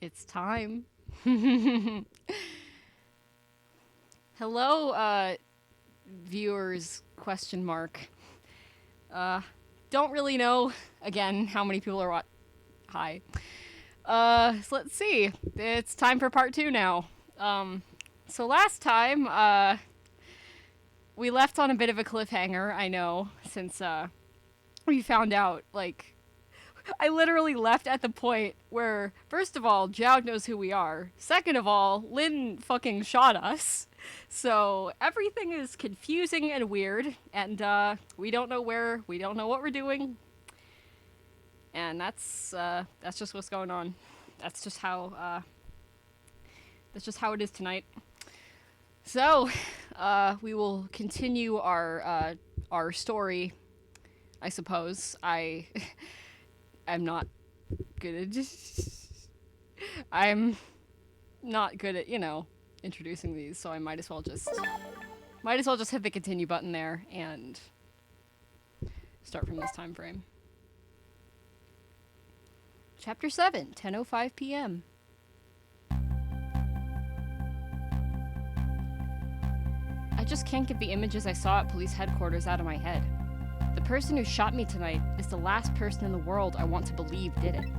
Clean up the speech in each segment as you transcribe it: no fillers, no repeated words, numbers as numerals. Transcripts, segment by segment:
It's time. Hello, viewers, question mark. Don't really know, again, how many people are Hi. So let's see. It's time for part 2 now. So last time, we left on a bit of a cliffhanger, I know, since, we found out, like, I literally left at the point where, first of all, Jowd knows who we are. Second of all, Lynn fucking shot us. So everything is confusing and weird, and we don't know what we're doing. And that's just what's going on. That's just how it is tonight. So, we will continue our story, I suppose. I'm not good at I'm not good at, introducing these, so I might as well just hit the continue button there and start from this time frame. Chapter 7, 10:05 p.m. I just can't get the images I saw at police headquarters out of my head. The person who shot me tonight is the last person in the world I want to believe did it.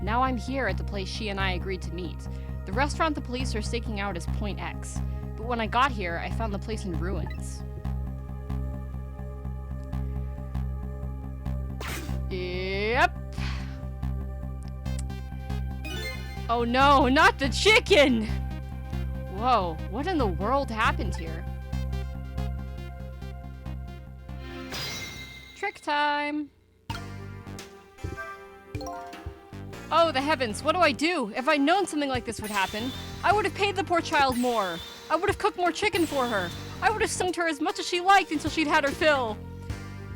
Now I'm here at the place she and I agreed to meet. The restaurant the police are staking out is Point X, but when I got here, I found the place in ruins. Yep. Oh no, not the chicken! Whoa, what in the world happened here? Trick time! Oh, the heavens, what do I do? If I'd known something like this would happen, I would have paid the poor child more. I would have cooked more chicken for her. I would have sung to her as much as she liked until she'd had her fill.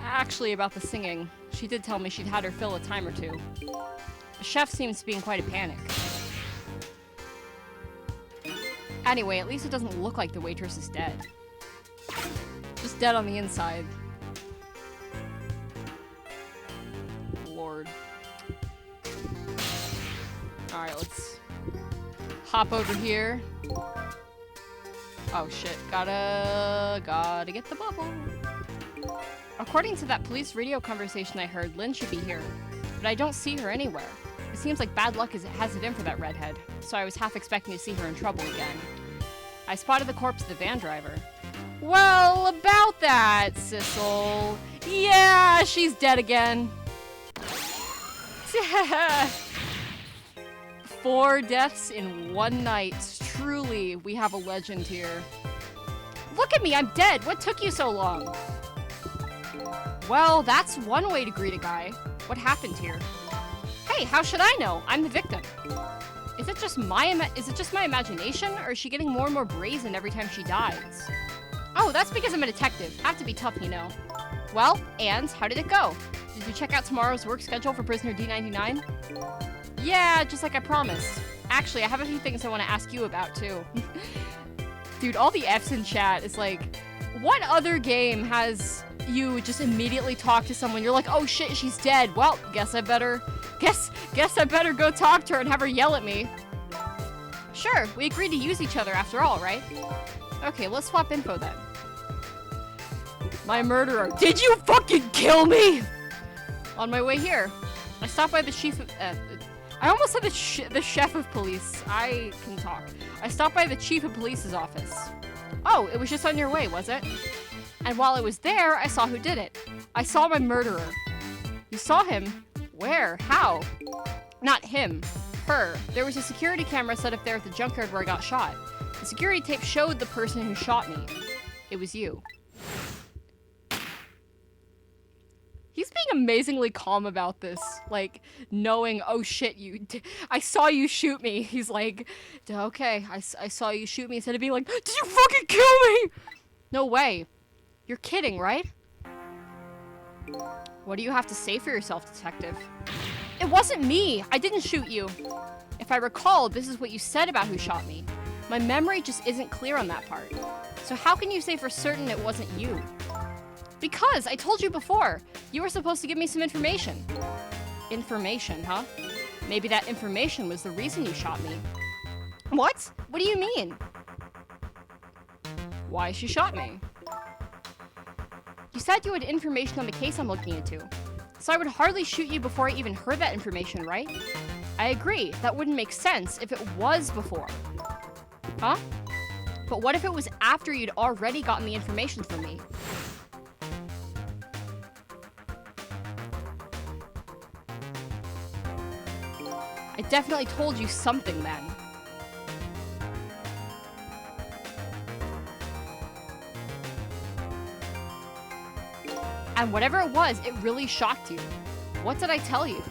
Actually, about the singing, she did tell me she'd had her fill a time or two. The chef seems to be in quite a panic. Anyway, at least it doesn't look like the waitress is dead. Just dead on the inside. Lord. Alright, let's hop over here. Oh shit, gotta get the bubble. According to that police radio conversation I heard, Lynn should be here, but I don't see her anywhere. It seems like bad luck has it in for that redhead, so I was half expecting to see her in trouble again. I spotted the corpse of the van driver. Well, about that, Sissel. Yeah, she's dead again. 4 deaths in one night. Truly, we have a legend here. Look at me, I'm dead. What took you so long? Well, that's one way to greet a guy. What happened here? Hey, how should I know? I'm the victim. Is it just my imagination, or is she getting more and more brazen every time she dies? Oh, that's because I'm a detective. Have to be tough, you know. Well, and how did it go? Did you check out tomorrow's work schedule for prisoner D99? Yeah, just like I promised. Actually, I have a few things I want to ask you about, too. Dude, all the F's in chat is like, what other game has you just immediately talk to someone? You're like, oh shit, she's dead. Well, guess I better go talk to her and have her yell at me. Sure, we agreed to use each other after all, right? Okay, let's swap info then. My murderer. Did you fucking kill me? On my way here, I stopped by the chief of... I almost said the chef of police. I can talk. I stopped by the chief of police's office. Oh, it was just on your way, was it? And while I was there, I saw who did it. I saw my murderer. You saw him? Where? How? Not him. Her. There was a security camera set up there at the junkyard where I got shot. The security tape showed the person who shot me. It was you. He's being amazingly calm about this, like, knowing, oh shit, I saw you shoot me. He's like, okay, I saw you shoot me, instead of being like, did you fucking kill me? No way. You're kidding, right? What do you have to say for yourself, detective? It wasn't me. I didn't shoot you. If I recall, this is what you said about who shot me. My memory just isn't clear on that part. So how can you say for certain it wasn't you? Because I told you before, you were supposed to give me some information. Information, huh? Maybe that information was the reason you shot me. What? What do you mean? Why she shot me? You said you had information on the case I'm looking into, so I would hardly shoot you before I even heard that information, right? I agree, that wouldn't make sense if it was before. Huh? But what if it was after you'd already gotten the information from me? I definitely told you something then. And whatever it was, it really shocked you. What did I tell you?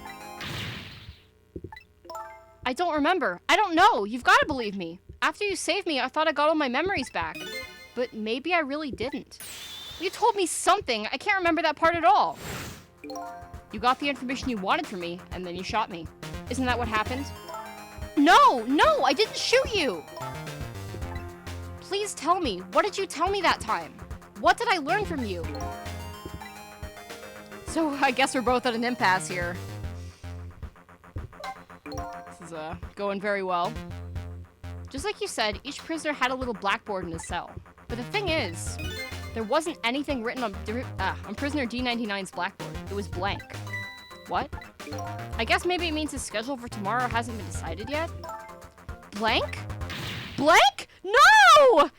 I don't remember. I don't know. You've got to believe me. After you saved me, I thought I got all my memories back. But maybe I really didn't. You told me something. I can't remember that part at all. You got the information you wanted from me, and then you shot me. Isn't that what happened? No, I didn't shoot you. Please tell me. What did you tell me that time? What did I learn from you? So I guess we're both at an impasse here. This is going very well. Just like you said, each prisoner had a little blackboard in his cell. But the thing is, there wasn't anything written on prisoner D99's blackboard. It was blank. What? I guess maybe it means his schedule for tomorrow hasn't been decided yet? Blank? Blank? No!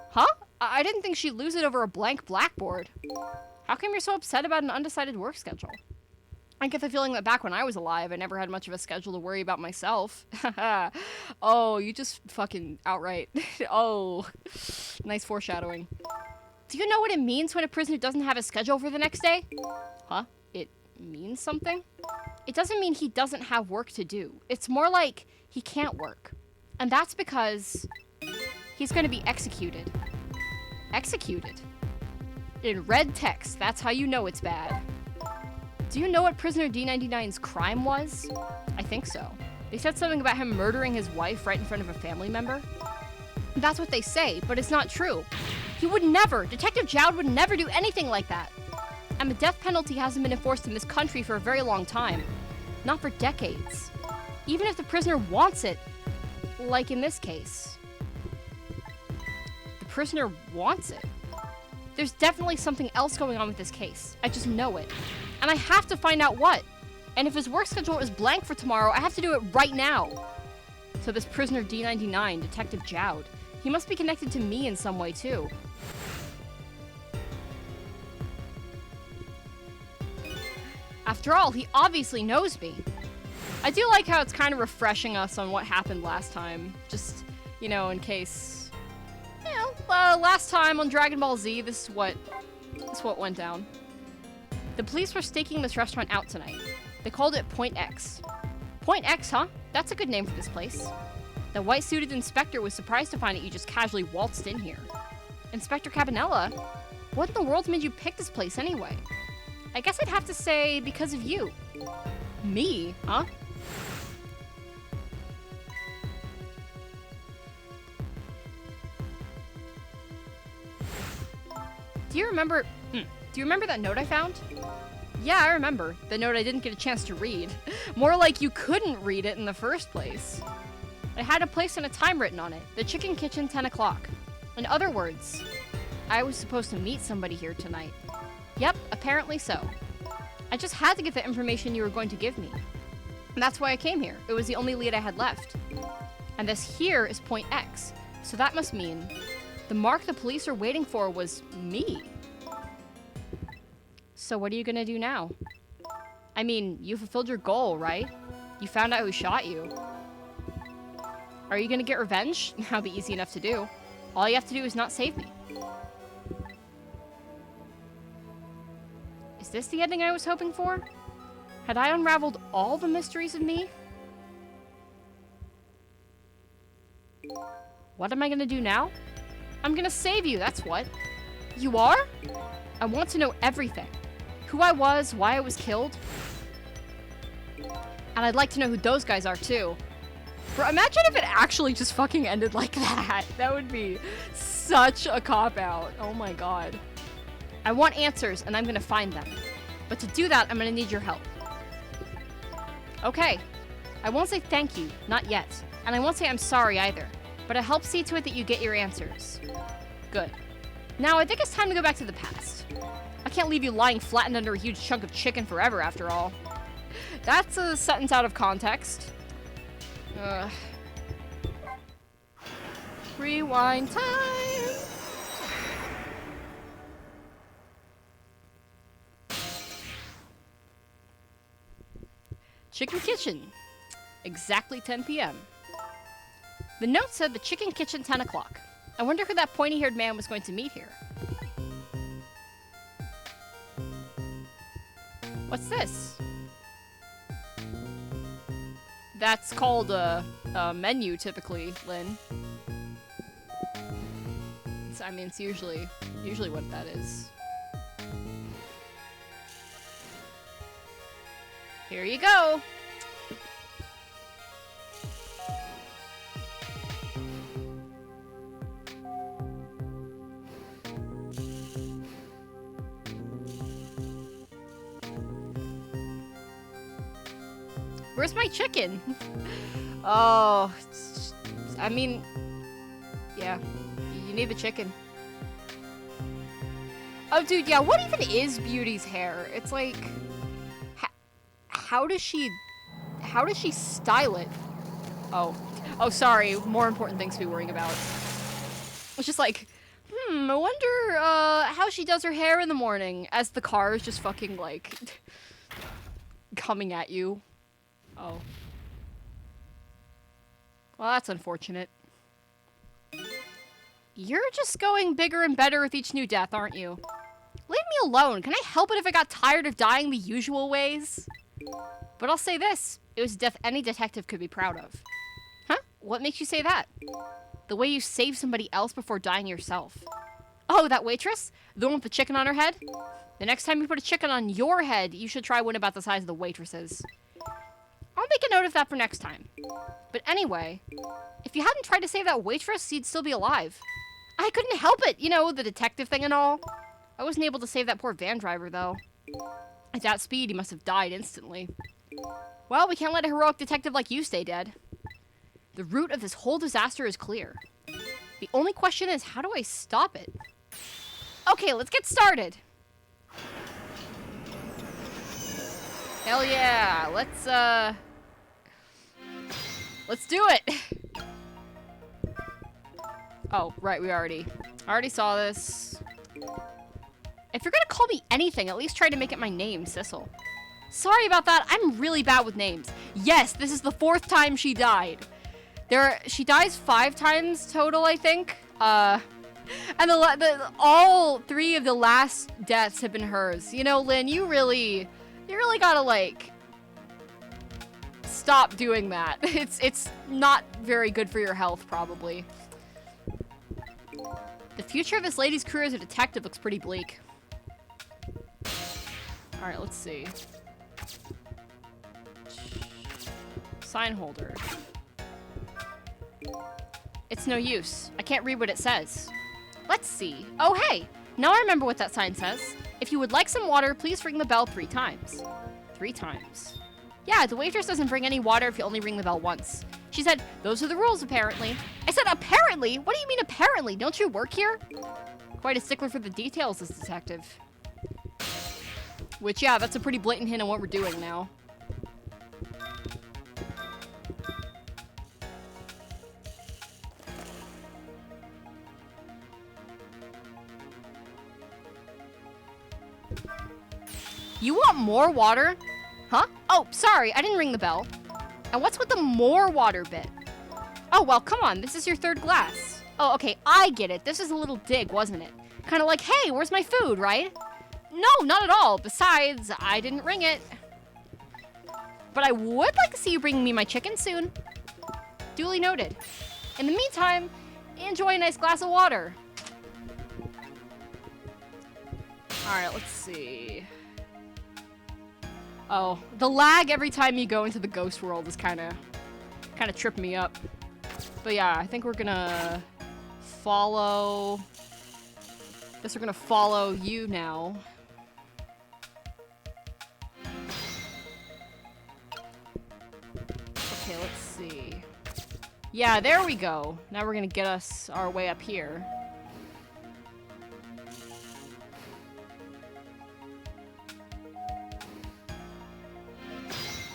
Huh? I didn't think she'd lose it over a blank blackboard. How come you're so upset about an undecided work schedule? I get the feeling that back when I was alive, I never had much of a schedule to worry about myself. Oh, you just fucking outright. Oh, nice foreshadowing. Do you know what it means when a prisoner doesn't have a schedule for the next day? Huh? It means something? It doesn't mean he doesn't have work to do. It's more like he can't work. And that's because he's going to be executed. Executed? In red text, that's how you know it's bad. Do you know what prisoner D99's crime was? I think so. They said something about him murdering his wife right in front of a family member. That's what they say, but it's not true. He would never, Detective Jowd would never do anything like that. And the death penalty hasn't been enforced in this country for a very long time. Not for decades. Even if the prisoner wants it, like in this case. The prisoner wants it. There's definitely something else going on with this case. I just know it. And I have to find out what. And if his work schedule is blank for tomorrow, I have to do it right now. So this prisoner D99, Detective Jowd, he must be connected to me in some way too. After all, he obviously knows me. I do like how it's kind of refreshing us on what happened last time. Just, you know, in case... You know, last time on Dragon Ball Z, this is what went down. The police were staking this restaurant out tonight. They called it Point X. Point X, huh? That's a good name for this place. The white-suited inspector was surprised to find that you just casually waltzed in here. Inspector Cabanella? What in the world made you pick this place anyway? I guess I'd have to say because of you. Me, huh? Do you remember that note I found? Yeah, I remember. The note I didn't get a chance to read. More like you couldn't read it in the first place. It had a place and a time written on it. The Chicken Kitchen, 10 o'clock. In other words, I was supposed to meet somebody here tonight. Yep, apparently so. I just had to get the information you were going to give me. And that's why I came here. It was the only lead I had left. And this here is Point X. So that must mean the mark the police are waiting for was me. So what are you gonna do now? I mean, you fulfilled your goal, right? You found out who shot you. Are you gonna get revenge? That'll be easy enough to do. All you have to do is not save me. Is this the ending I was hoping for? Had I unraveled all the mysteries of me? What am I gonna do now? I'm gonna save you, that's what. You are? I want to know everything. Who I was, why I was killed. And I'd like to know who those guys are too. Bro, imagine if it actually just fucking ended like that. That would be such a cop-out. Oh my god. I want answers, and I'm gonna find them. But to do that, I'm gonna need your help. Okay. I won't say thank you, not yet. And I won't say I'm sorry either. But I'll help see to it that you get your answers. Good. Now I think it's time to go back to the past. I can't leave you lying flattened under a huge chunk of chicken forever, after all. That's a sentence out of context. Rewind time! Chicken Kitchen. Exactly 10 p.m. The note said the Chicken Kitchen 10 o'clock. I wonder who that pointy-haired man was going to meet here. What's this? That's called a menu, typically, Lynn. I mean, it's usually what that is. Here you go! Where's my chicken? Oh, I mean, yeah, you need the chicken. Oh, dude, yeah, what even is Beauty's hair? It's like, how does she style it? Oh, sorry, more important things to be worrying about. It's just like, I wonder, how she does her hair in the morning as the car is just fucking, like, coming at you. Oh. Well, that's unfortunate. You're just going bigger and better with each new death, aren't you? Leave me alone. Can I help it if I got tired of dying the usual ways? But I'll say this. It was a death any detective could be proud of. Huh? What makes you say that? The way you saved somebody else before dying yourself. Oh, that waitress? The one with the chicken on her head? The next time you put a chicken on your head, you should try one about the size of the waitress's. I'll make a note of that for next time. But anyway, if you hadn't tried to save that waitress, you'd still be alive. I couldn't help it, you know, the detective thing and all. I wasn't able to save that poor van driver, though. At that speed, he must have died instantly. Well, we can't let a heroic detective like you stay dead. The root of this whole disaster is clear. The only question is, how do I stop it? Okay, let's get started. Hell yeah, let's do it. Oh, right, we already saw this. If you're gonna call me anything, at least try to make it my name, Sissel. Sorry about that, I'm really bad with names. Yes, this is the 4th time she died. She dies 5 times total, I think. And all 3 of the last deaths have been hers. You know, Lynn, you really gotta, like, stop doing that. It's not very good for your health, probably. The future of this lady's career as a detective looks pretty bleak. Alright, let's see. Sign holder. It's no use. I can't read what it says. Let's see. Oh, hey! Now I remember what that sign says. If you would like some water, please ring the bell 3 times. 3 times. Yeah, the waitress doesn't bring any water if you only ring the bell once. She said, those are the rules, apparently. I said, apparently? What do you mean, apparently? Don't you work here? Quite a stickler for the details, this detective. Which, yeah, that's a pretty blatant hint on what we're doing now. You want more water? Huh? Oh, sorry, I didn't ring the bell. And what's with the more water bit? Oh, well, come on, this is your 3rd glass. Oh, okay, I get it. This is a little dig, wasn't it? Kind of like, hey, where's my food, right? No, not at all. Besides, I didn't ring it. But I would like to see you bring me my chicken soon. Duly noted. In the meantime, enjoy a nice glass of water. Alright, let's see. Oh, the lag every time you go into the ghost world is kind of tripping me up. But yeah, I think we're gonna follow... Guess we're gonna follow you now. Okay, let's see. Yeah, there we go. Now we're gonna get us our way up here.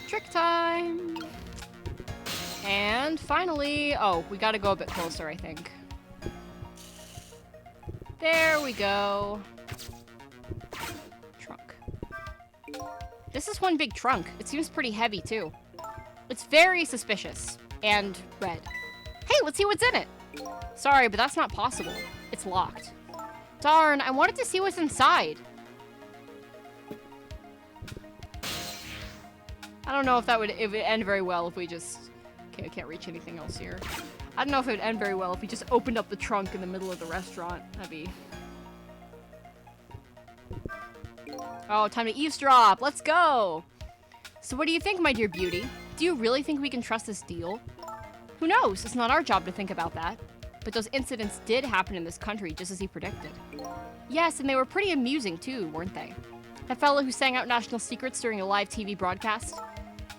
Trick time! And finally, oh, we gotta go a bit closer, I think. There we go. Trunk. This is one big trunk. It seems pretty heavy, too. It's very suspicious. And red. Hey, let's see what's in it! Sorry, but that's not possible. It's locked. Darn, I wanted to see what's inside. I don't know if that would end very well if we just... Okay, I can't reach anything else here. I don't know if it would end very well if we just opened up the trunk in the middle of the restaurant. That'd be... Oh, time to eavesdrop! Let's go! So what do you think, my dear beauty? Do you really think we can trust this deal? Who knows? It's not our job to think about that. But those incidents did happen in this country, just as he predicted. Yes, and they were pretty amusing too, weren't they? That fellow who sang out national secrets during a live TV broadcast?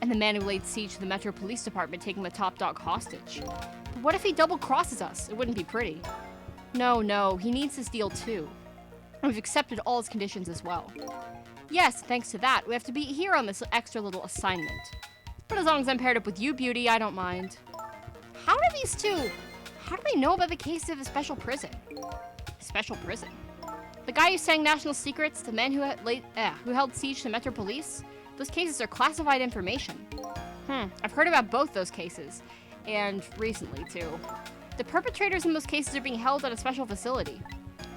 And the man who laid siege to the Metro Police Department taking the top dog hostage. But what if he double-crosses us? It wouldn't be pretty. No, he needs this deal too. And we've accepted all his conditions as well. Yes, thanks to that, we have to be here on this extra little assignment. But as long as I'm paired up with you, beauty, I don't mind. How do these two... How do they know about the case of a special prison? Special prison? The guy who sang national secrets, the man who held siege to Metro Police? Those cases are classified information. I've heard about both those cases. And recently, too. The perpetrators in those cases are being held at a special facility.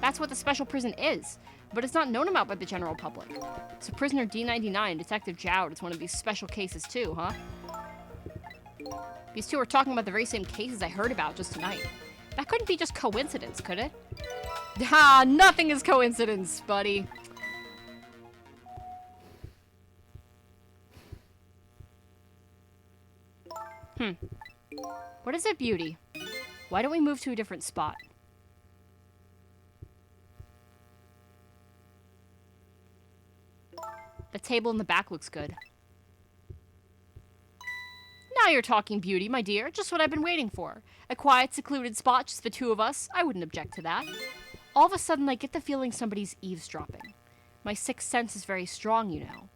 That's what the special prison is. But it's not known about by the general public. So prisoner D99, Detective Jowd, is one of these special cases too, huh? These two are talking about the very same cases I heard about just tonight. That couldn't be just coincidence, could it? Ha! Nothing is coincidence, buddy. What is it, beauty? Why don't we move to a different spot? The table in the back looks good. Now you're talking, beauty, my dear. Just what I've been waiting for. A quiet, secluded spot, just the two of us. I wouldn't object to that. All of a sudden, I get the feeling somebody's eavesdropping. My sixth sense is very strong, you know.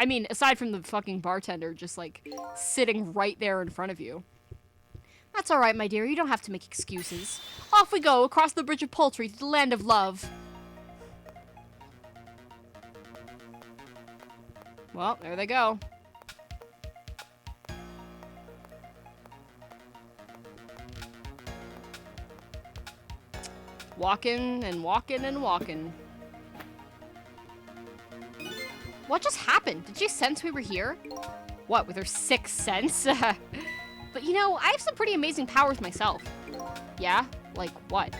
I mean, aside from the fucking bartender just, like, sitting right there in front of you. That's all right, my dear. You don't have to make excuses. Off we go, across the bridge of Poultry to the land of love. Well, there they go. Walking and walking and walking. What just happened? Did she sense we were here? What, with her sixth sense? But you know, I have some pretty amazing powers myself. Yeah? Like what?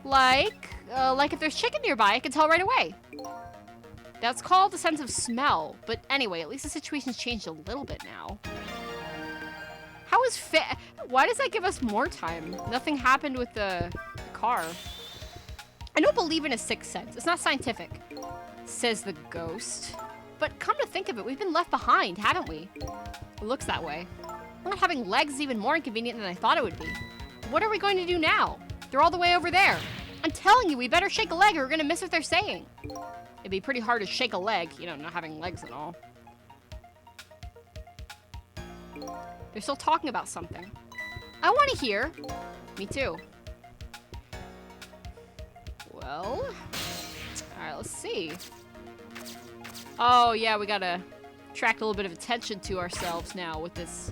Like if there's chicken nearby, I can tell right away. That's called a sense of smell. But anyway, at least the situation's changed a little bit now. How is why does that give us more time? Nothing happened with the car. I don't believe in a sixth sense. It's not scientific, says the ghost. But come to think of it, we've been left behind, haven't we? It looks that way. Not having legs is even more inconvenient than I thought it would be. What are we going to do now? They're all the way over there. I'm telling you, we better shake a leg or we're gonna miss what they're saying. It'd be pretty hard to shake a leg, you know, not having legs and all. They're still talking about something. I want to hear. Me too. Well, alright, let's see. Oh, yeah, we gotta attract a little bit of attention to ourselves now with this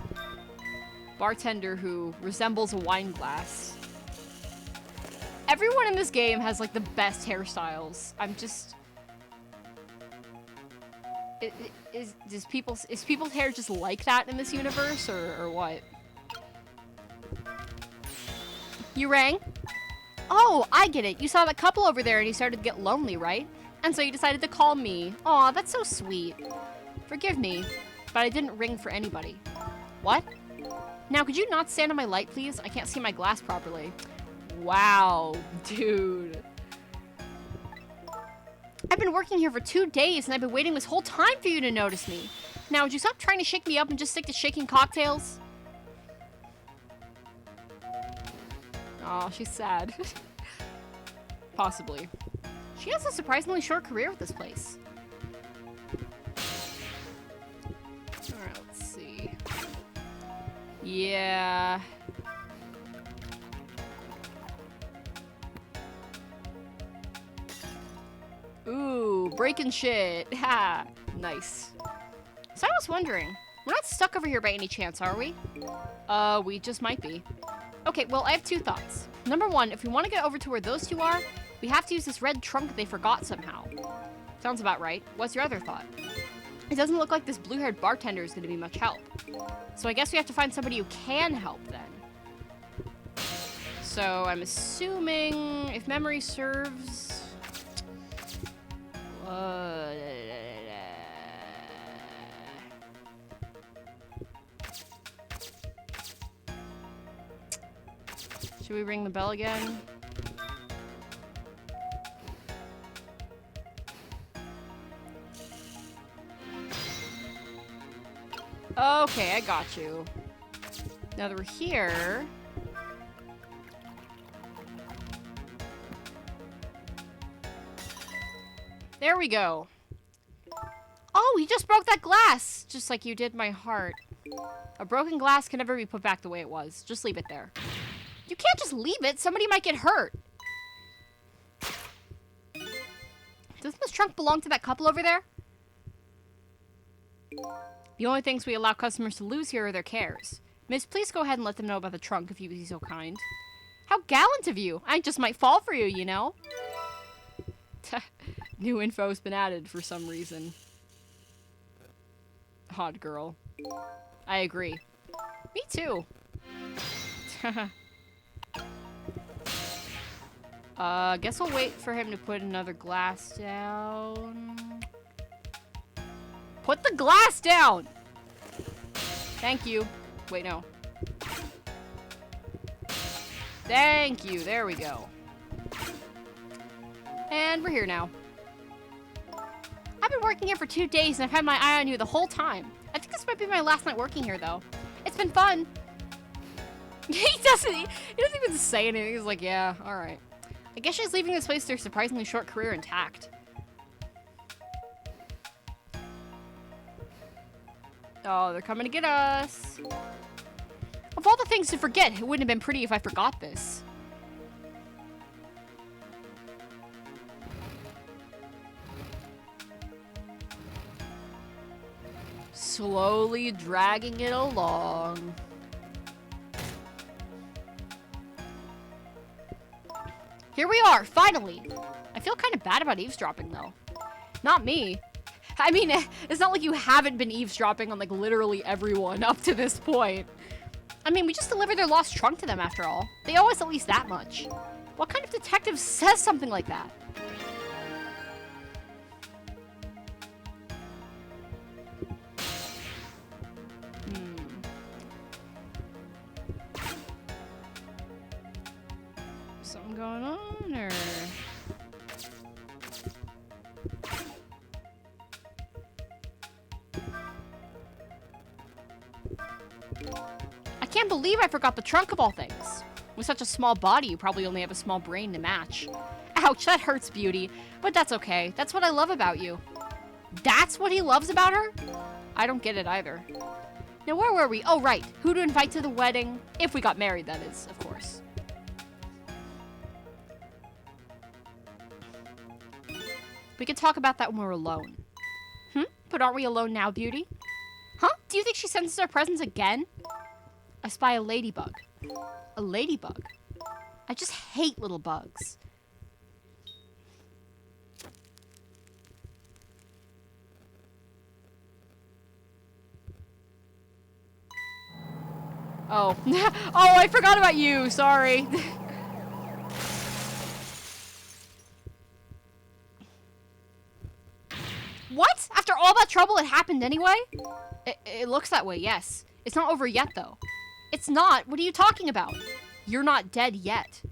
bartender who resembles a wine glass. Everyone in this game has, like, the best hairstyles. I'm just... Is people's hair just like that in this universe, or what? You rang? Oh, I get it. You saw that couple over there and you started to get lonely, right? And so you decided to call me. Aw, that's so sweet. Forgive me, but I didn't ring for anybody. What? Now, could you not stand on my light, please? I can't see my glass properly. Wow, dude. I've been working here for 2 days and I've been waiting this whole time for you to notice me. Now, would you stop trying to shake me up and just stick to shaking cocktails? Aw, she's sad. Possibly. She has a surprisingly short career with this place. Alright, let's see. Yeah. Ooh, breaking shit. Ha! Nice. So I was wondering, we're not stuck over here by any chance, are we? We just might be. Okay, well, I have two thoughts. Number one, if we want to get over to where those two are, we have to use this red trunk they forgot somehow. Sounds about right. What's your other thought? It doesn't look like this blue-haired bartender is going to be much help. So I guess we have to find somebody who can help then. So I'm assuming, if memory serves... Should we ring the bell again? Okay, I got you. Now that we're here... There we go. Oh, he just broke that glass! Just like you did my heart. A broken glass can never be put back the way it was. Just leave it there. You can't just leave it. Somebody might get hurt. Doesn't this trunk belong to that couple over there? The only things we allow customers to lose here are their cares. Miss, please go ahead and let them know about the trunk if you'd be so kind. How gallant of you. I just might fall for you, you know? New info's been added for some reason. Hot girl. I agree. Me too. Guess we'll wait for him to put another glass down. Put the glass down! Thank you. Wait, no. Thank you. There we go. And we're here now. I've been working here for 2 days and I've had my eye on you the whole time. I think this might be my last night working here, though. It's been fun. He doesn't even say anything. He's like, yeah, alright. I guess she's leaving this place with her surprisingly short career intact. Oh, they're coming to get us. Of all the things to forget, it wouldn't have been pretty if I forgot this. Slowly dragging it along. Here we are, finally. I feel kind of bad about eavesdropping, though. Not me. I mean, it's not like you haven't been eavesdropping on, like, literally everyone up to this point. I mean, we just delivered their lost trunk to them, after all. They owe us at least that much. What kind of detective says something like that? Something going on, or... I can't believe I forgot the trunk of all things. With such a small body, you probably only have a small brain to match. Ouch, that hurts, Beauty. But that's okay. That's what I love about you. That's what he loves about her? I don't get it either. Now, where were we? Oh, right. Who to invite to the wedding? If we got married, that is, of course. We can talk about that when we're alone. But aren't we alone now, Beauty? Huh? Do you think she sends us our presents again? I spy a ladybug. A ladybug? I just hate little bugs. Oh. Oh, I forgot about you. Sorry. What? After all that trouble, it happened anyway? It looks that way, yes. It's not over yet, though. It's not? What are you talking about? You're not dead yet.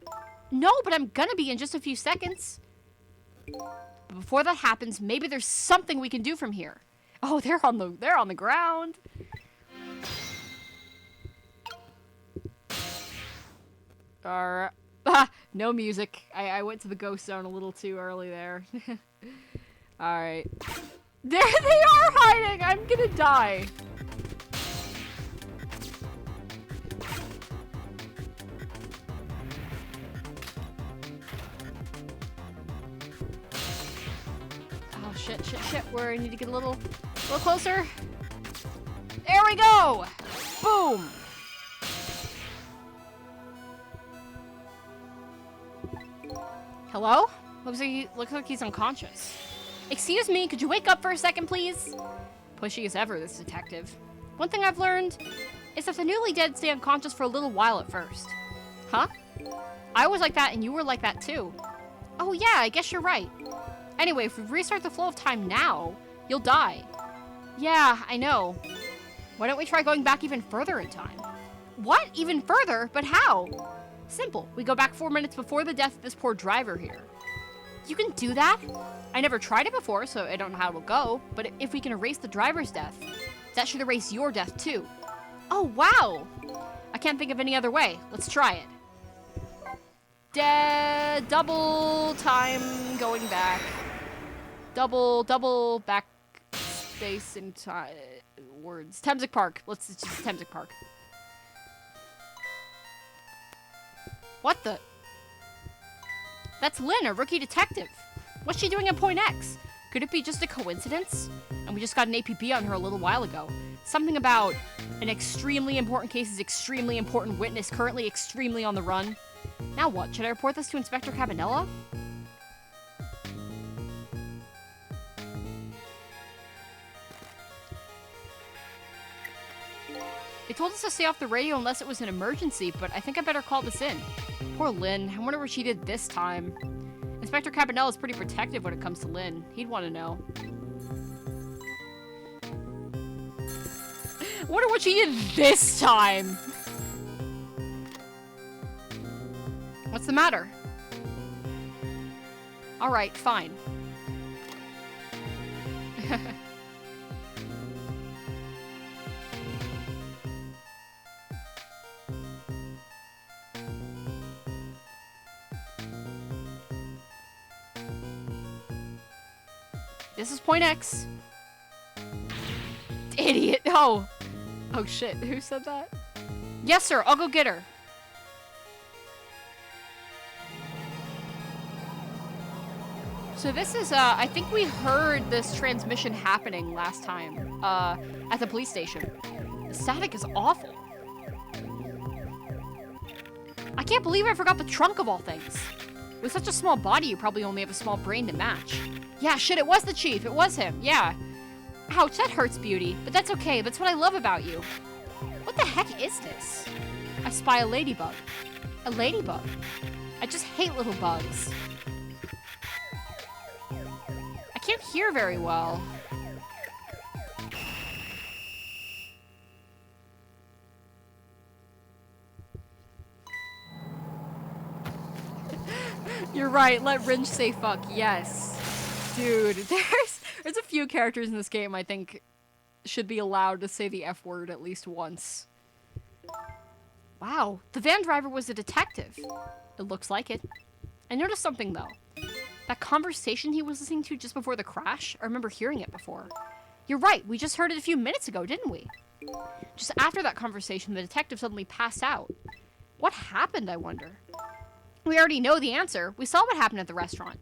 No, but I'm gonna be in just a few seconds. But before that happens, maybe there's something we can do from here. Oh, they're on the ground. Alright. Ah, no music. I went to the ghost zone a little too early there. Alright. There they are hiding! I'm gonna die. Oh, shit. We need to get a little closer. There we go! Boom! Hello? Looks like he's unconscious. Excuse me, could you wake up for a second, please? Pushy as ever, this detective. One thing I've learned is that the newly dead stay unconscious for a little while at first. Huh? I was like that and you were like that too. Oh yeah, I guess you're right. Anyway, if we restart the flow of time now, you'll die. Yeah, I know. Why don't we try going back even further in time? What? Even further? But how? Simple. We go back 4 minutes before the death of this poor driver here. You can do that? I never tried it before, so I don't know how it'll go. But if we can erase the driver's death, that should erase your death too. Oh, wow! I can't think of any other way. Let's try it. Double time going back. Double back space and time. Words. Temsic Park. Let's just Temsic Park. What the? That's Lynn, a rookie detective. What's she doing at Point X? Could it be just a coincidence? And we just got an APB on her a little while ago. Something about an extremely important case is extremely important witness currently extremely on the run. Now what? Should I report this to Inspector Cabanella? They told us to stay off the radio unless it was an emergency, but I think I better call this in. Poor Lynn. I wonder what she did this time. Inspector Cabanella is pretty protective when it comes to Lynn. He'd want to know. I wonder what she did this time. What's the matter? Alright, fine. This is Point X. Idiot. Oh. Oh shit. Who said that? Yes, sir. I'll go get her. So this is, I think we heard this transmission happening last time, at the police station. The static is awful. I can't believe I forgot the trunk of all things. With such a small body, you probably only have a small brain to match. Yeah, shit, it was the chief. It was him. Yeah. Ouch, that hurts, Beauty. But that's okay. That's what I love about you. What the heck is this? I spy a ladybug. A ladybug? I just hate little bugs. I can't hear very well. You're right, let Ringe say fuck, yes. Dude, there's a few characters in this game I think should be allowed to say the F word at least once. Wow, the van driver was a detective. It looks like it. I noticed something though. That conversation he was listening to just before the crash, I remember hearing it before. You're right, we just heard it a few minutes ago, didn't we? Just after that conversation, the detective suddenly passed out. What happened, I wonder? We already know the answer. We saw what happened at the restaurant.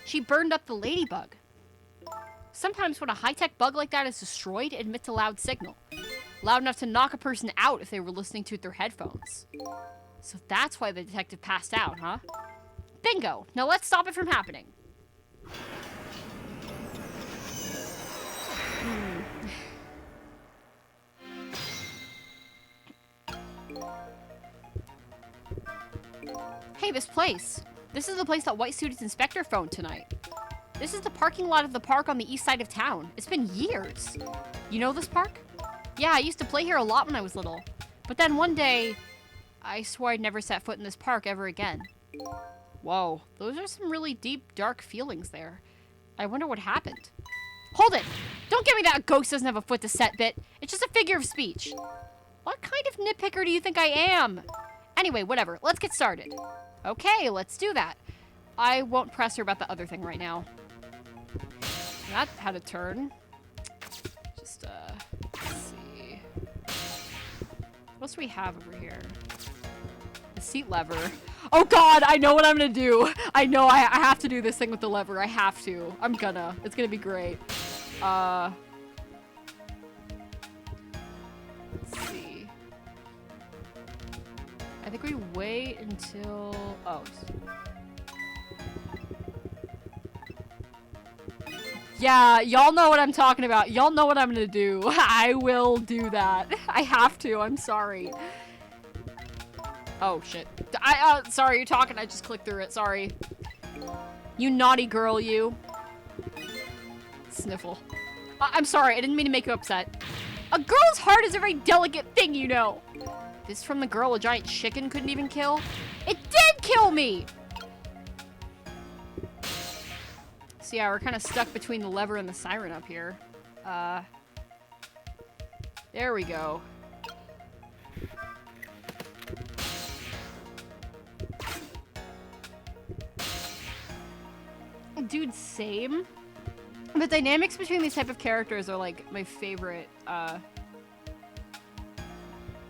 She burned up the ladybug. Sometimes when a high-tech bug like that is destroyed, it emits a loud signal. Loud enough to knock a person out if they were listening to it through headphones. So that's why the detective passed out, huh? Bingo! Now let's stop it from happening. Hey, this place. This is the place that white-suited inspector phoned tonight. This is the parking lot of the park on the east side of town. It's been years. You know this park? Yeah, I used to play here a lot when I was little. But then one day, I swore I'd never set foot in this park ever again. Whoa, those are some really deep, dark feelings there. I wonder what happened. Hold it! Don't give me that ghost doesn't have a foot to set bit. It's just a figure of speech. What kind of nitpicker do you think I am? Anyway, whatever. Let's get started. Okay, let's do that. I won't press her about the other thing right now. That had a turn. Just, let's see. What else do we have over here? The seat lever. Oh god, I know what I'm gonna do. I know I have to do this thing with the lever. I have to. I'm gonna. It's gonna be great. Let's see. I think we wait until... Oh. Yeah, y'all know what I'm talking about. Y'all know what I'm gonna do. I will do that. I have to. I'm sorry. Oh, shit. Sorry, you're talking. I just clicked through it. Sorry. You naughty girl, you. Sniffle. I'm sorry. I didn't mean to make you upset. A girl's heart is a very delicate thing, you know. This from the girl a giant chicken couldn't even kill? It did kill me! So yeah, we're kind of stuck between the lever and the siren up here. There we go. Dude, same. The dynamics between these type of characters are like my favorite. I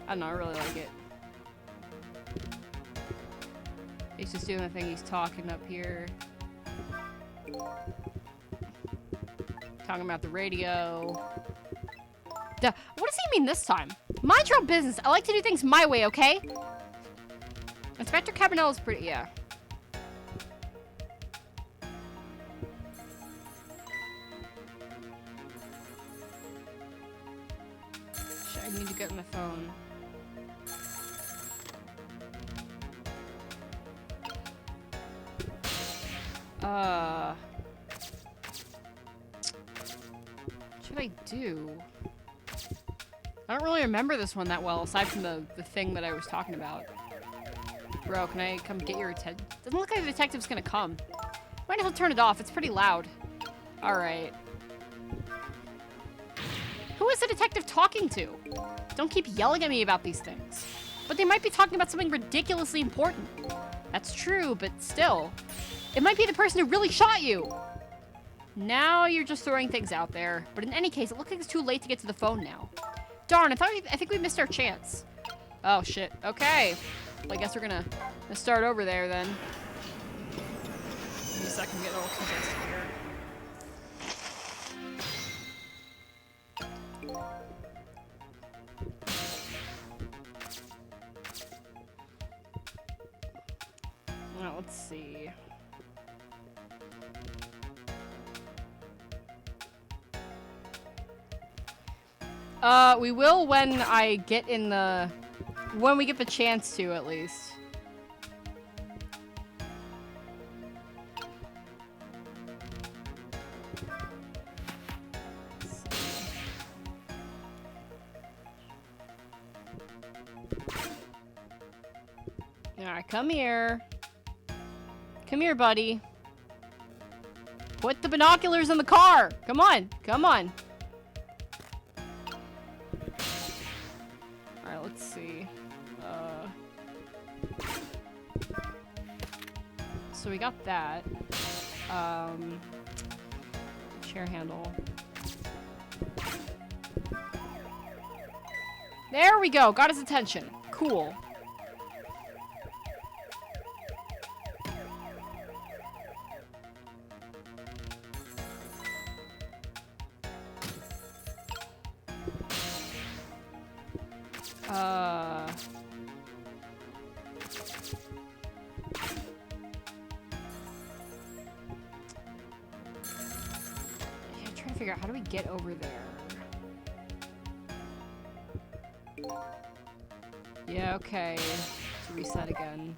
don't know, I really like it. He's just doing the thing, he's talking up here. Talking about the radio. Duh. What does he mean this time? Mind your own business. I like to do things my way, okay? Inspector Cabanel's pretty, yeah. Shit, I need to get on the phone. What should I do? I don't really remember this one that well, aside from the thing that I was talking about. Bro, can I come get your attention? Doesn't look like the detective's gonna come. Might as well turn it off, it's pretty loud. Alright. Who is the detective talking to? Don't keep yelling at me about these things. But they might be talking about something ridiculously important. That's true, but still. It might be the person who really shot you. Now you're just throwing things out there. But in any case, it looks like it's too late to get to the phone now. Darn, I think we missed our chance. Oh, shit. Okay. Well, I guess we're gonna start over there, then. Give me a second to get a little congested here. Well, let's see. We will when I get in the... When we get the chance to, at least. Alright, come here. Come here, buddy. Put the binoculars in the car! Come on! Come on! Alright, let's see. So we got that. Chair handle. There we go! Got his attention. Cool. Yeah, I'm trying to figure out how do we get over there. Yeah, okay. Let's reset again.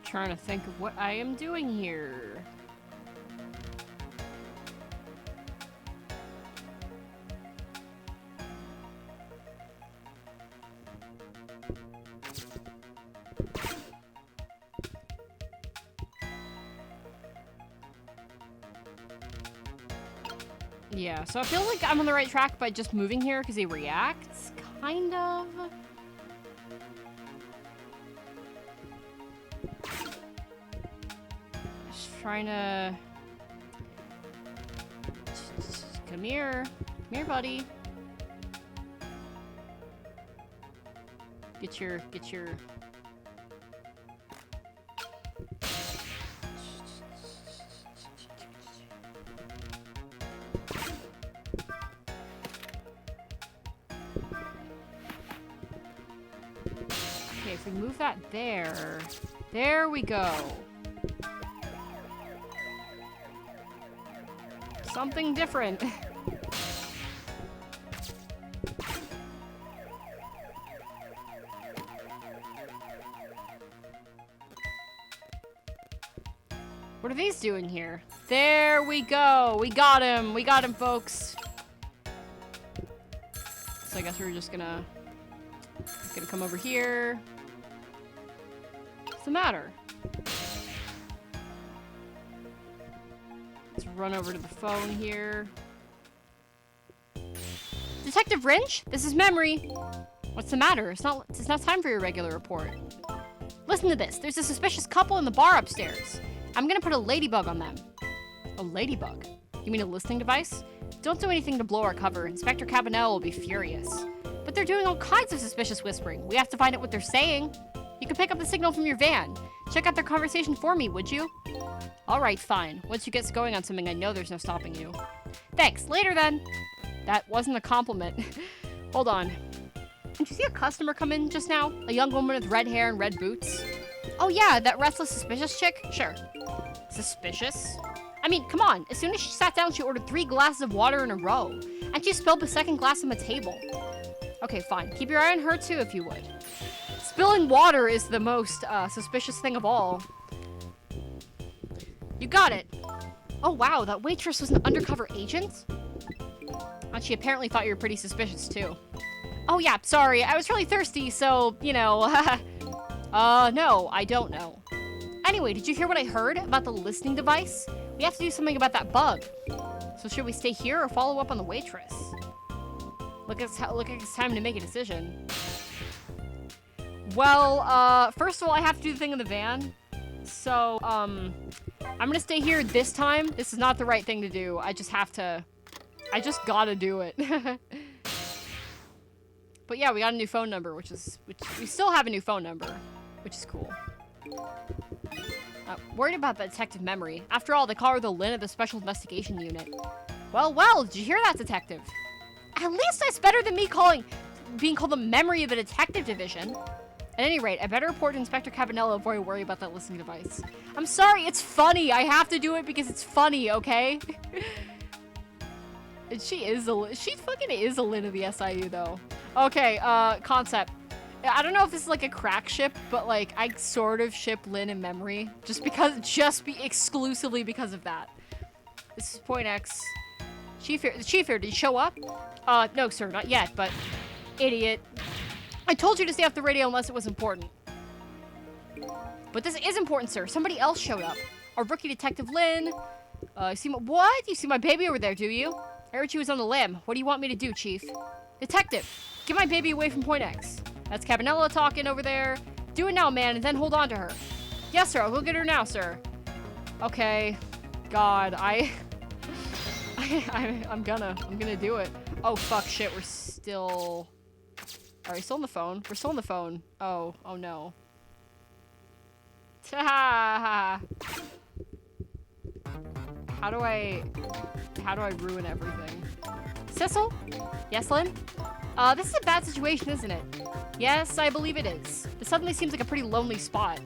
Trying to think of what I am doing here. Yeah, so I feel like I'm on the right track by just moving here because he reacts, kind of. Just trying to... Come here. Come here, buddy. Get your... Okay, if we move that there... There we go. Something different. What are these doing here? There we go. We got him. We got him, folks. So I guess we're just gonna... He's gonna come over here. What's the matter? Let's run over to the phone here. Detective Wrench, this is Memory. What's the matter? It's not time for your regular report. Listen to this. There's a suspicious couple in the bar upstairs. I'm gonna put a ladybug on them. A ladybug? You mean a listening device? Don't do anything to blow our cover. Inspector Cabanel will be furious. But they're doing all kinds of suspicious whispering. We have to find out what they're saying. You can pick up the signal from your van. Check out their conversation for me, would you? Alright, fine. Once you get going on something, I know there's no stopping you. Thanks. Later, then. That wasn't a compliment. Hold on. Did you see a customer come in just now? A young woman with red hair and red boots? Oh yeah, that restless, suspicious chick? Sure. Suspicious? I mean, come on. As soon as she sat down, she ordered 3 glasses of water in a row. And she spilled the second glass on the table. Okay, fine. Keep your eye on her, too, if you would. Spilling water is the most suspicious thing of all. You got it. Oh, wow. That waitress was an undercover agent? And she apparently thought you were pretty suspicious, too. Oh, yeah. Sorry. I was really thirsty, so, you know. No. I don't know. Anyway, did you hear what I heard about the listening device? We have to do something about that bug. So should we stay here or follow up on the waitress? Look like it's time to make a decision. Well, first of all, I have to do the thing in the van. So, I'm gonna stay here this time. This is not the right thing to do. I just gotta do it. But yeah, we got a new phone number, which we still have a new phone number, which is cool. Worried about the detective Memory. After all, they call her the Lynn of the Special Investigation Unit. Well, did you hear that, detective? At least that's better than me being called the Memory of the Detective Division. At any rate, I better report to Inspector Cabanello before I worry about that listening device. I'm sorry, it's funny. I have to do it because it's funny, okay? And she fucking is a Lynn of the SIU, though. Okay, concept. I don't know if this is like a crack ship, but like I sort of ship Lynn and Memory exclusively because of that. This is Point X. Chief here, did you show up? No sir, not yet, but idiot. I told you to stay off the radio unless it was important. But this is important, sir. Somebody else showed up. Our rookie detective Lynn. You see my baby over there, do you? I heard she was on the lam. What do you want me to do, Chief? Detective, get my baby away from Point X. That's Cabanella talking over there. Do it now, man, and then hold on to her. Yes, sir. I'll go get her now, sir. Okay. God, I'm gonna do it. Oh, fuck, shit. We're still... Are we still on the phone? We're still on the phone. Oh no. How do I ruin everything? Cecil? Yes, Lynn? This is a bad situation, isn't it? Yes, I believe it is. This suddenly seems like a pretty lonely spot.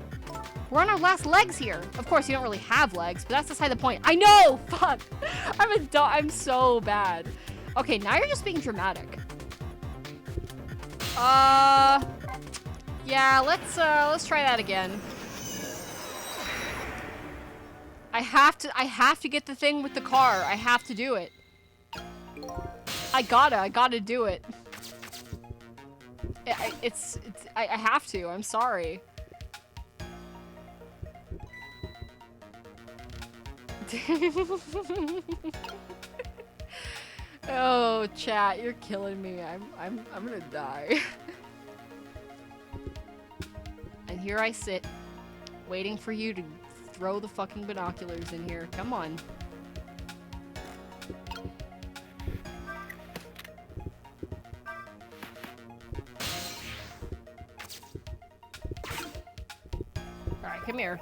We're on our last legs here. Of course, you don't really have legs, but that's beside the point. I know! Fuck! I'm so bad. Okay, now you're just being dramatic. Yeah, let's try that again. I have to get the thing with the car. I have to do it. I gotta do it. I have to. I'm sorry. Oh, chat, you're killing me. I'm gonna die. And here I sit, waiting for you to throw the fucking binoculars in here. Come on. Alright, come here.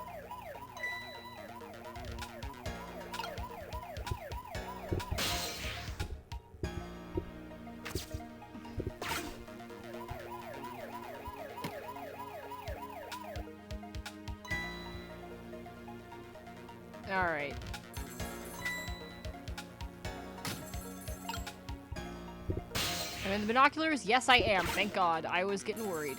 Alright. I'm in the binoculars? Yes, I am. Thank God. I was getting worried.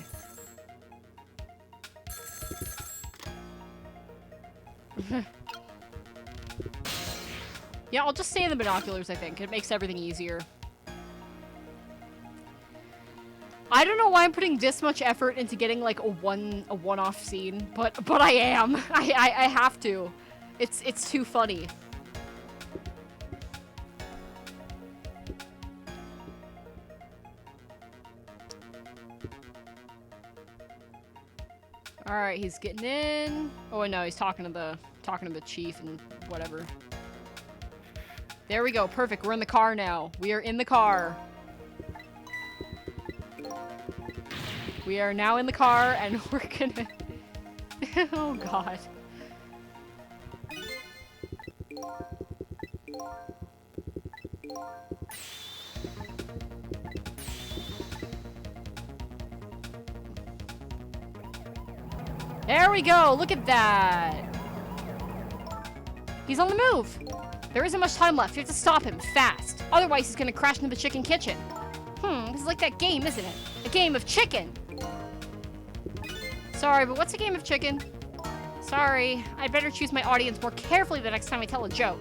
Yeah, I'll just stay in the binoculars, I think. It makes everything easier. I don't know why I'm putting this much effort into getting, like, a one-off scene, but I am. I have to. It's too funny. Alright, he's getting in. Oh no, he's talking to the chief and whatever. There we go, perfect. We're in the car now. We are in the car. We are now in the car and we're gonna oh god. There we go! Look at that! He's on the move! There isn't much time left. You have to stop him, fast. Otherwise, he's gonna crash into the chicken kitchen. This is like that game, isn't it? A game of chicken! Sorry, but what's a game of chicken? Sorry, I'd better choose my audience more carefully the next time I tell a joke.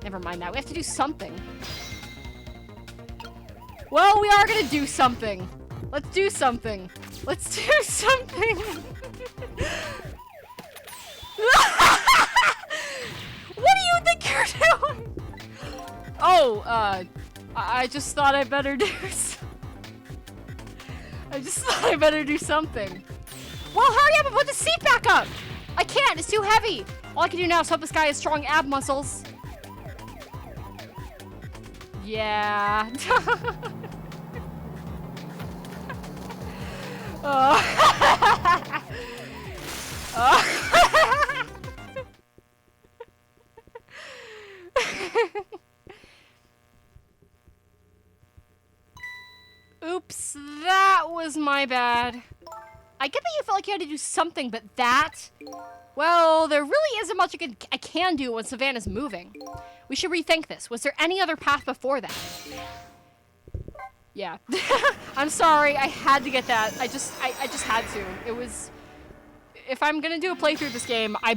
Never mind that. We have to do something. Well, we are gonna do something. Let's do something. Let's do something. What do you think you're doing? Oh, I just thought I better do I just thought I better do something. Well, hurry up and put the seat back up! I can't, it's too heavy! All I can do now is hope this guy has strong ab muscles. Yeah. Oops, that was my bad. I get that you felt like you had to do something, but that... Well, there really isn't much I can do when Savannah's moving. We should rethink this. Was there any other path before that? Yeah. I'm sorry, I had to get that. I just had to. It was... If I'm gonna do a playthrough of this game, I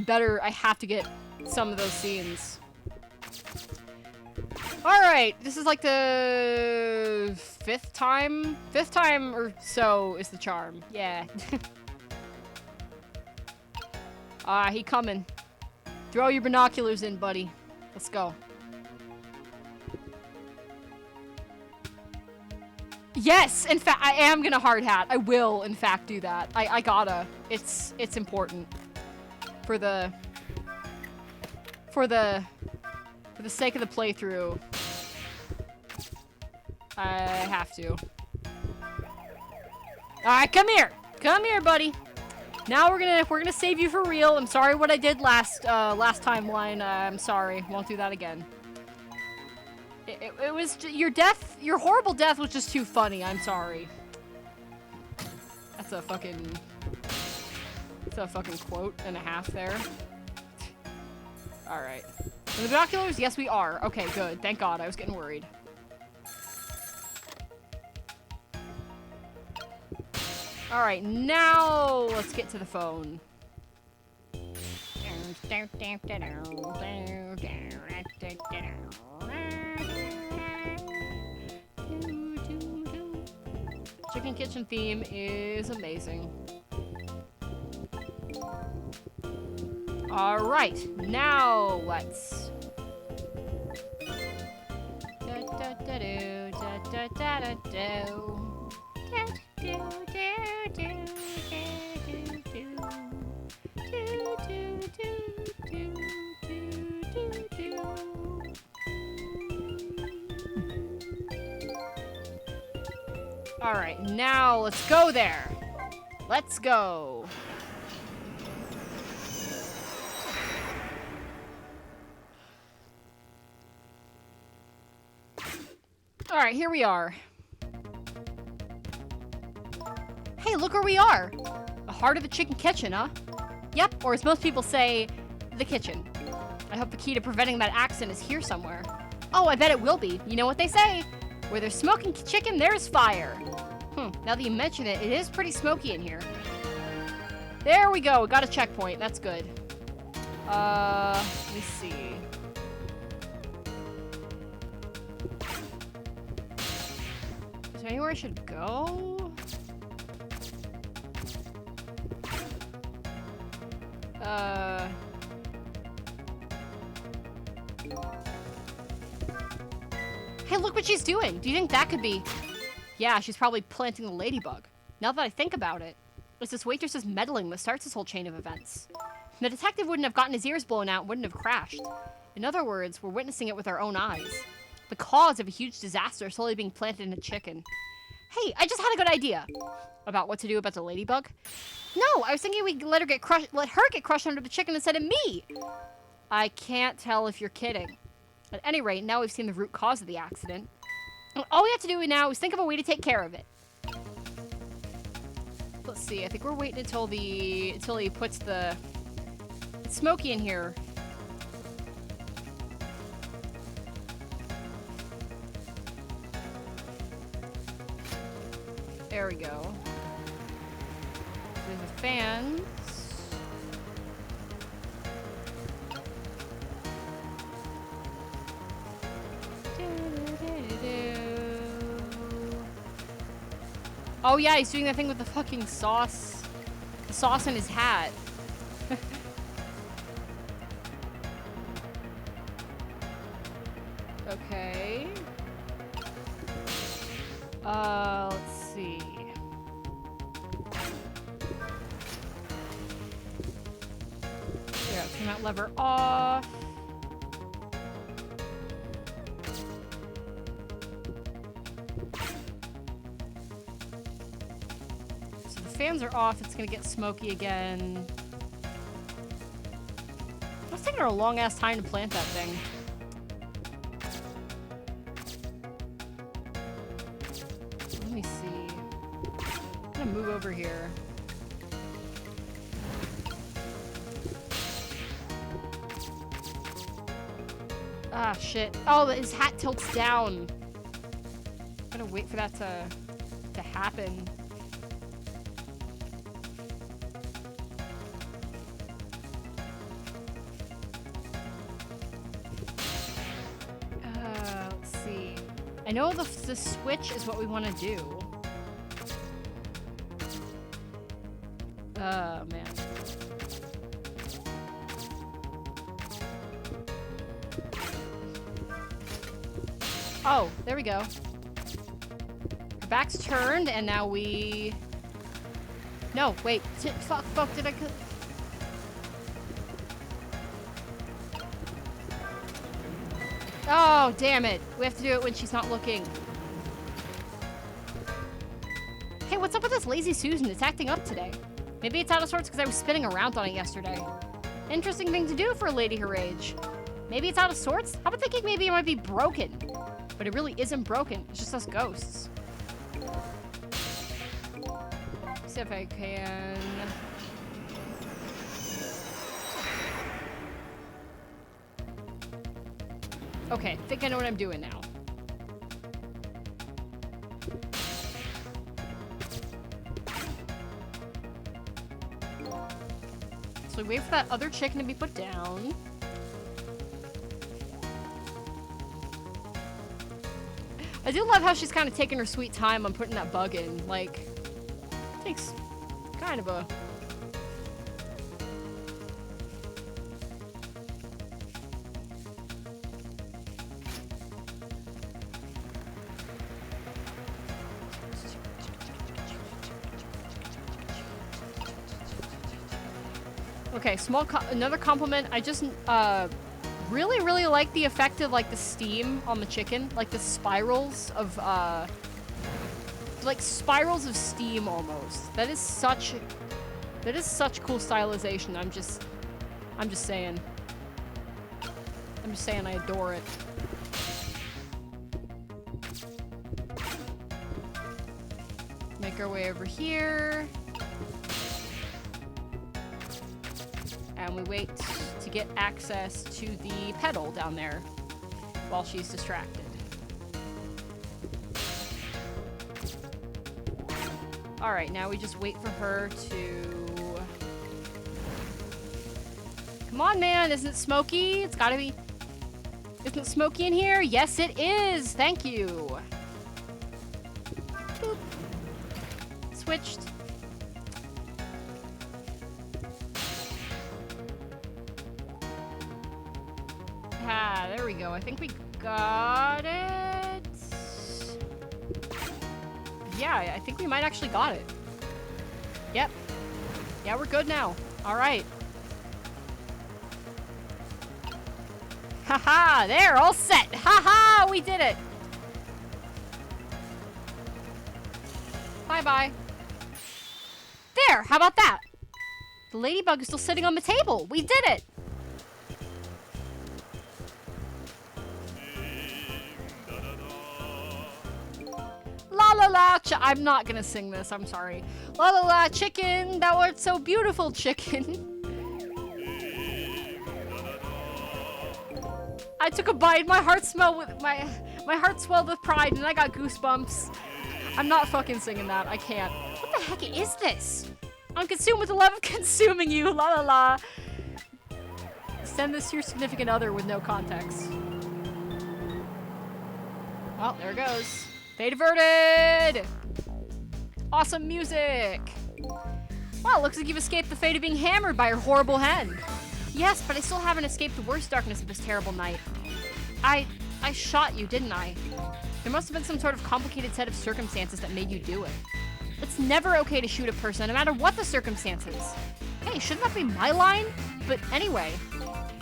have to get some of those scenes. Alright, this is like the fifth time or so is the charm. Yeah. He coming. Throw your binoculars in, buddy. Let's go. Yes, in fact, I am gonna hard hat. I will, in fact, do that. I gotta. It's important. For the sake of the playthrough. I have to. Alright, come here! Come here, buddy! Now we're gonna save you for real. I'm sorry what I did last timeline. I'm sorry. Won't do that again. It was your horrible death was just too funny. I'm sorry. That's a fucking quote and a half there. Alright. In the binoculars? Yes, we are. Okay, good. Thank God. I was getting worried. Alright, now let's get to the phone. Chicken kitchen theme is amazing. All right, now let's. All right, now let's go there. Let's go. All right, here we are. Hey, look where we are. The heart of the chicken kitchen, huh? Yep, or as most people say, the kitchen. I hope the key to preventing that accident is here somewhere. Oh, I bet it will be. You know what they say? Where there's smoking chicken, there's fire. Now that you mention it, it is pretty smoky in here. There we go. Got a checkpoint. That's good. Let me see. Is there anywhere I should go? Hey, look what she's doing. Do you think that could be... Yeah, she's probably planting the ladybug. Now that I think about it, it's this waitress's meddling that starts this whole chain of events. The detective wouldn't have gotten his ears blown out, wouldn't have crashed. In other words, we're witnessing it with our own eyes. The cause of a huge disaster slowly being planted in a chicken. Hey, I just had a good idea. About what to do about the ladybug? No, I was thinking we let her get crushed under the chicken instead of me. I can't tell if you're kidding. At any rate, now we've seen the root cause of the accident. All we have to do now is think of a way to take care of it. Let's see, I think we're waiting until he puts the... It's smoky in here. There we go. There's the fans. Oh yeah, he's doing that thing with the fucking sauce. The sauce in his hat. Okay. Let's see. Yeah, turn that lever off. Fans are off, it's gonna get smoky again. It's taking her a long ass time to plant that thing. Let me see. I'm gonna move over here. Ah, shit. Oh, his hat tilts down. I'm gonna wait for that to happen. I know the switch is what we want to do. Man. Oh, there we go. Her back's turned, and now we... No, wait. Fuck, did I... Oh, damn it. We have to do it when she's not looking. Hey, what's up with this lazy Susan? It's acting up today. Maybe it's out of sorts because I was spinning around on it yesterday. Interesting thing to do for a lady her age. Maybe it's out of sorts? How about thinking maybe it might be broken? But it really isn't broken. It's just us ghosts. See if I can... Okay, I think I know what I'm doing now. So we wait for that other chicken to be put down. I do love how she's kind of taking her sweet time on putting that bug in. Like, takes kind of a... Okay, another compliment. I just, really, really like the effect of, like, the steam on the chicken. Like, the spirals of, like, spirals of steam, almost. That is such cool stylization. I'm just saying. I'm just saying I adore it. Make our way over here. And we wait to get access to the pedal down there while she's distracted. Alright, now we just wait for her to... Come on, man! Isn't it smoky? It's gotta be... Isn't it smoky in here? Yes, it is! Thank you! Boop. Switched. Ah, there we go. I think we got it. Yeah, I think we might actually got it. Yep. Yeah, we're good now. All right. Haha, there, all set. Haha, we did it. Bye-bye. There, how about that? The ladybug is still sitting on the table. We did it. La la la, I'm not gonna sing this, I'm sorry. La la la, chicken, thou art so beautiful, chicken. I took a bite, my heart swelled with pride, and I got goosebumps. I'm not fucking singing that, I can't. What the heck is this? I'm consumed with the love of consuming you, la la la. Send this to your significant other with no context. Well, there it goes. Fate averted! Awesome music! Wow, looks like you've escaped the fate of being hammered by your horrible hen. Yes, but I still haven't escaped the worst darkness of this terrible night. I shot you, didn't I? There must have been some sort of complicated set of circumstances that made you do it. It's never okay to shoot a person, no matter what the circumstances. Hey, shouldn't that be my line? But anyway,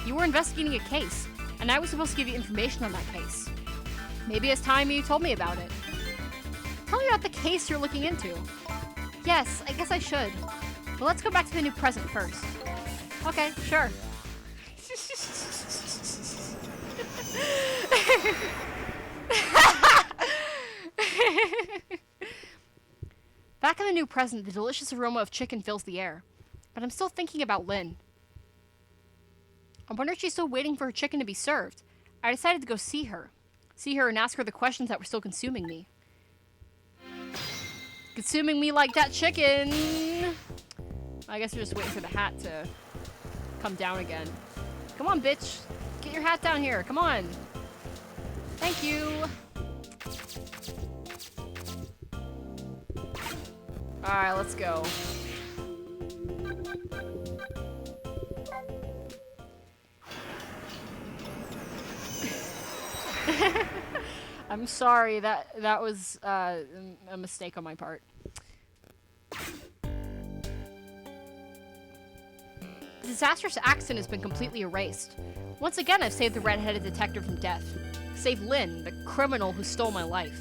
you were investigating a case, and I was supposed to give you information on that case. Maybe it's time you told me about it. Tell me about the case you're looking into. Yes, I guess I should. But let's go back to the new present first. Okay, sure. Back in the new present, the delicious aroma of chicken fills the air. But I'm still thinking about Lynn. I wonder if she's still waiting for her chicken to be served. I decided to go see her. See her and ask her the questions that were still consuming me. Consuming me like that chicken! I guess we're just waiting for the hat to come down again. Come on, bitch. Get your hat down here. Come on. Thank you. Alright, let's go. I'm sorry, that was a mistake on my part. The disastrous accident has been completely erased. Once again, I've saved the red-headed detective from death. Saved Lynn, the criminal who stole my life.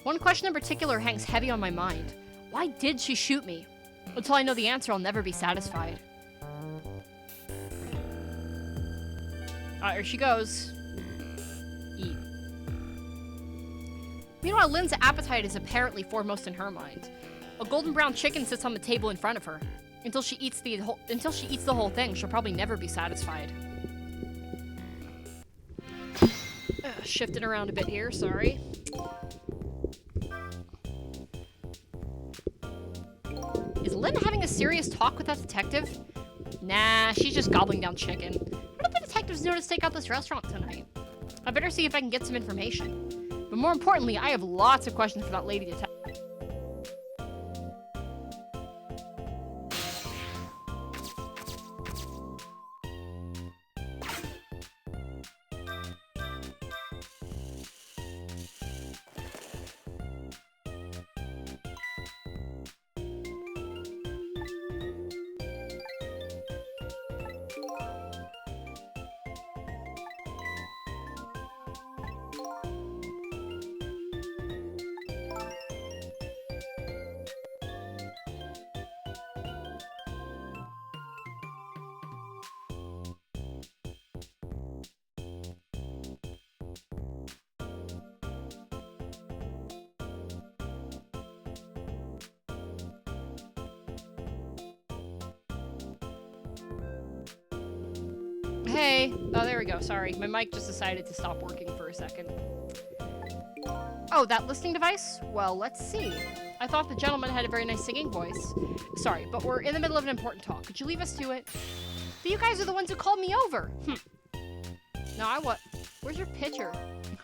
One question in particular hangs heavy on my mind. Why did she shoot me? Until I know the answer, I'll never be satisfied. Here she goes. Eat. Meanwhile, Lynn's appetite is apparently foremost in her mind. A golden brown chicken sits on the table in front of her. Until she eats the whole thing, she'll probably never be satisfied. Shifting around a bit here, sorry. Is Lynn having a serious talk with that detective? Nah, she's just gobbling down chicken. What if the detectives know to stake out this restaurant tonight? I better see if I can get some information. But more importantly, I have lots of questions for that lady detective. Hey. Oh, there we go. Sorry. My mic just decided to stop working for a second. Oh, that listening device? Well, let's see. I thought the gentleman had a very nice singing voice. Sorry, but we're in the middle of an important talk. Could you leave us to it? But you guys are the ones who called me over. No, where's your picture?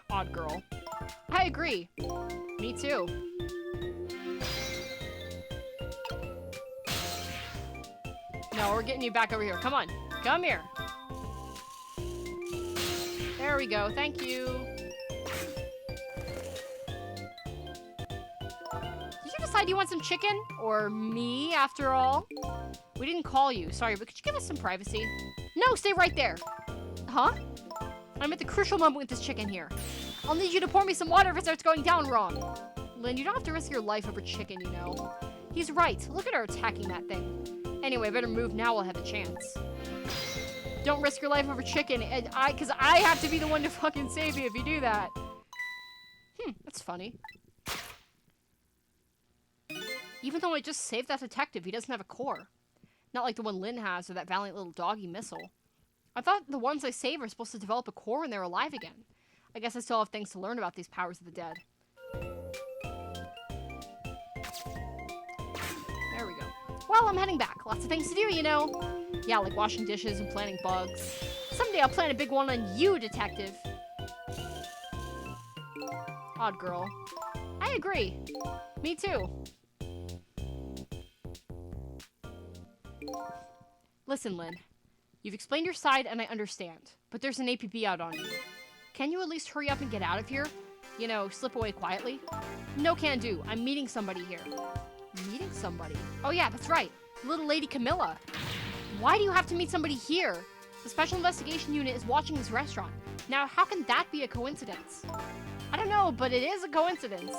Odd girl. I agree. Me too. No, we're getting you back over here. Come on. Come here. There we go. Thank you. Did you decide you want some chicken? Or me, after all? We didn't call you. Sorry, but could you give us some privacy? No, stay right there. Huh? I'm at the crucial moment with this chicken here. I'll need you to pour me some water if it starts going down wrong. Lynn, you don't have to risk your life over chicken, you know. He's right. Look at her attacking that thing. Anyway, better move now. We'll have a chance. Don't risk your life over chicken, because I have to be the one to fucking save you if you do that. That's funny. Even though I just saved that detective, he doesn't have a core. Not like the one Lynn has, or that valiant little doggy Missile. I thought the ones I save are supposed to develop a core when they're alive again. I guess I still have things to learn about these powers of the dead. There we go. Well, I'm heading back. Lots of things to do, you know. Yeah, like washing dishes and planting bugs. Someday I'll plan a big one on you, detective. Odd girl. I agree. Me too. Listen, Lynn. You've explained your side and I understand, but there's an APB out on you. Can you at least hurry up and get out of here? You know, slip away quietly? No can do. I'm meeting somebody here. Meeting somebody? Oh yeah, that's right. Little Lady Camilla. Why do you have to meet somebody here? The Special Investigation Unit is watching this restaurant. Now, how can that be a coincidence? I don't know, but it is a coincidence.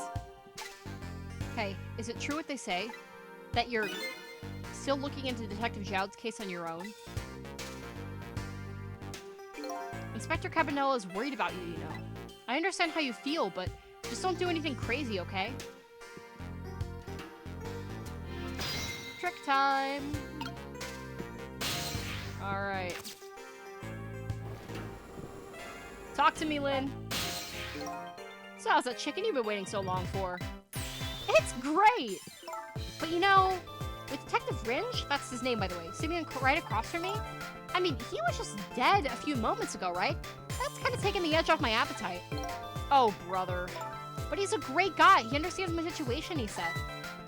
Hey, is it true what they say? That you're still looking into Detective Jowd's case on your own? Inspector Cabanela is worried about you, you know. I understand how you feel, but just don't do anything crazy, okay? Trick time! Alright. Talk to me, Lynn. So how's that chicken you've been waiting so long for? It's great! But you know, with Detective Ringe, that's his name by the way, sitting right across from me, I mean, he was just dead a few moments ago, right? That's kind of taking the edge off my appetite. Oh, brother. But he's a great guy. He understands my situation, he said.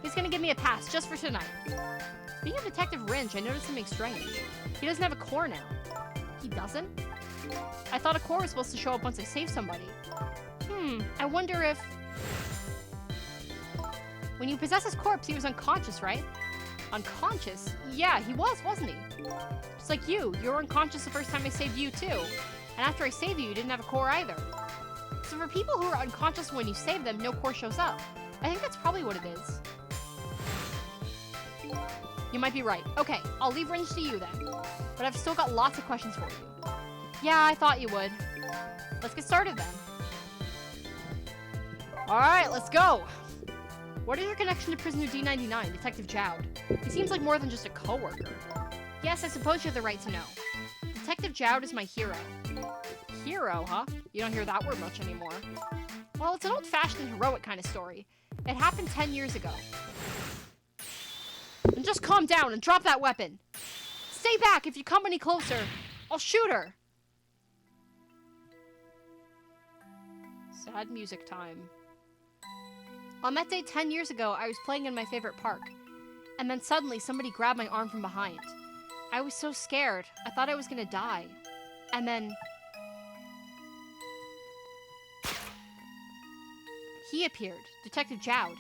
He's gonna give me a pass just for tonight. Speaking of Detective Ringe, I noticed something strange. He doesn't have a core now. He doesn't? I thought a core was supposed to show up once I save somebody. I wonder if... When you possess his corpse, he was unconscious, right? Unconscious? Yeah, he was, wasn't he? Just like you were unconscious the first time I saved you too. And after I saved you, you didn't have a core either. So for people who are unconscious when you save them, no core shows up. I think that's probably what it is. You might be right. Okay, I'll leave Ringe to you then. But I've still got lots of questions for you. Yeah, I thought you would. Let's get started then. Alright, let's go! What is your connection to prisoner D99, Detective Jowd? He seems like more than just a co-worker. Yes, I suppose you have the right to know. Detective Jowd is my hero. Hero, huh? You don't hear that word much anymore. Well, it's an old-fashioned heroic kind of story. It happened 10 years ago. And just calm down and drop that weapon. Stay back. If you come any closer, I'll shoot her. Sad music time. On that day 10 years ago, I was playing in my favorite park. And then suddenly somebody grabbed my arm from behind. I was so scared. I thought I was gonna die. And then... he appeared. Detective Jowd.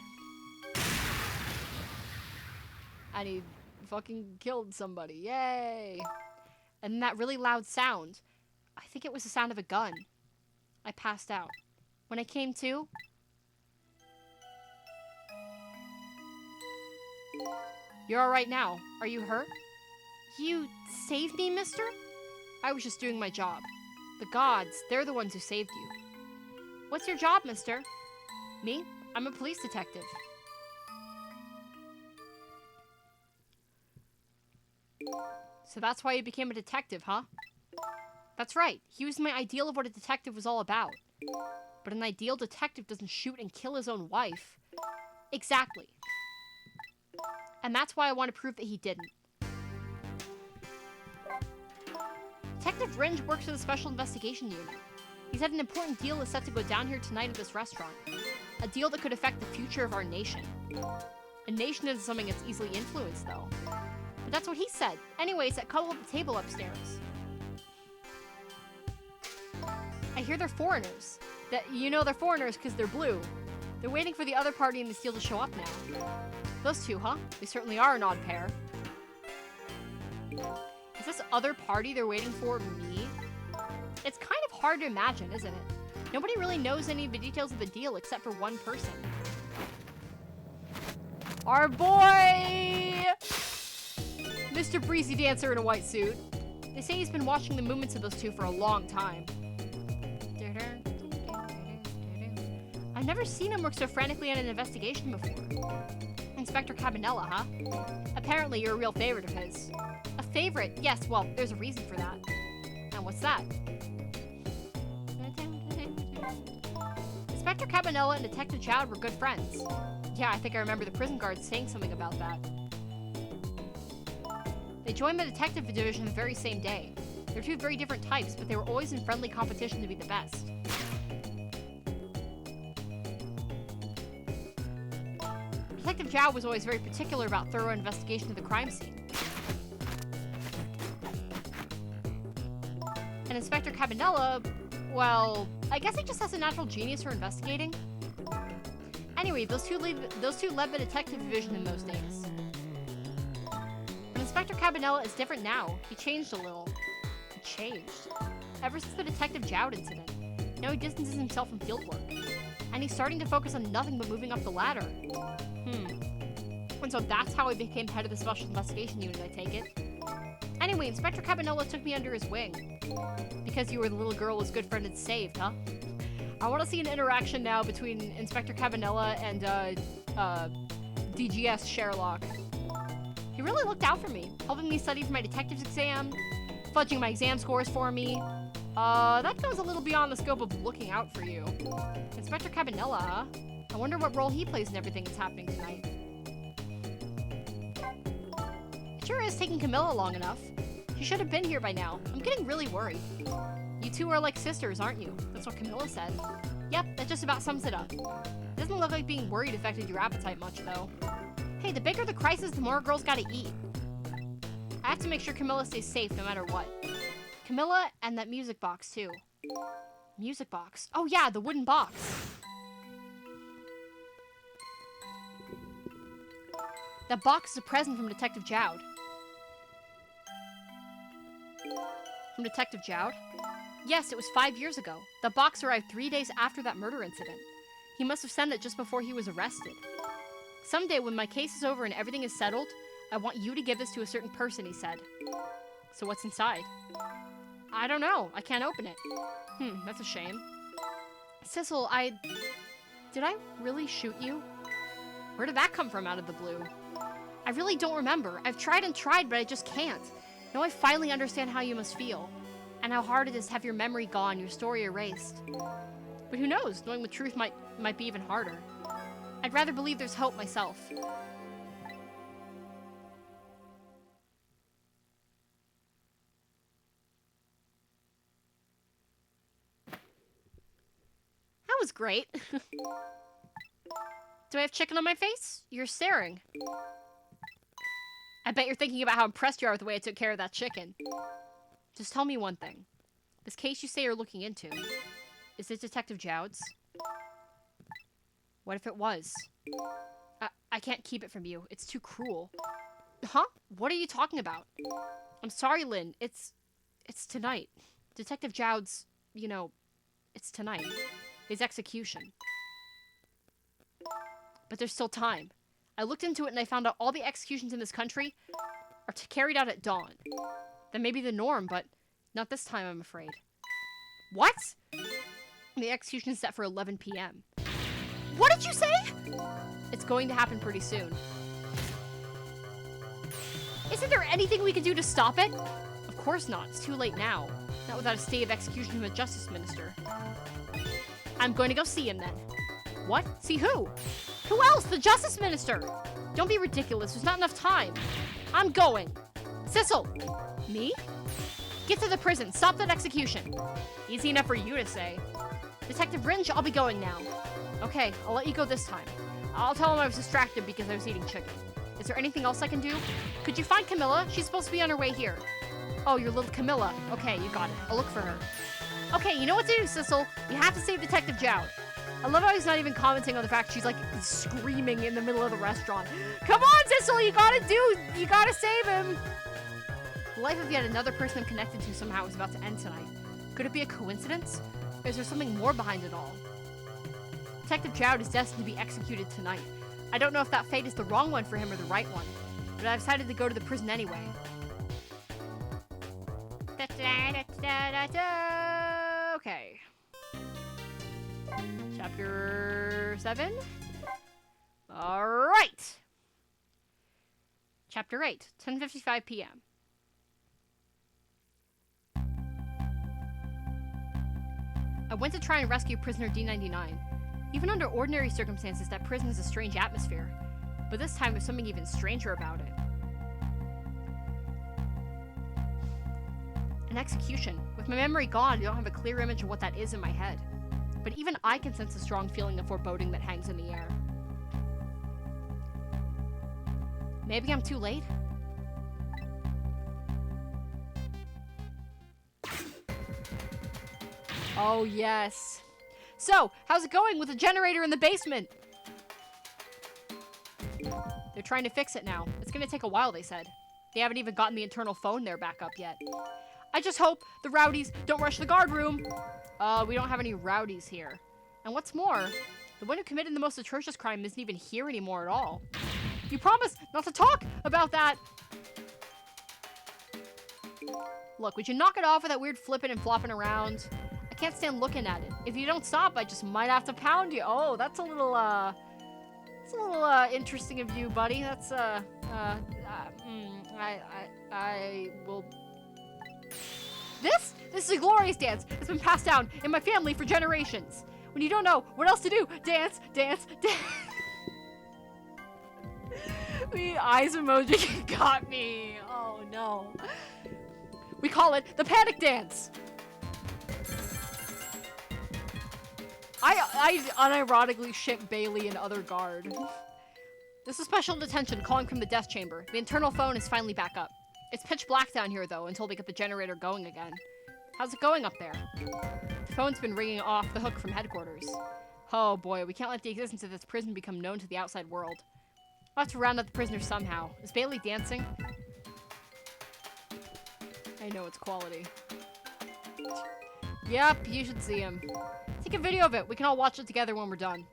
And he fucking killed somebody. Yay! And that really loud sound. I think it was the sound of a gun. I passed out. When I came to... You're alright now. Are you hurt? You saved me, mister? I was just doing my job. The gods, they're the ones who saved you. What's your job, mister? Me? I'm a police detective. So that's why you became a detective, huh? That's right. He was my ideal of what a detective was all about. But an ideal detective doesn't shoot and kill his own wife. Exactly. And that's why I want to prove that he didn't. Detective Ringe works for the Special Investigation Unit. He said an important deal is set to go down here tonight at this restaurant. A deal that could affect the future of our nation. A nation isn't something that's easily influenced, though. But that's what he said. Anyways, that couple at the table upstairs. I hear they're foreigners. They're foreigners because they're blue. They're waiting for the other party in this deal to show up now. Those two, huh? They certainly are an odd pair. Is this other party they're waiting for me? It's kind of hard to imagine, isn't it? Nobody really knows any of the details of the deal except for one person. Our boy! Mr. Breezy Dancer in a white suit. They say he's been watching the movements of those two for a long time. I've never seen him work so frantically on an investigation before. Inspector Cabanela, huh? Apparently you're a real favorite of his. A favorite? Yes, well, there's a reason for that. And what's that? Inspector Cabanela and Detective Jowd were good friends. Yeah, I think I remember the prison guards saying something about that. They joined the detective division the very same day. They're two very different types, but they were always in friendly competition to be the best. Detective Jowd was always very particular about thorough investigation of the crime scene. And Inspector Cabanela, well, I guess he just has a natural genius for investigating. Anyway, those two led the detective division in those days. But Inspector Cabanela is different now. He changed a little. He changed. Ever since the Detective Jowd incident. Now he distances himself from fieldwork. And he's starting to focus on nothing but moving up the ladder. And so that's how I became head of the Special Investigation Unit, I take it. Anyway, Inspector Cabanela took me under his wing. Because you were the little girl his good friend had saved, huh? I want to see an interaction now between Inspector Cabanela and, DGS Sherlock. He really looked out for me, helping me study for my detective's exam, fudging my exam scores for me. That goes a little beyond the scope of looking out for you. Inspector Cabanela, huh? I wonder what role he plays in everything that's happening tonight. It sure is taking Camilla long enough. She should have been here by now. I'm getting really worried. You two are like sisters, aren't you? That's what Camilla said. Yep, that just about sums it up. It doesn't look like being worried affected your appetite much, though. Hey, the bigger the crisis, the more girls gotta eat. I have to make sure Camilla stays safe no matter what. Camilla and that music box, too. Music box? Oh yeah, the wooden box. That box is a present from Detective Jowd. From Detective Jowd? Yes, it was 5 years ago. The box arrived 3 days after that murder incident. He must have sent it just before he was arrested. Someday, when my case is over and everything is settled, I want you to give this to a certain person, he said. So what's inside? I don't know. I can't open it. That's a shame. Sissel, did I really shoot you? Where did that come from out of the blue? I really don't remember. I've tried and tried, but I just can't. Now I finally understand how you must feel. And how hard it is to have your memory gone, your story erased. But who knows? Knowing the truth might be even harder. I'd rather believe there's hope myself. was great. Do I have chicken on my face? You're staring. I bet you're thinking about how impressed you are with the way I took care of that chicken. Just tell me one thing. This case you say you're looking into, is it Detective Jowd's? What if it was? I can't keep it from you. It's too cruel. Huh? What are you talking about? I'm sorry, Lynn. It's tonight. Detective Jowd's, you know, it's tonight. His execution. But there's still time. I looked into it and I found out all the executions in this country are carried out at dawn. That may be the norm, but not this time, I'm afraid. What? The execution is set for 11 p.m. What did you say? It's going to happen pretty soon. Isn't there anything we can do to stop it? Of course not. It's too late now. Not without a stay of execution from the Justice Minister. I'm going to go see him then. What? See who? Who else? The Justice Minister! Don't be ridiculous. There's not enough time. I'm going. Sissel! Me? Get to the prison. Stop that execution. Easy enough for you to say. Detective Ringe, I'll be going now. Okay, I'll let you go this time. I'll tell him I was distracted because I was eating chicken. Is there anything else I can do? Could you find Camilla? She's supposed to be on her way here. Oh, your little Camilla. Okay, you got it. I'll look for her. Okay, you know what to do, Sissel. We have to save Detective Jowd. I love how he's not even commenting on the fact she's like screaming in the middle of the restaurant. Come on, Sissel, you gotta save him. The life of yet another person I'm connected to somehow is about to end tonight. Could it be a coincidence? Or is there something more behind it all? Detective Jowd is destined to be executed tonight. I don't know if that fate is the wrong one for him or the right one, but I've decided to go to the prison anyway. Okay. Chapter 7? Alright! Chapter 8, 10:55 p.m. I went to try and rescue prisoner D99. Even under ordinary circumstances, that prison is a strange atmosphere. But this time there's something even stranger about it. An execution. With my memory gone, I don't have a clear image of what that is in my head. But even I can sense a strong feeling of foreboding that hangs in the air. Maybe I'm too late? Oh, yes. So, how's it going with the generator in the basement? They're trying to fix it now. It's gonna take a while, they said. They haven't even gotten the internal phone there back up yet. I just hope the rowdies don't rush the guard room. We don't have any rowdies here. And what's more, the one who committed the most atrocious crime isn't even here anymore at all. You promised not to talk about that. Look, would you knock it off with that weird flipping and flopping around? I can't stand looking at it. If you don't stop, I just might have to pound you. Oh, that's a little interesting of you, buddy. That's, I will... This is a glorious dance. It's been passed down in my family for generations. When you don't know what else to do, dance, dance, dance. The eyes emoji got me. Oh, no. We call it the panic dance. I unironically ship Bailey and other guard. This is special detention calling from the death chamber. The internal phone is finally back up. It's pitch black down here, though, until we get the generator going again. How's it going up there? The phone's been ringing off the hook from headquarters. Oh boy, we can't let the existence of this prison become known to the outside world. We'll have to round up the prisoners somehow. Is Bailey dancing? I know it's quality. Yep, you should see him. Take a video of it. We can all watch it together when we're done.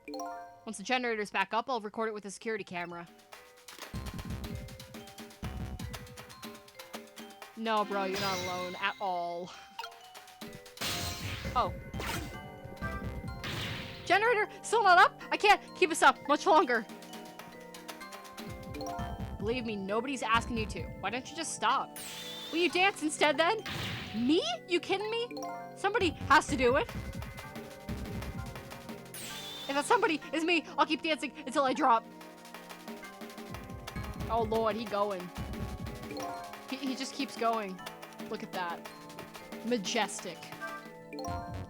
Once the generator's back up, I'll record it with a security camera. No, bro, you're not alone at all. Oh. Generator, still not up? I can't keep us up much longer. Believe me, nobody's asking you to. Why don't you just stop? Will you dance instead then? Me? You kidding me? Somebody has to do it. If that somebody is me, I'll keep dancing until I drop. Oh lord, he going. He just keeps going. Look at that. Majestic.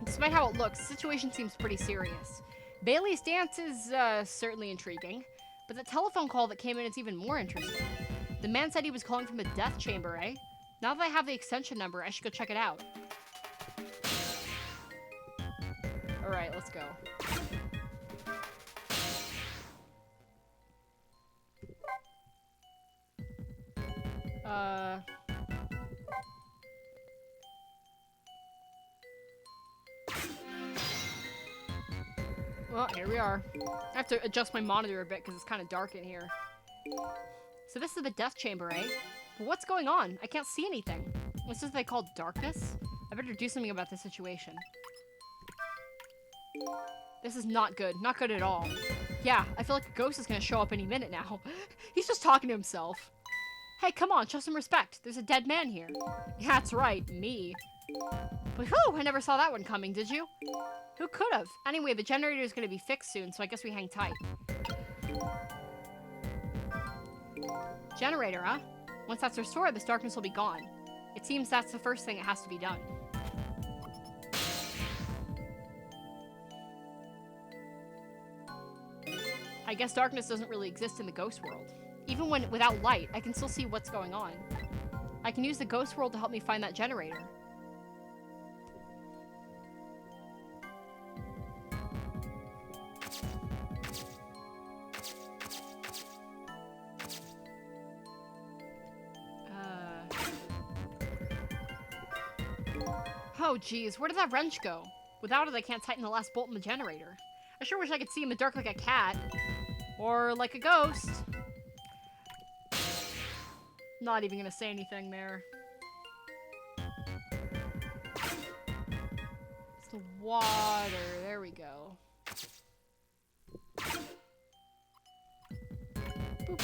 Despite how it looks, the situation seems pretty serious. Bailey's dance is certainly intriguing, but the telephone call that came in is even more interesting. The man said he was calling from the death chamber, eh? Now that I have the extension number, I should go check it out. Alright, let's go. Well, here we are. I have to adjust my monitor a bit because it's kind of dark in here. So this is the death chamber, eh? But what's going on? I can't see anything. What's this they call darkness? I better do something about this situation. This is not good. Not good at all. Yeah, I feel like a ghost is gonna show up any minute now. He's just talking to himself. Hey, come on, show some respect. There's a dead man here. Yeah, that's right, me. But whew, I never saw that one coming, did you? Who could have? Anyway, the generator is gonna be fixed soon, so I guess we hang tight. Generator, huh? Once that's restored, this darkness will be gone. It seems that's the first thing that has to be done. I guess darkness doesn't really exist in the ghost world. Even when without light, I can still see what's going on. I can use the ghost world to help me find that generator. Oh geez, where did that wrench go? Without it, I can't tighten the last bolt in the generator. I sure wish I could see in the dark like a cat. Or like a ghost. Not even gonna say anything there. It's the water. There we go. Boop.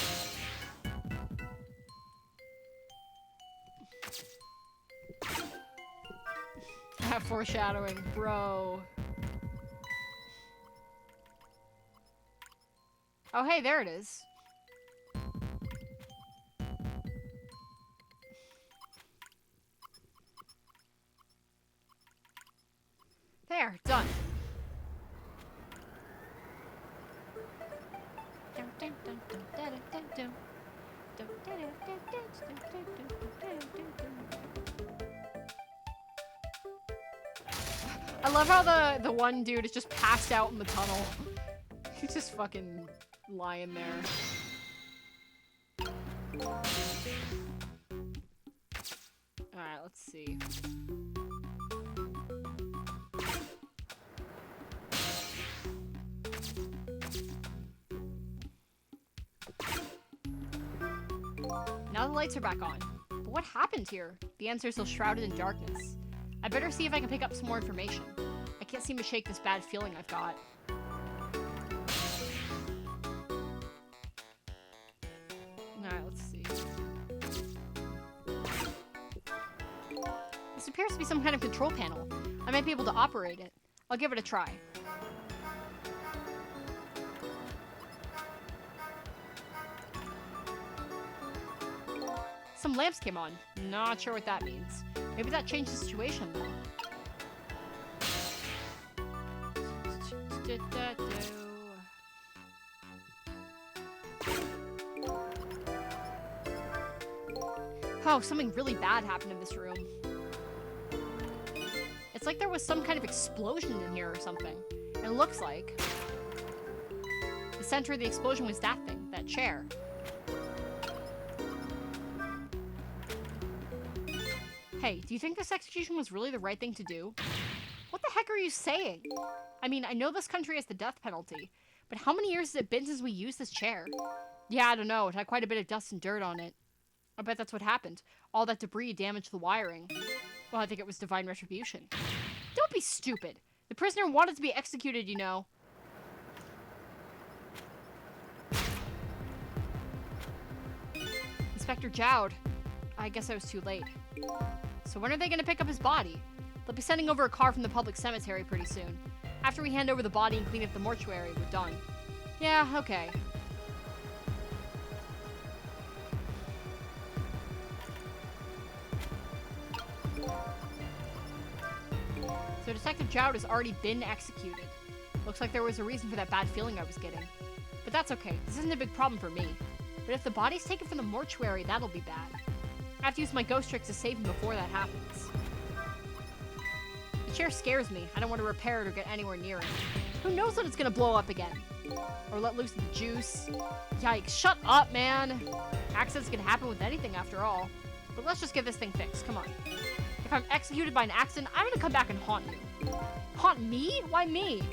Foreshadowing, bro. Oh, hey, there it is. There, done. I love how the one dude is just passed out in the tunnel. He's just fucking lying there. Alright, let's see. Now the lights are back on. But what happened here? The answer is still shrouded in darkness. I better see if I can pick up some more information. I can't seem to shake this bad feeling I've got. Alright, let's see. This appears to be some kind of control panel. I might be able to operate it. I'll give it a try. Some lamps came on. Not sure what that means. Maybe that changed the situation, though. Oh, something really bad happened in this room. It's like there was some kind of explosion in here or something. And it looks like the center of the explosion was that thing, that chair. Hey, do you think this execution was really the right thing to do? What the heck are you saying? I mean, I know this country has the death penalty, but how many years has it been since we used this chair? Yeah, I don't know. It had quite a bit of dust and dirt on it. I bet that's what happened. All that debris damaged the wiring. Well, I think it was divine retribution. Don't be stupid. The prisoner wanted to be executed, you know. Inspector Jowd. I guess I was too late. So when are they gonna pick up his body? They'll be sending over a car from the public cemetery pretty soon. After we hand over the body and clean up the mortuary, we're done. Yeah, okay. So So Detective Jowd has already been executed. Looks like there was a reason for that bad feeling I was getting. But that's okay. This isn't a big problem for me. But if the body's taken from the mortuary, that'll be bad. I have to use my ghost tricks to save him before that happens. The chair scares me. I don't want to repair it or get anywhere near it. Who knows when it's gonna blow up again? Or let loose the juice? Yikes, shut up, man! Accidents can happen with anything after all. But let's just get this thing fixed, come on. If I'm executed by an accident, I'm gonna come back and haunt you. Haunt me? Why me?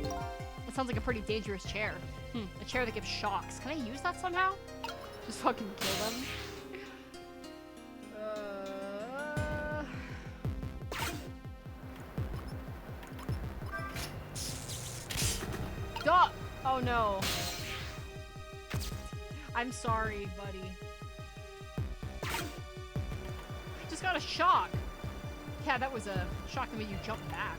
That sounds like a pretty dangerous chair. A chair that gives shocks. Can I use that somehow? Just fucking kill them? Duh! Oh no. I'm sorry, buddy. I just got a shock. Yeah, that was a shock that made you jump back.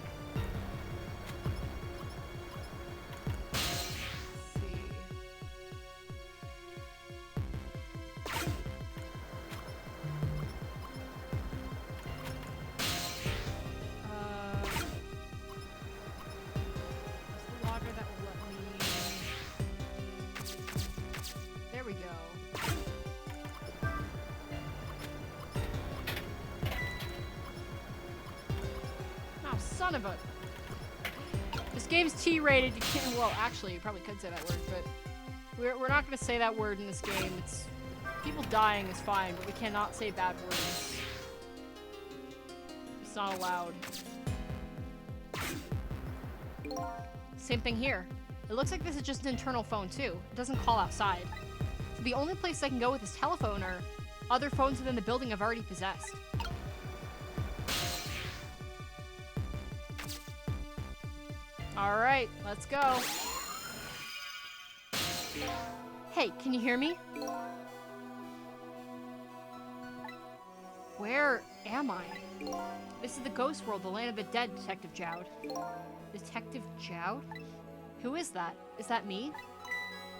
Son of a... This game's T-rated. You can't... Well, actually, you probably could say that word, but... We're not going to say that word in this game. It's... People dying is fine, but we cannot say bad words. It's not allowed. Same thing here. It looks like this is just an internal phone, too. It doesn't call outside. So the only place I can go with this telephone are other phones within the building I've already possessed. Alright, let's go. Hey, can you hear me? Where am I? This is the ghost world, the land of the dead, Detective Jowd. Detective Jowd? Who is that? Is that me?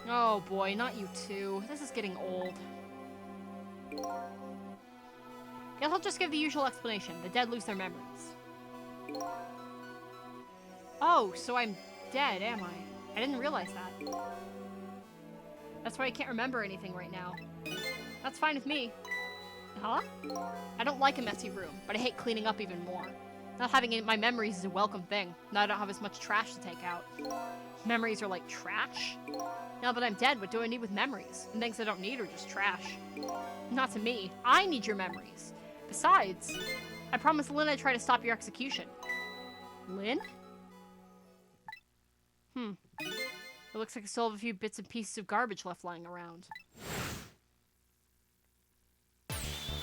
Oh boy, not you too. This is getting old. Guess I'll just give the usual explanation. The dead lose their memories. Oh, so I'm dead, am I? I didn't realize that. That's why I can't remember anything right now. That's fine with me. Huh? I don't like a messy room, but I hate cleaning up even more. Not having my memories is a welcome thing. Now I don't have as much trash to take out. Memories are like trash? Now that I'm dead, what do I need with memories? And things I don't need are just trash. Not to me. I need your memories. Besides, I promised Lynn I'd try to stop your execution. Lynn? It looks like I still have a few bits and pieces of garbage left lying around.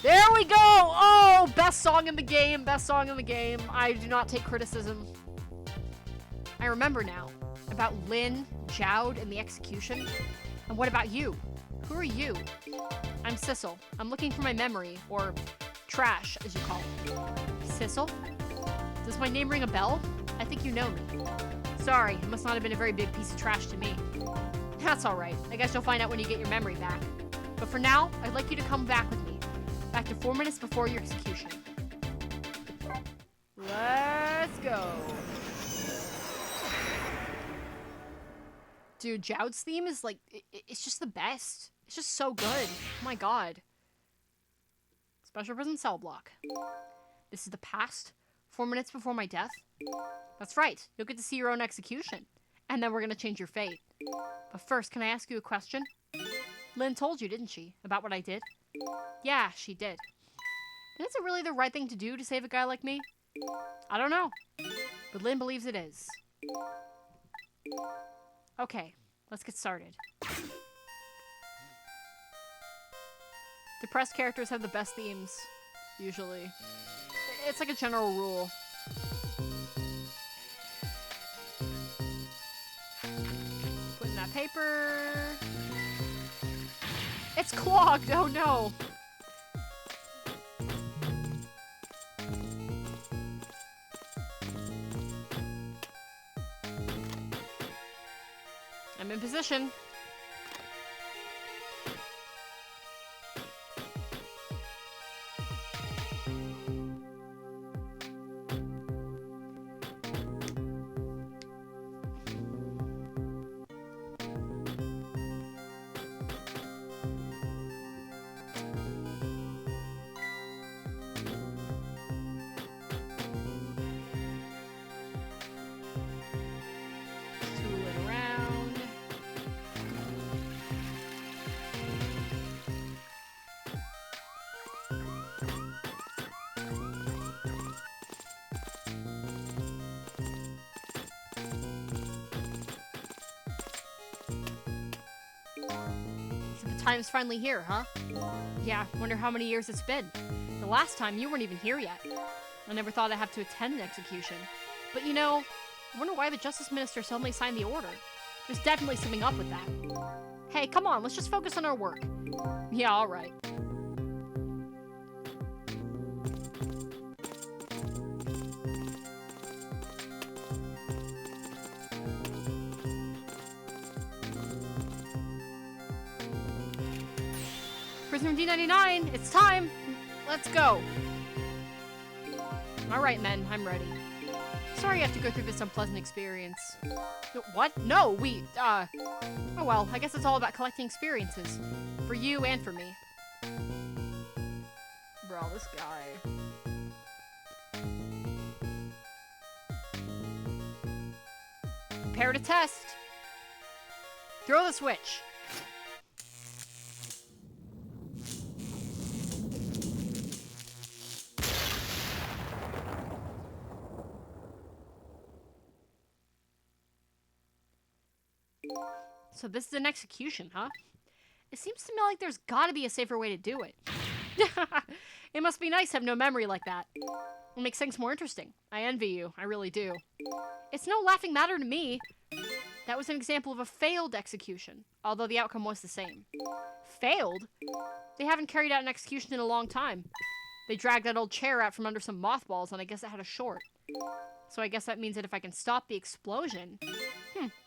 There we go! Oh, best song in the game, best song in the game. I do not take criticism. I remember now about Lynn, Jowd, and the execution. And what about you? Who are you? I'm Sissel. I'm looking for my memory, or trash, as you call it. Sissel? Does my name ring a bell? I think you know me. Sorry, it must not have been a very big piece of trash to me. That's alright. I guess you'll find out when you get your memory back. But for now, I'd like you to come back with me. Back to 4 minutes before your execution. Let's go. Dude, Jowd's theme is like, it's just the best. It's just so good. Oh my god. Special prison cell block. This is the past, 4 minutes before my death. That's right, you'll get to see your own execution. And then we're gonna change your fate. But first, can I ask you a question? Lynn told you, didn't she, about what I did? Yeah, she did. And is it really the right thing to do to save a guy like me? I don't know. But Lynn believes it is. Okay, let's get started. Depressed characters have the best themes, usually. It's like a general rule. Put in that paper. It's clogged! Oh no! I'm in position. Time's finally here, huh? Yeah, wonder how many years it's been. The last time, you weren't even here yet. I never thought I'd have to attend an execution. But you know, I wonder why the Justice Minister suddenly signed the order. There's definitely something up with that. Hey, come on, let's just focus on our work. Yeah, alright. Prisoner D99, it's time! Let's go! Alright, men, I'm ready. Sorry you have to go through this unpleasant experience. What? No, oh well, I guess it's all about collecting experiences. For you and for me. Bro, this guy. Prepare to test! Throw the switch! So this is an execution, huh? It seems to me like there's gotta be a safer way to do it. It must be nice to have no memory like that. It makes things more interesting. I envy you, I really do. It's no laughing matter to me. That was an example of a failed execution, although the outcome was the same. Failed? They haven't carried out an execution in a long time. They dragged that old chair out from under some mothballs, and I guess it had a short. So I guess that means that if I can stop the explosion...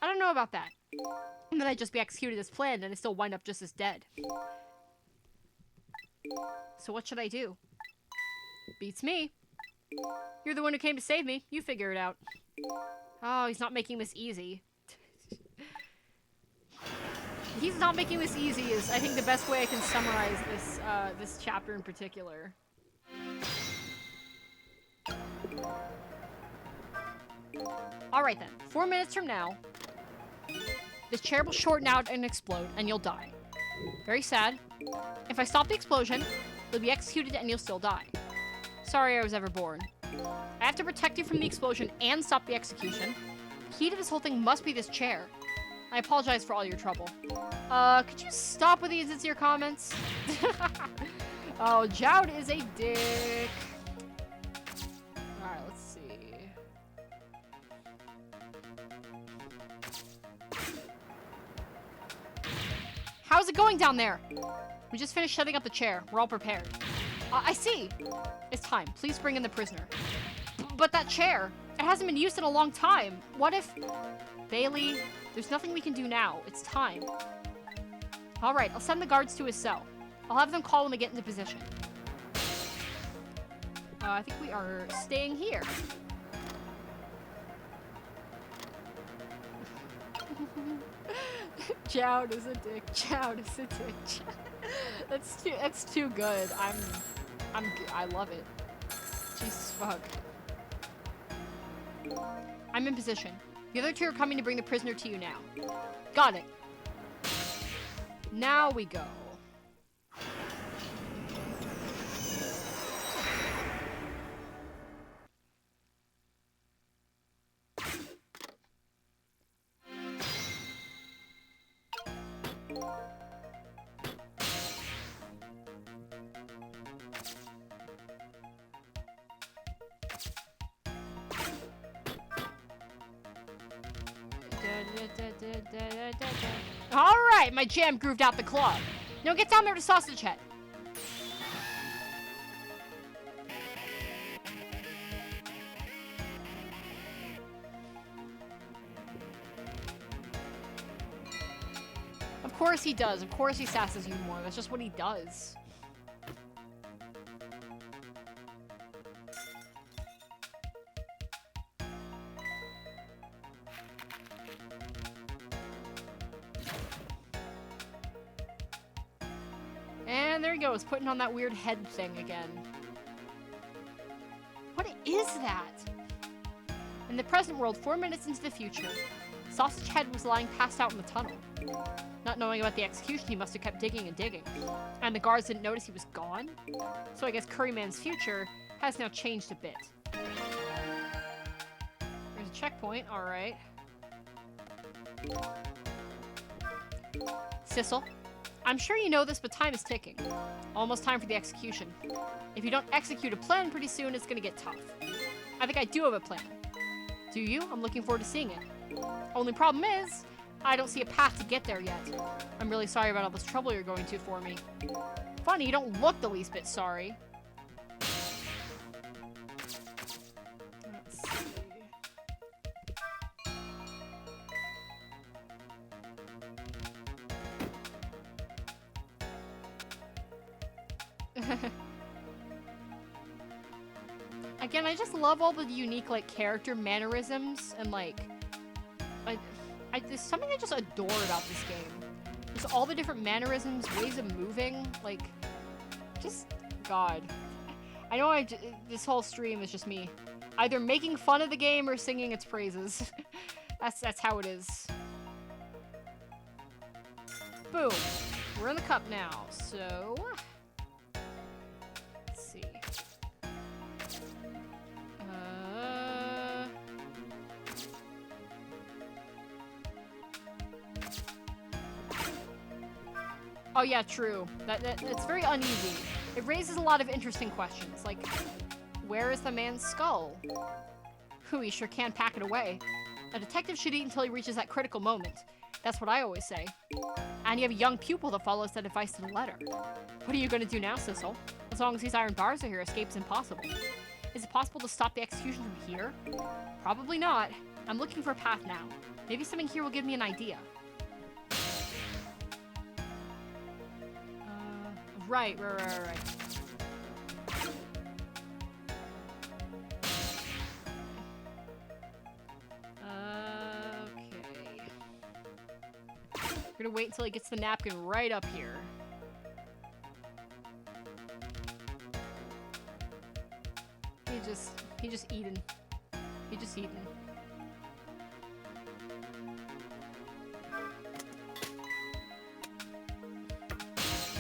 I don't know about that. And then I'd just be executed as planned, and I still wind up just as dead. So what should I do? Beats me. You're the one who came to save me. You figure it out. Oh, he's not making this easy. He's not making this easy is, I think, the best way I can summarize this, this chapter in particular. Alright then, 4 minutes from now, this chair will shorten out and explode, and you'll die. Very sad. If I stop the explosion, you'll be executed and you'll still die. Sorry I was ever born. I have to protect you from the explosion and stop the execution. The key to this whole thing must be this chair. I apologize for all your trouble. Could you stop with these insincere comments? Oh, Jowd is a dick. Alright, let's see. How's it going down there? We just finished setting up the chair. We're all prepared. I see. It's time. Please bring in the prisoner. But that chair, it hasn't been used in a long time. What if... Bailey, there's nothing we can do now. It's time. All right, I'll send the guards to his cell. I'll have them call him and get into position. I think we are staying here. Jowd is a dick. Jowd is a dick. That's too good. I love it. Jesus fuck. I'm in position. The other two are coming to bring the prisoner to you now. Got it. Now we go. Alright, my jam grooved out the club. Now get down there to Sausage Head. Of course he does. Of course he sasses you more. That's just what he does. And there he goes, putting on that weird head thing again. What is that? In the present world, 4 minutes into the future, Sausage Head was lying passed out in the tunnel. Not knowing about the execution, he must have kept digging and digging. And the guards didn't notice he was gone? So I guess Curryman's future has now changed a bit. There's a checkpoint, alright. Sissel, I'm sure you know this, but time is ticking. Almost time for the execution. If you don't execute a plan pretty soon, it's gonna get tough. I think I do have a plan. Do you? I'm looking forward to seeing it. Only problem is, I don't see a path to get there yet. I'm really sorry about all this trouble you're going to for me. Funny, you don't look the least bit sorry. Let's see. Again, I just love all the unique, like, character mannerisms and, like, there's something I just adore about this game. Just all the different mannerisms, ways of moving, like, just, God. I know this whole stream is just me either making fun of the game or singing its praises. That's how it is. Boom. We're in the cup now, so... Let's see. Oh yeah, true. It's very uneasy. It raises a lot of interesting questions, like, where is the man's skull? He sure can pack it away. A detective should eat until he reaches that critical moment. That's what I always say. And you have a young pupil that follows that advice to the letter. What are you going to do now, Sissel? As long as these iron bars are here, escape's impossible. Is it possible to stop the execution from here? Probably not. I'm looking for a path now. Maybe something here will give me an idea. Right. Okay. We're gonna wait until he gets the napkin right up here. He just eating. He just eating.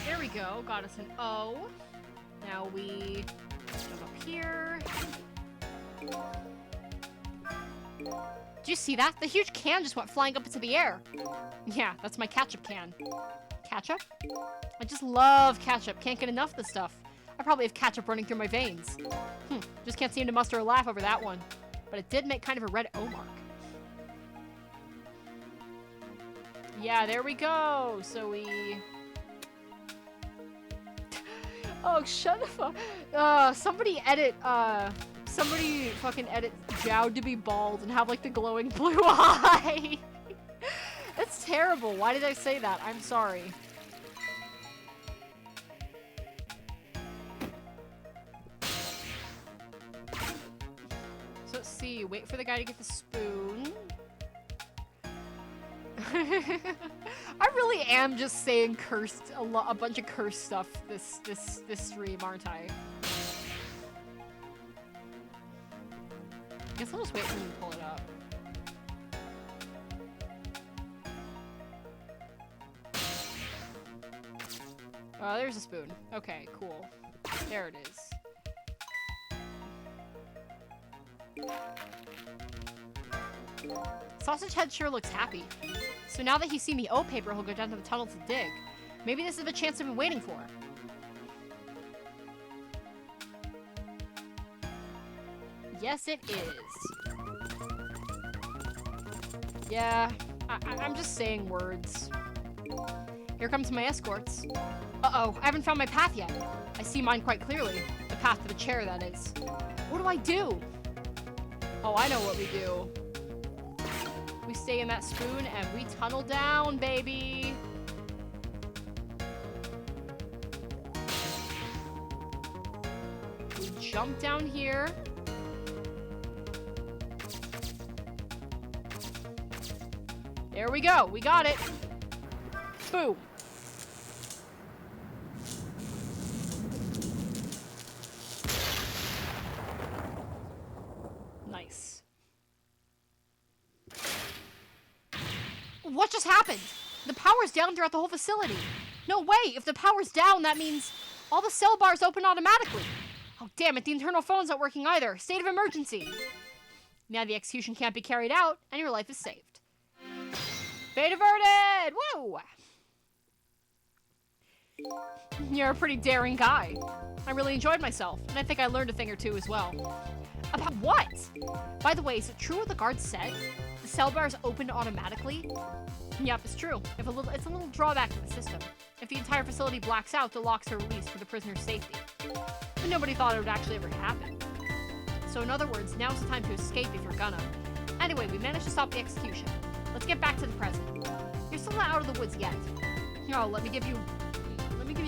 There we go. Got us an O. Now we jump up here. Did you see that? The huge can just went flying up into the air. Yeah, that's my ketchup can. Ketchup? I just love ketchup. Can't get enough of this stuff. I probably have ketchup running through my veins. Just can't seem to muster a laugh over that one. But it did make kind of a red O mark. Yeah, there we go. So we... Oh, shut the fuck. Somebody fucking edit Jowd to be bald and have, like, the glowing blue eye. That's terrible. Why did I say that? I'm sorry. So let's see. Wait for the guy to get the spoon. I really am just saying a bunch of cursed stuff this stream, aren't I? Guess I'll just wait for him to pull it up. Oh, there's a spoon. Okay, cool. There it is. Sausage Head sure looks happy. So now that he's seen the O paper, he'll go down to the tunnel to dig. Maybe this is the chance I've been waiting for. Yes, it is. Yeah, I'm just saying words. Here comes my escorts. Uh-oh, I haven't found my path yet. I see mine quite clearly. The path to the chair, that is. What do I do? Oh, I know what we do. We stay in that spoon and we tunnel down, baby. We jump down here. There we go. We got it. Boom. Nice. What just happened? The power's down throughout the whole facility. No way. If the power's down, that means all the cell bars open automatically. Oh, damn it. The internal phone's not working either. State of emergency. Now the execution can't be carried out, and your life is saved. Fate averted! Woo! You're a pretty daring guy. I really enjoyed myself, and I think I learned a thing or two as well. About what? By the way, is it true what the guard said? The cell bars opened automatically? Yep, it's true. It's a little drawback to the system. If the entire facility blacks out, the locks are released for the prisoner's safety. But nobody thought it would actually ever happen. So in other words, now's the time to escape if you're gonna. Anyway, we managed to stop the execution. Let's get back to the present. You're still not out of the woods yet. No, let me give you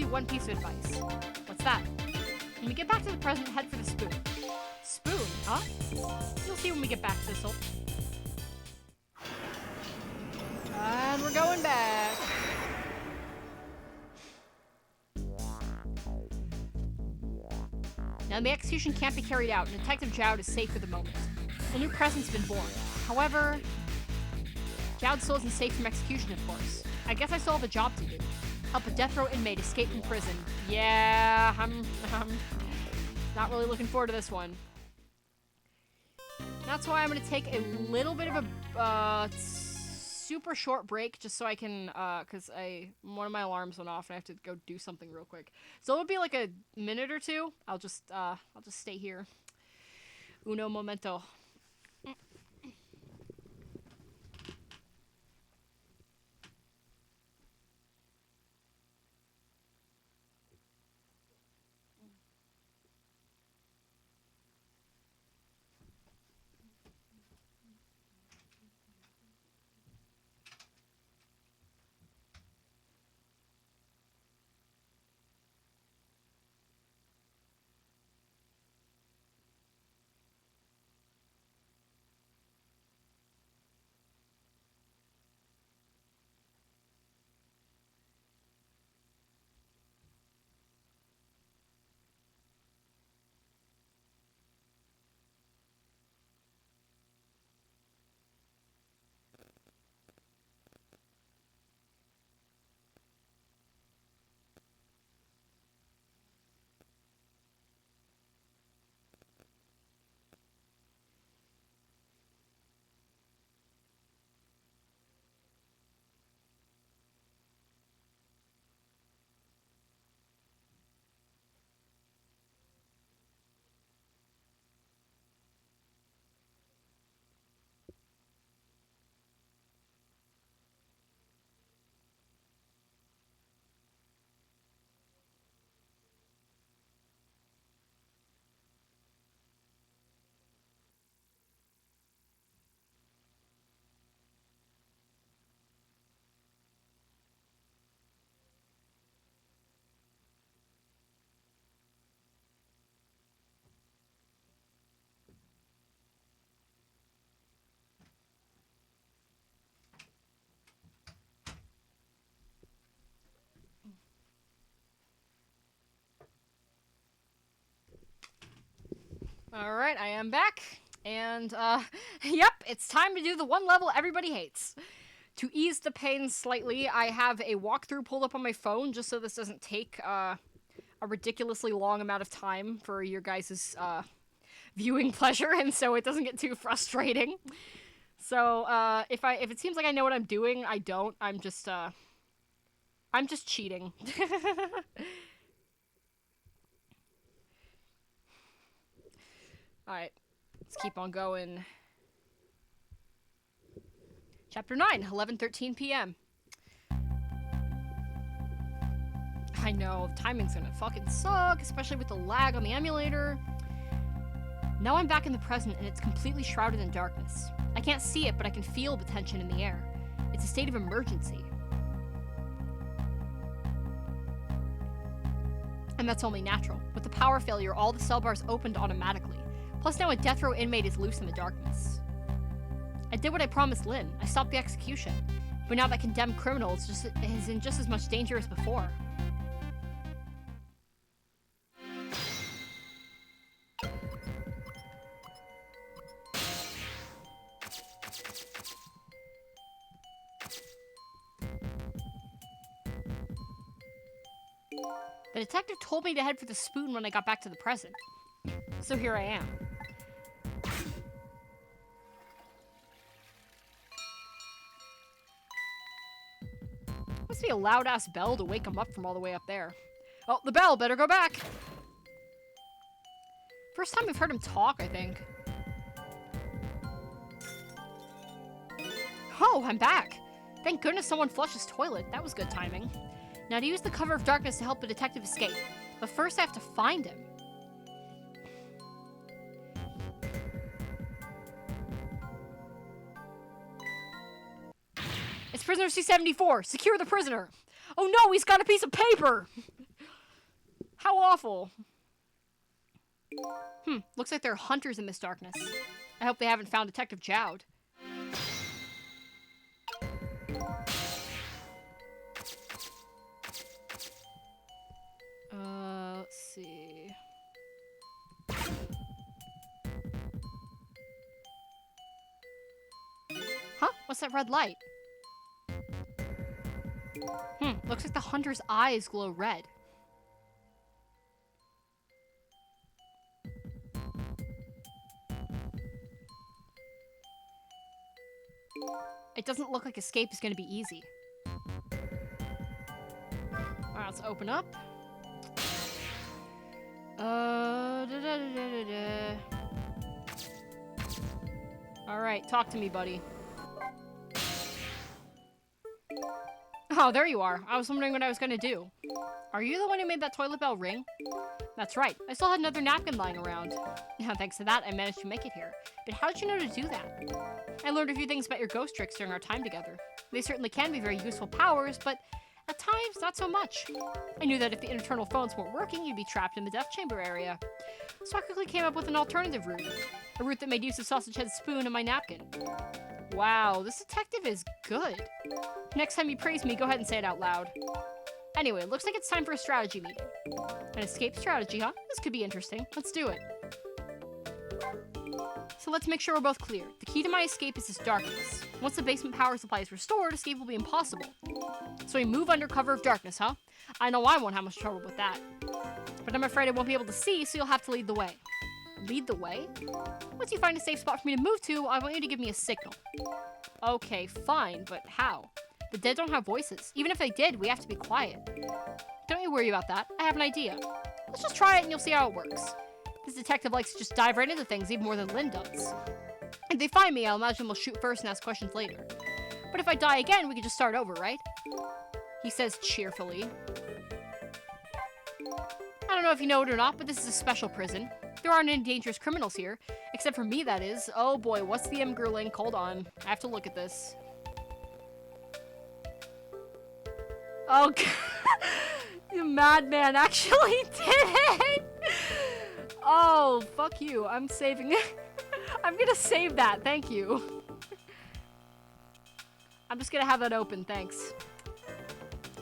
one piece of advice. What's that? When we get back to the present, head for the spoon. Spoon, huh? You'll see when we get back to this. And we're going back. Now the execution can't be carried out, and Detective Jowd is safe for the moment. A new present's been born. However, Jowd still isn't safe from execution, of course. I guess I still have a job to do. Help a death row inmate escape from prison. Yeah, I'm not really looking forward to this one. That's why I'm going to take a little bit of a super short break just so I can, because one of my alarms went off and I have to go do something real quick. So it'll be like a minute or two. I'll just stay here. Uno momento. Alright, I am back. And, yep, it's time to do the one level everybody hates. To ease the pain slightly, I have a walkthrough pulled up on my phone just so this doesn't take, a ridiculously long amount of time for your guys' viewing pleasure, and so it doesn't get too frustrating. So, if it seems like I know what I'm doing, I don't. I'm just cheating. Alright, let's keep on going. Chapter 9, 11:13 p.m. I know, the timing's gonna fucking suck, especially with the lag on the emulator. Now I'm back in the present, and it's completely shrouded in darkness. I can't see it, but I can feel the tension in the air. It's a state of emergency. And that's only natural. With the power failure, all the cell bars opened automatically. Plus now a death row inmate is loose in the darkness. I did what I promised Lynn. I stopped the execution. But now that condemned criminal is in just as much danger as before. The detective told me to head for the spoon when I got back to the present. So here I am. Must be a loud-ass bell to wake him up from all the way up there. Oh, the bell! Better go back! First time we've heard him talk, I think. Oh, I'm back! Thank goodness someone flushed his toilet. That was good timing. Now to use the cover of darkness to help the detective escape. But first I have to find him. It's prisoner C-74. Secure the prisoner. Oh no, he's got a piece of paper! How awful. Looks like there are hunters in this darkness. I hope they haven't found Detective Jowd. Let's see. Huh? What's that red light? Looks like the hunter's eyes glow red. It doesn't look like escape is going to be easy. Alright, let's open up. Alright, talk to me, buddy. Oh, there you are. I was wondering what I was gonna do. Are you the one who made that toilet bell ring? That's right. I still had another napkin lying around. Thanks to that, I managed to make it here. But how did you know to do that? I learned a few things about your ghost tricks during our time together. They certainly can be very useful powers, but at times, not so much. I knew that if the internal phones weren't working, you'd be trapped in the death chamber area. So I quickly came up with an alternative route. A route that made use of Sausage Head's spoon and my napkin. Wow, this detective is good. Next time you praise me, go ahead and say it out loud. Anyway, looks like it's time for a strategy meeting. An escape strategy, huh? This could be interesting. Let's do it. So let's make sure we're both clear. The key to my escape is this darkness. Once the basement power supply is restored, escape will be impossible. So we move under cover of darkness, huh? I know I won't have much trouble with that. But I'm afraid I won't be able to see, so you'll have to lead the way. Lead the way? Once you find a safe spot for me to move to, I want you to give me a signal. Okay, fine, but how? The dead don't have voices. Even if they did, we have to be quiet. Don't you worry about that. I have an idea. Let's just try it and you'll see how it works. This detective likes to just dive right into things even more than Lynn does. If they find me, I'll imagine they'll shoot first and ask questions later. But if I die again, we can just start over, right? He says cheerfully. I don't know if you know it or not, but this is a special prison. There aren't any dangerous criminals here. Except for me, that is. Oh boy, what's the Imgur link? Hold on. I have to look at this. Oh, God. You madman actually did it! Oh, fuck you. I'm saving it. I'm gonna save that. Thank you. I'm just gonna have that open. Thanks.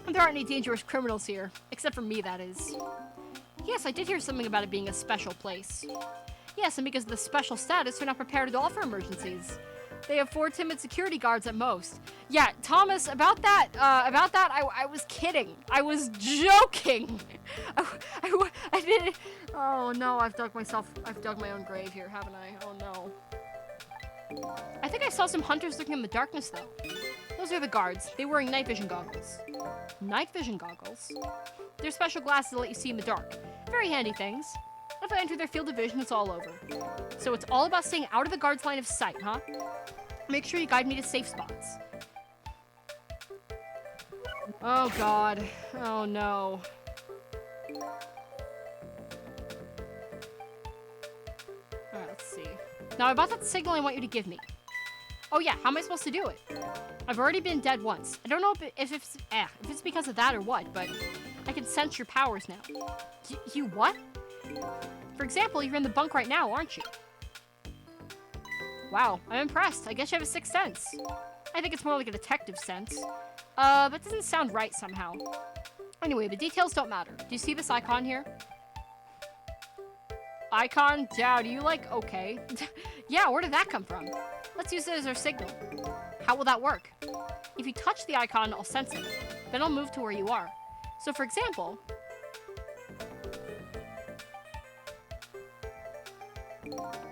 There aren't any dangerous criminals here. Except for me, that is. Yes, I did hear something about it being a special place. Yes, and because of the special status, they're not prepared at all for emergencies. They have 4 timid security guards at most. Yeah, Thomas, about that, I was kidding. I was joking. I did. Oh no, I've dug my own grave here, haven't I? Oh no. I think I saw some hunters looking in the darkness, though. Those are the guards. They were wearing night vision goggles. Night vision goggles? They're special glasses that let you see in the dark. Very handy things. If I enter their field of vision, it's all over. So it's all about staying out of the guard's line of sight, huh? Make sure you guide me to safe spots. Oh god. Oh no. Alright, let's see. Now about that signal I want you to give me. Oh yeah, how am I supposed to do it? I've already been dead once. I don't know if it's because of that or what, but I can sense your powers now. You what? For example, you're in the bunk right now, aren't you? Wow, I'm impressed. I guess you have a sixth sense. I think it's more like a detective sense. But it doesn't sound right somehow. Anyway, the details don't matter. Do you see this icon here? Icon? Jowd, you like okay? Yeah, where did that come from? Let's use it as our signal. How will that work? If you touch the icon, I'll sense it. Then I'll move to where you are. So for example,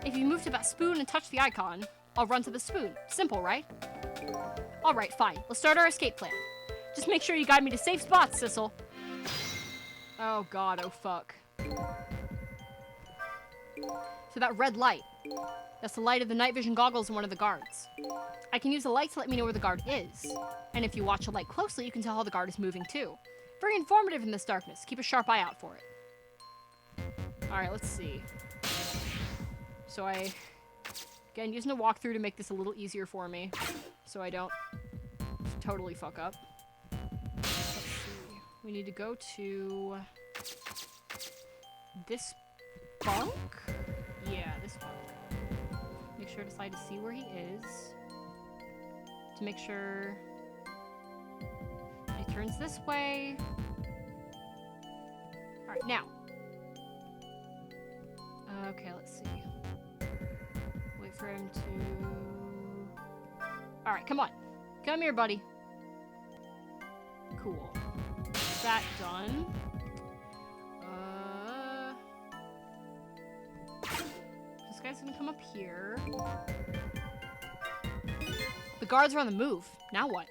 if you move to that spoon and touch the icon, I'll run to the spoon. Simple, right? Alright, fine. Let's start our escape plan. Just make sure you guide me to safe spots, Sissel. Oh god, oh fuck. So that red light. That's the light of the night vision goggles in one of the guards. I can use the light to let me know where the guard is. And if you watch the light closely, you can tell how the guard is moving too. Very informative in this darkness. Keep a sharp eye out for it. Alright, let's see. So again, using a walkthrough to make this a little easier for me. So I don't totally fuck up. Let's see. We need to go to this bunk? Yeah, this bunk. Make sure to decide to see where he is. To make sure he turns this way. Alright, now. Okay, let's see. Wait for him to... Alright, come on. Come here, buddy. Cool. That done. This guy's gonna come up here. The guards are on the move. Now what?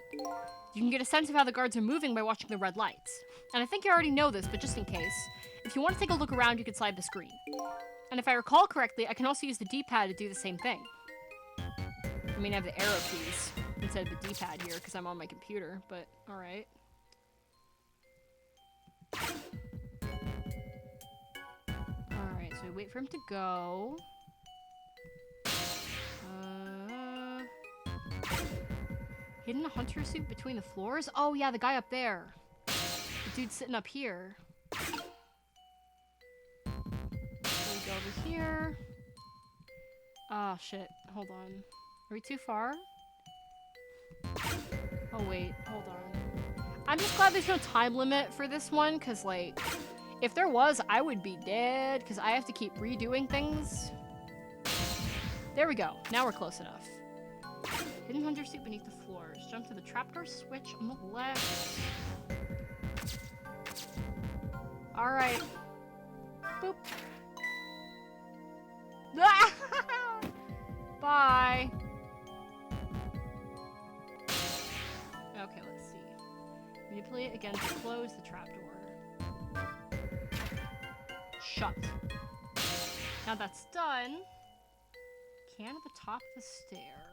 You can get a sense of how the guards are moving by watching the red lights. And I think you already know this, but just in case, if you want to take a look around, you can slide the screen. And if I recall correctly, I can also use the D-pad to do the same thing. I mean, I have the arrow keys instead of the D-pad here because I'm on my computer, but alright. Alright, so we wait for him to go. Hidden a hunter suit between the floors? Oh yeah, the guy up there. The dude's sitting up here. So we go over here. Oh shit, hold on. Are we too far? Oh wait, hold on. I'm just glad there's no time limit for this one, because like, if there was, I would be dead, because I have to keep redoing things. There we go, now we're close enough. Hidden hunter suit beneath the floors. Jump to the trapdoor switch on the left. Alright. Boop. Bye. Okay, let's see. Manipulate again to close the trapdoor. Shut. Now that's done. Can at the top of the stair.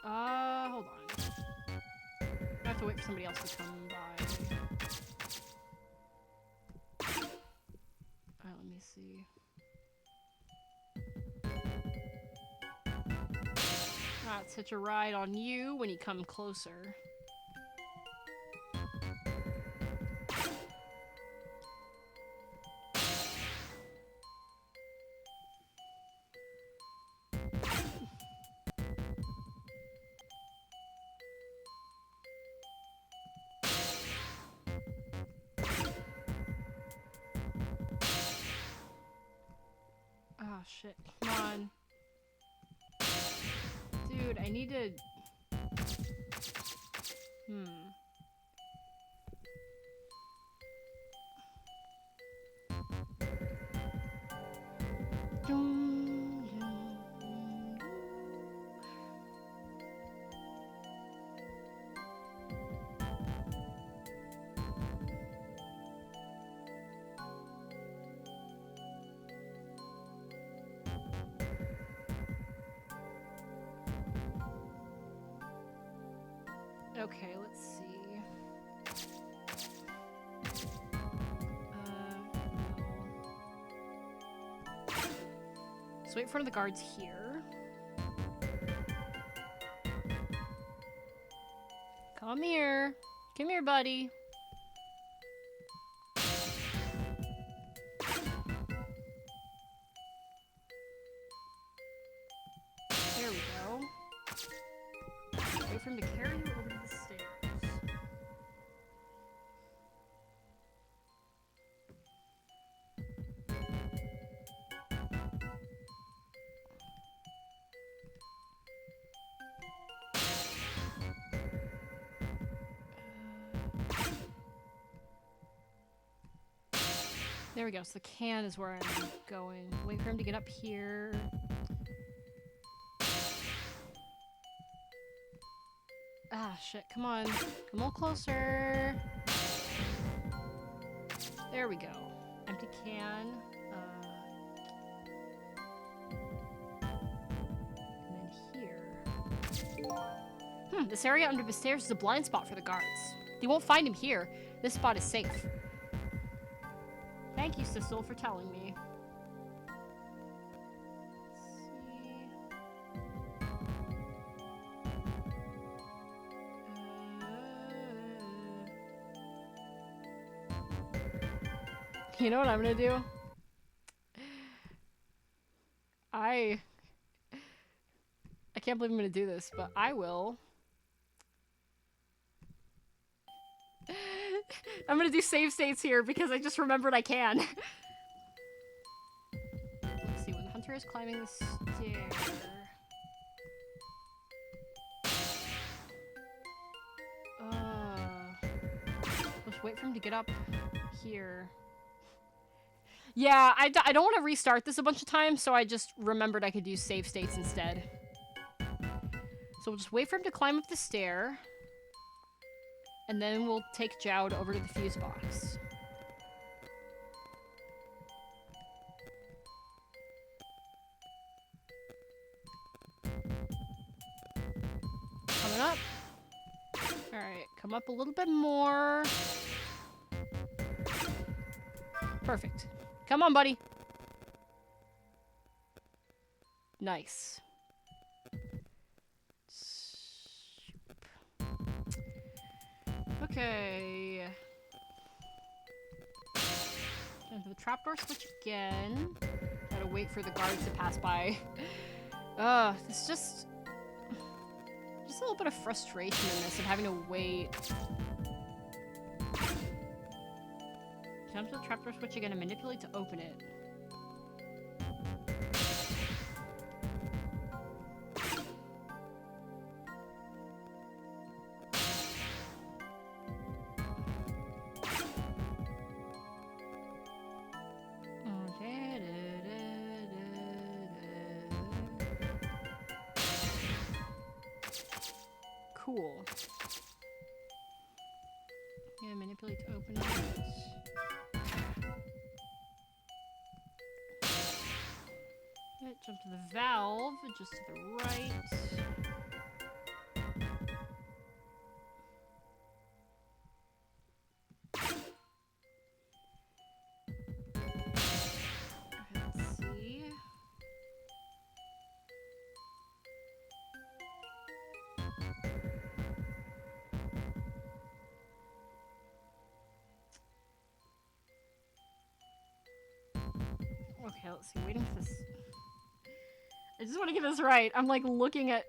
Hold on. I have to wait for somebody else to come by. Alright, let me see. Not such a ride on you when you come closer. Oh shit, come on. Dude, I need to... Okay, let's see. So wait in front of the guards here. Come here. Come here, buddy. There we go. Wait for him to carry you over to the stairs. There we go. So the can is where I'm going. Wait for him to get up here. Ah, shit. Come on. Come a little closer. There we go. Empty can. And then here. This area under the stairs is a blind spot for the guards. They won't find him here. This spot is safe. Thank you, Sissel, for telling me. You know what I'm gonna do? I can't believe I'm gonna do this, but I will. I'm gonna do save states here because I just remembered I can. Let's see, when the hunter is climbing the stair. Let's wait for him to get up here. Yeah, I don't want to restart this a bunch of times, so I just remembered I could use save states instead. So we'll just wait for him to climb up the stair. And then we'll take Jowd over to the fuse box. Coming up. Alright, come up a little bit more. Perfect. Come on, buddy. Nice. Okay. Into the trapdoor switch again. Gotta wait for the guards to pass by. It's just a little bit of frustration in this of having to wait. Jump to the trapdoor switch again and manipulate to open it. Cool. Yeah, manipulate to open it. Yeah, jump to the valve, just to the right. Let's see. Okay, let's see. Waiting for this. I just want to get this right. I'm like looking at.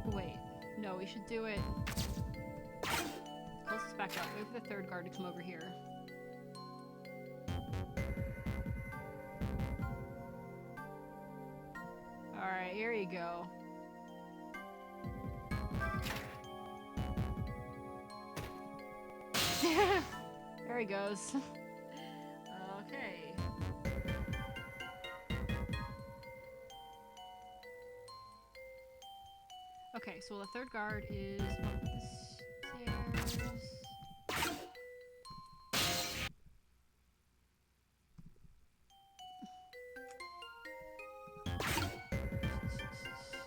Wait. No, we should do it. Close this back up. Wait for the third guard to come over here. Alright, here you go. There he goes. Okay. Okay, so the third guard is up the stairs.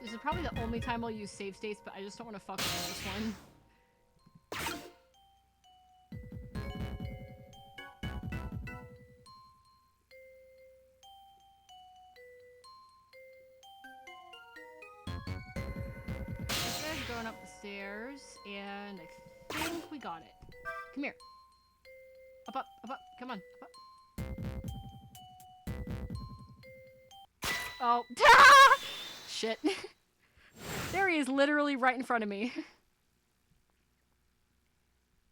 This is probably the only time I'll use save states, but I just don't want to fuck up on this one. Going up the stairs, and I think we got it. Come here. Up, up, up, up. Come on. Up, up. Oh. Shit. There he is, literally right in front of me.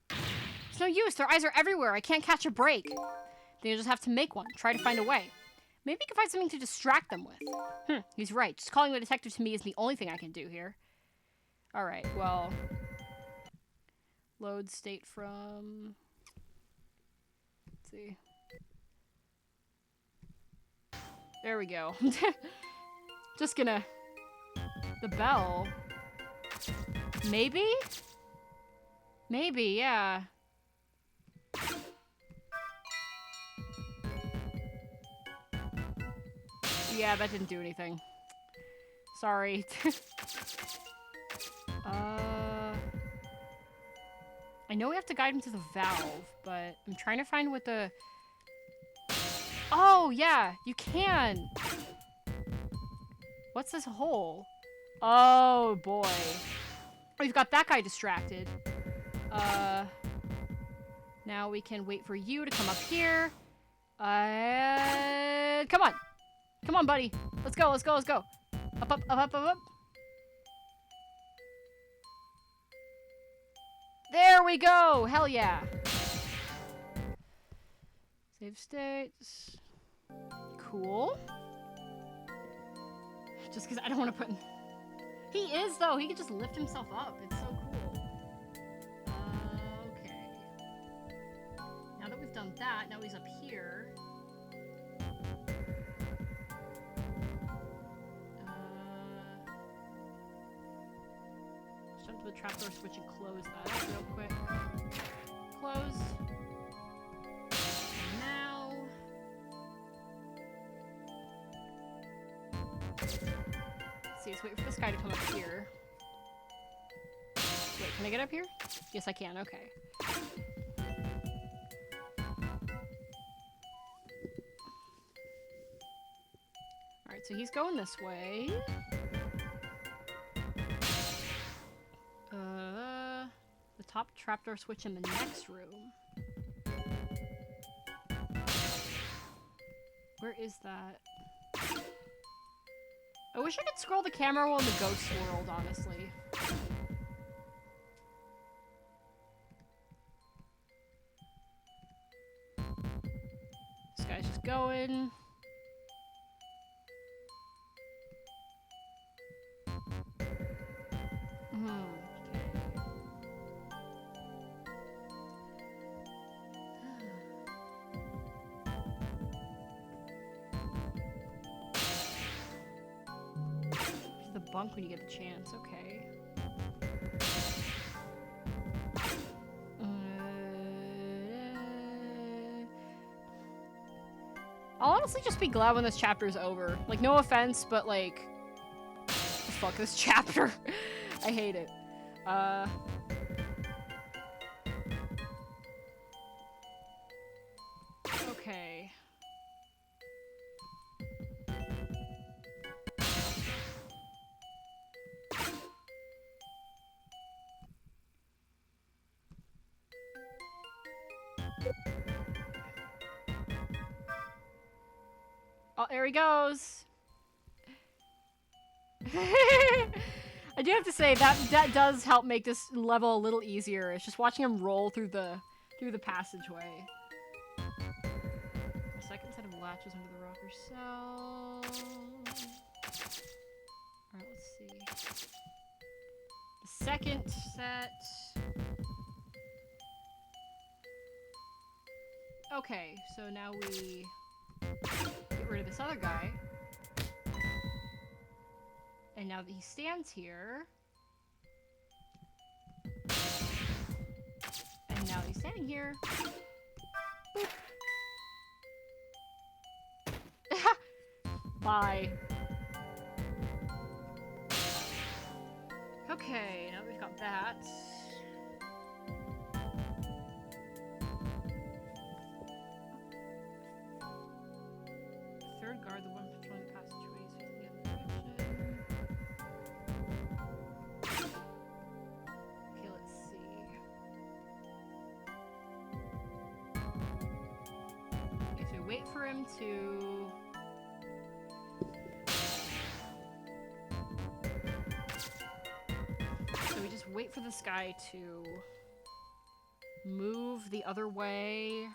It's no use. Their eyes are everywhere. I can't catch a break. Then you'll just have to make one. Try to find a way. Maybe you can find something to distract them with. He's right. Just calling the detective to me is the only thing I can do here. Alright, well... Load state from... Let's see. There we go. Just gonna... The bell... Maybe? Maybe, yeah. Yeah, that didn't do anything. Sorry. I know we have to guide him to the valve, but I'm trying to find what the... Oh, yeah, you can. What's this hole? Oh, boy. We've got that guy distracted. Now we can wait for you to come up here. Come on. Come on, buddy. Let's go, let's go, let's go. Up, up, up, up, up, up. There we go! Hell yeah. Save states. Cool. Just because I don't want to put in... He is, though. He could just lift himself up. It's so cool. Okay. Now that we've done that, now he's up here. Let's jump to the trapdoor switch and close that real quick. Close. And now... Let's see, let's wait for this guy to come up here. Wait, can I get up here? Yes, I can. Okay. Alright, so he's going this way. The top trapdoor switch in the next room. Where is that? I wish I could scroll the camera while in the ghost world, honestly. This guy's just going. Bunk when you get the chance, okay. I'll honestly just be glad when this chapter is over. Like, no offense, but like... Fuck this chapter. I hate it. Okay. Oh, there he goes. I do have to say that does help make this level a little easier. It's just watching him roll through the passageway. A second set of latches under the rocker cell. Alright, let's see. The second set. Okay, so now we get rid of this other guy. And now that he stands here... And now that he's standing here... Boop. Bye. Okay, now that we've got that... Third guard, the one patrolling the passageways facing the other direction. Okay, let's see. Okay, so we wait for him to... So we just wait for this guy to move the other way.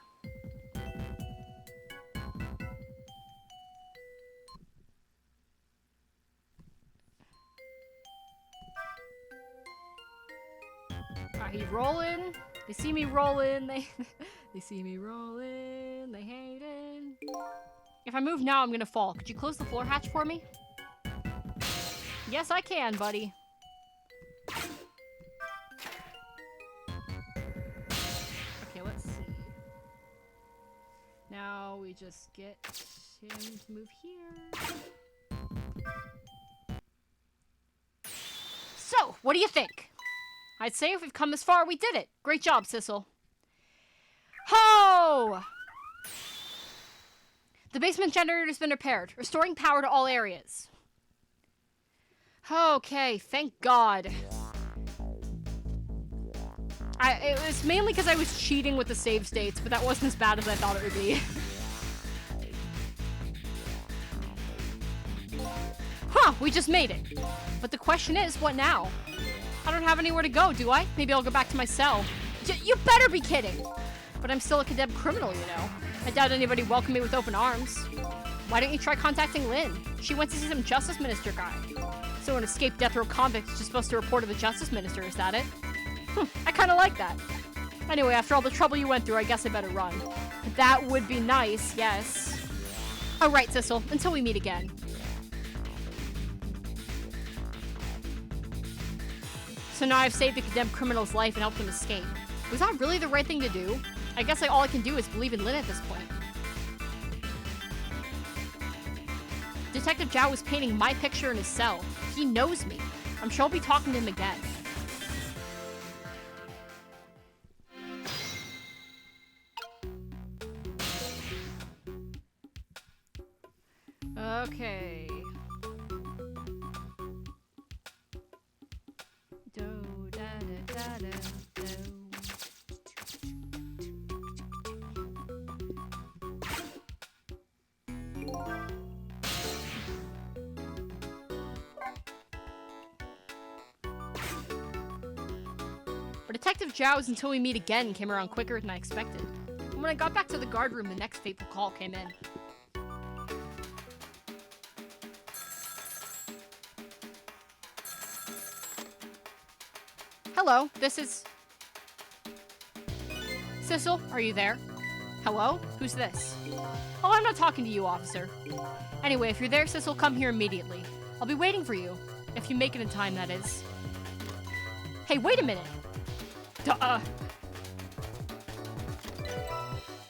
He's rolling. They see me rolling. They see me rolling. They hate it. If I move now, I'm gonna fall. Could you close the floor hatch for me? Yes, I can, buddy. Okay, let's see. Now we just get him to move here. So, what do you think? I'd say if we've come this far, we did it. Great job, Sissel. Ho! The basement generator has been repaired, restoring power to all areas. Okay, thank God. It was mainly because I was cheating with the save states, but that wasn't as bad as I thought it would be. Huh, we just made it. But the question is, what now? I don't have anywhere to go, do I? Maybe I'll go back to my cell. You better be kidding! But I'm still a condemned criminal, you know. I doubt anybody welcomed me with open arms. Why don't you try contacting Lynn? She went to see some Justice Minister guy. So an escaped death row convict is just supposed to report to the Justice Minister, is that it? I kinda like that. Anyway, after all the trouble you went through, I guess I better run. That would be nice, yes. Alright, Sissel, until we meet again. So now I've saved the condemned criminal's life and helped him escape. Was that really the right thing to do? I guess all I can do is believe in Lynn at this point. Detective Jowd was painting my picture in his cell. He knows me. I'm sure I'll be talking to him again. Okay. Do, da, da, da, da, do. But Detective Jowd's until we meet again came around quicker than I expected. And when I got back to the guard room, the next fateful call came in. Hello, this is... Sissel, are you there? Hello? Who's this? Oh, I'm not talking to you, officer. Anyway, if you're there, Sissel, come here immediately. I'll be waiting for you. If you make it in time, that is. Hey, wait a minute! Duh.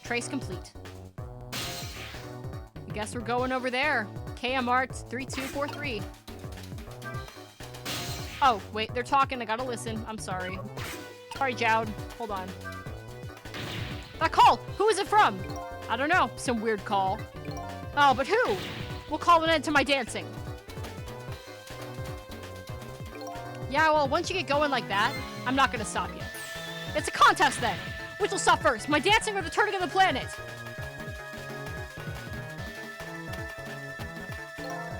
Trace complete. I guess we're going over there. KMR 3243. Oh, wait, they're talking. I gotta listen. I'm sorry. Sorry, Jowd. Hold on. That call! Who is it from? I don't know. Some weird call. Oh, but who? We'll call an end to my dancing. Yeah, well, once you get going like that, I'm not gonna stop you. It's a contest then. Which will stop first? My dancing or the turning of the planet?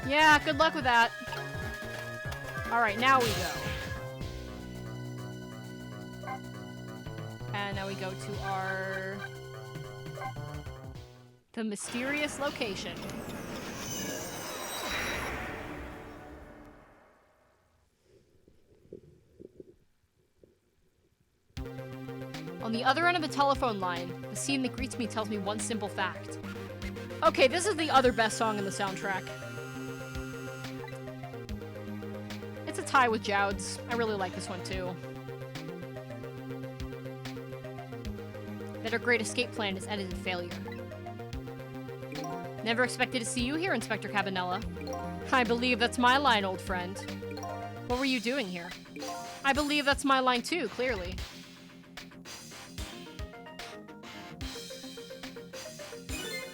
Yeah, good luck with that. Alright, now we go. And now we go to our... the mysterious location. On the other end of the telephone line, the scene that greets me tells me one simple fact. Okay, this is the other best song in the soundtrack. It's a tie with Jowd's. I really like this one too. That our great escape plan is ended in failure. Never expected to see you here, Inspector Cabanella. I believe that's my line, old friend. What were you doing here? I believe that's my line too, clearly.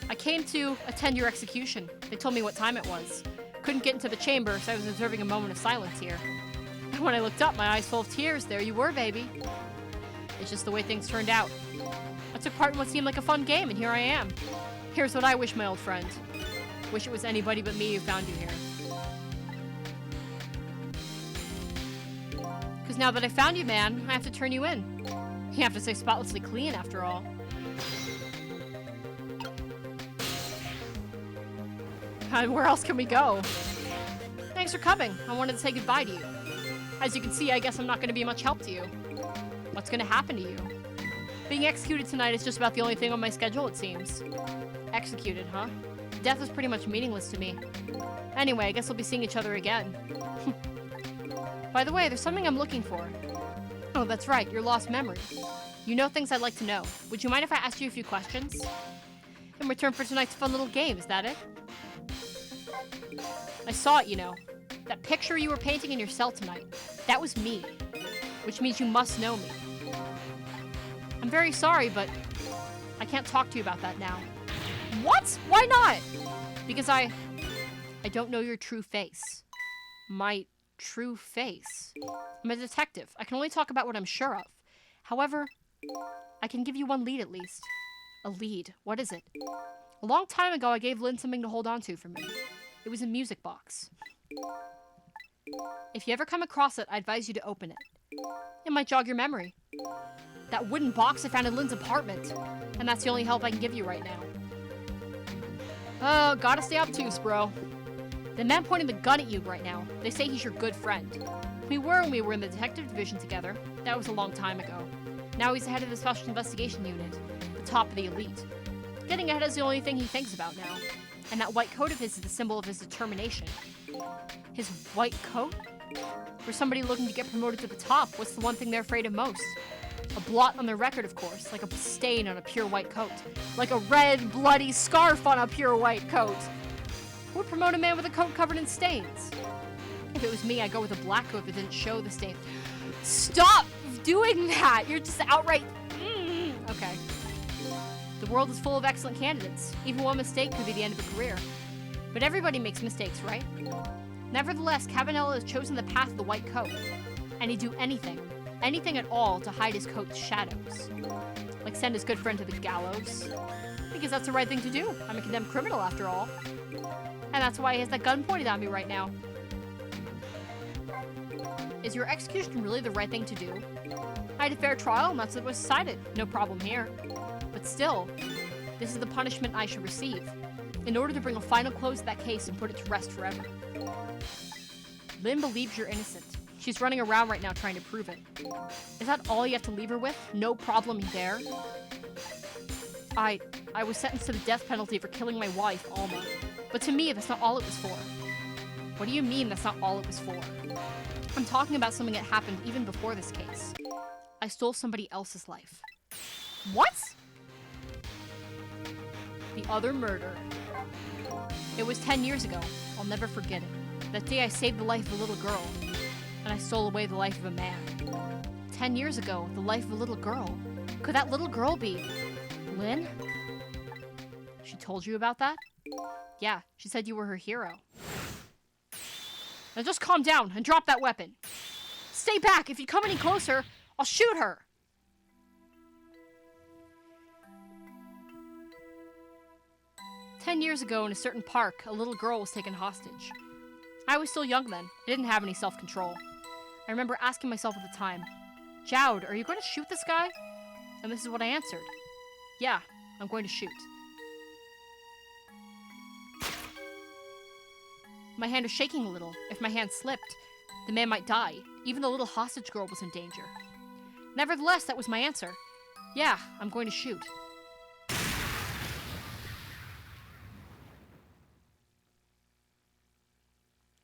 I came to attend your execution. They told me what time it was. Couldn't get into the chamber, so I was observing a moment of silence here. And when I looked up, my eyes full of tears, there you were, baby. It's just the way things turned out. I took part in what seemed like a fun game, and here I am. Here's what I wish, my old friend. Wish it was anybody but me who found you here. Because now that I found you, man, I have to turn you in. You have to stay spotlessly clean, after all. Where else can we go? Thanks for coming. I wanted to say goodbye to you. As you can see, I guess I'm not going to be much help to you. What's gonna happen to you? Being executed tonight is just about the only thing on my schedule, it seems. Executed, huh? Death is pretty much meaningless to me. Anyway, I guess we'll be seeing each other again. By the way, there's something I'm looking for. Oh, that's right, your lost memory. You know things I'd like to know. Would you mind if I asked you a few questions? In return for tonight's fun little game, is that it? I saw it, you know. That picture you were painting in your cell tonight. That was me. Which means you must know me. I'm very sorry, but I can't talk to you about that now. What? Why not? Because I don't know your true face. My true face. I'm a detective. I can only talk about what I'm sure of. However, I can give you one lead at least. A lead? What is it? A long time ago, I gave Lynn something to hold on to for me. It was a music box. If you ever come across it, I advise you to open it. It might jog your memory. That wooden box I found in Lynn's apartment. And that's the only help I can give you right now. Oh, gotta stay obtuse, bro. The man pointing the gun at you right now, they say he's your good friend. We were when we were in the detective division together. That was a long time ago. Now he's the head of the Special Investigation Unit, the top of the elite. Getting ahead is the only thing he thinks about now. And that white coat of his is the symbol of his determination. His white coat? For somebody looking to get promoted to the top, what's the one thing they're afraid of most? A blot on their record, of course, like a stain on a pure white coat. Like a red, bloody scarf on a pure white coat. Who would promote a man with a coat covered in stains? If it was me, I'd go with a black coat that didn't show the stains. Stop doing that! You're just outright... Okay. The world is full of excellent candidates. Even one mistake could be the end of a career. But everybody makes mistakes, right? Nevertheless, Cabanella has chosen the path of the white coat. And he'd do anything at all to hide his coat's shadows. Like send his good friend to the gallows. Because that's the right thing to do. I'm a condemned criminal, after all. And that's why he has that gun pointed at me right now. Is your execution really the right thing to do? I had a fair trial, and that's what was decided. No problem here. But still, this is the punishment I should receive, in order to bring a final close to that case and put it to rest forever. Lynn believes you're innocent. She's running around right now trying to prove it. Is that all you have to leave her with? No problem there? I was sentenced to the death penalty for killing my wife, Alma. But to me, that's not all it was for. What do you mean that's not all it was for? I'm talking about something that happened even before this case. I stole somebody else's life. What? The other murder. It was 10 years ago. I'll never forget it. That day I saved the life of a little girl. And I stole away the life of a man. 10 years ago, the life of a little girl. Could that little girl be Lynn? She told you about that? Yeah, she said you were her hero. Now just calm down and drop that weapon. Stay back. If you come any closer, I'll shoot her. "10 years ago in a certain park, a little girl was taken hostage. I was still young then. I didn't have any self-control. I remember asking myself at the time, Jowd, are you going to shoot this guy? And this is what I answered. Yeah, I'm going to shoot. My hand was shaking a little. If my hand slipped, the man might die. Even the little hostage girl was in danger. Nevertheless, that was my answer. Yeah, I'm going to shoot.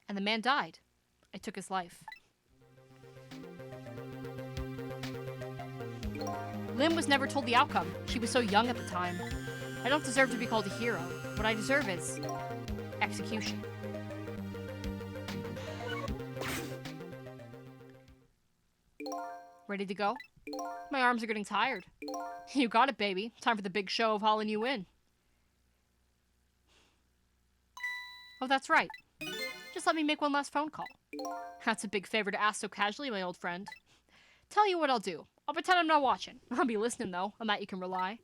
And the man died. I took his life. Lynn was never told the outcome. She was so young at the time. I don't deserve to be called a hero. What I deserve is execution. Ready to go? My arms are getting tired. You got it, baby. Time for the big show of hauling you in. Oh, that's right. Just let me make one last phone call. That's a big favor to ask so casually, my old friend. Tell you what I'll do. I'll pretend I'm not watching. I'll be listening, though. On that you can rely.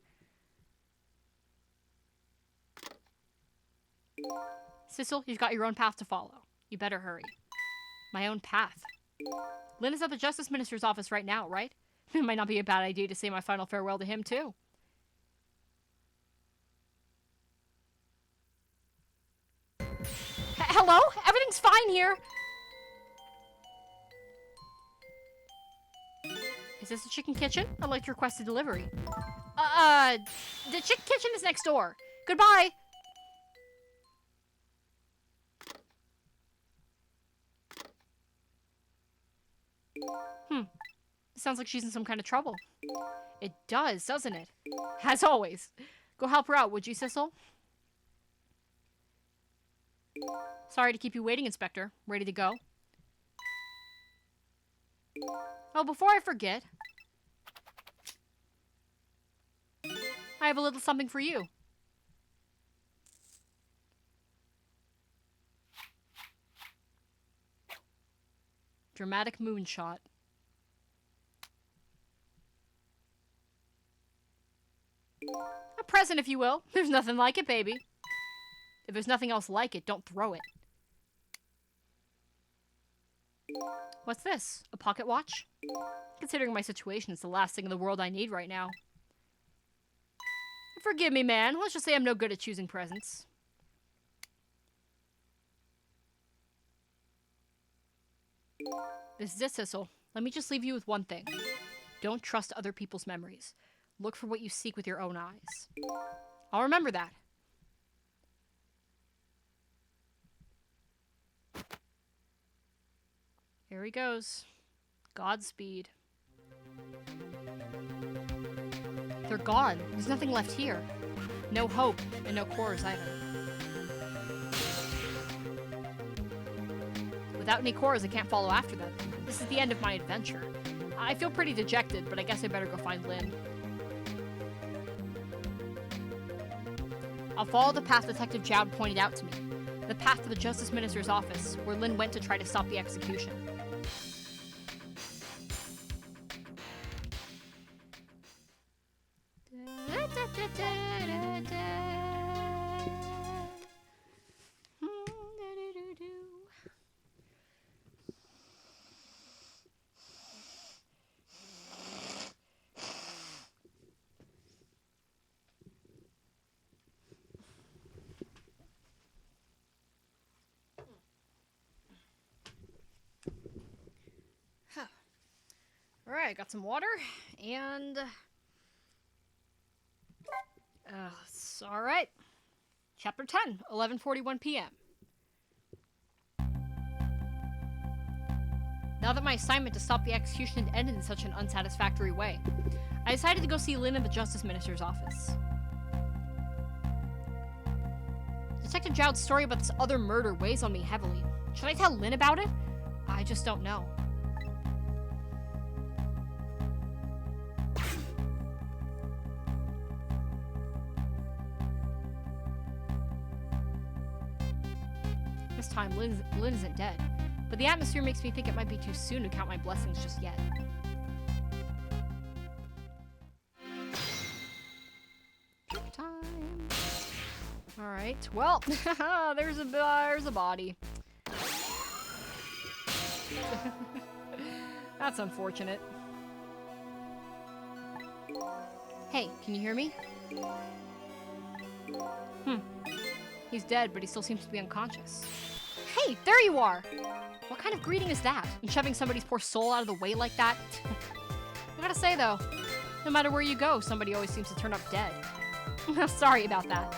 Sissel, you've got your own path to follow. You better hurry. My own path. Lynn is at the Justice Minister's office right now, right? It might not be a bad idea to say my final farewell to him, too. Hello? Everything's fine here. Is this the chicken kitchen? I'd like to request a delivery. The chicken kitchen is next door. Goodbye. Sounds like she's in some kind of trouble. It does, doesn't it? As always. Go help her out, would you, Sissel? Sorry to keep you waiting, Inspector. Ready to go? Oh, before I forget, I have a little something for you. Dramatic moonshot. A present, if you will. There's nothing like it, baby. If there's nothing else like it, don't throw it. What's this? A pocket watch? Considering my situation, it's the last thing in the world I need right now. Forgive me, man. Let's just say I'm no good at choosing presents. This is it, Sissel. Let me just leave you with one thing. Don't trust other people's memories. Look for what you seek with your own eyes. I'll remember that. Here he goes. Godspeed. They're gone. There's nothing left here. No hope, and no cores either. Without any cores, I can't follow after them. This is the end of my adventure. I feel pretty dejected, but I guess I better go find Lynn. I'll follow the path Detective Jowd pointed out to me. The path to the Justice Minister's office, where Lynn went to try to stop the execution. Alright, got some water, and... it's alright. Chapter 10, 11:41 p.m. Now that my assignment to stop the execution had ended in such an unsatisfactory way, I decided to go see Lynn at the Justice Minister's office. Detective Jowd's story about this other murder weighs on me heavily. Should I tell Lynn about it? I just don't know. This time, Lynn isn't dead, but the atmosphere makes me think it might be too soon to count my blessings just yet. Time. All right. Well, there's a body. That's unfortunate. Hey, can you hear me? He's dead, but he still seems to be unconscious. Hey, there you are! What kind of greeting is that? And shoving somebody's poor soul out of the way like that? I gotta say, though, no matter where you go, somebody always seems to turn up dead. Sorry about that.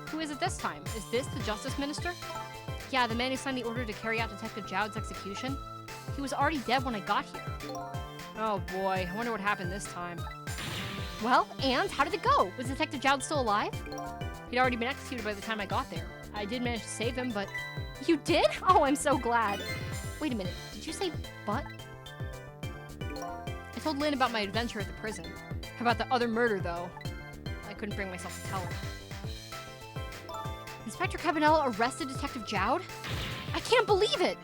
Who is it this time? Is this the Justice Minister? Yeah, the man who signed the order to carry out Detective Jowd's execution. He was already dead when I got here. Oh boy, I wonder what happened this time. Well, and how did it go? Was Detective Jowd still alive? He'd already been executed by the time I got there. I did manage to save him, but... You did? Oh, I'm so glad. Wait a minute, did you say but? I told Lynn about my adventure at the prison. About the other murder, though. I couldn't bring myself to tell her. Inspector Cabanella arrested Detective Jowd? I can't believe it!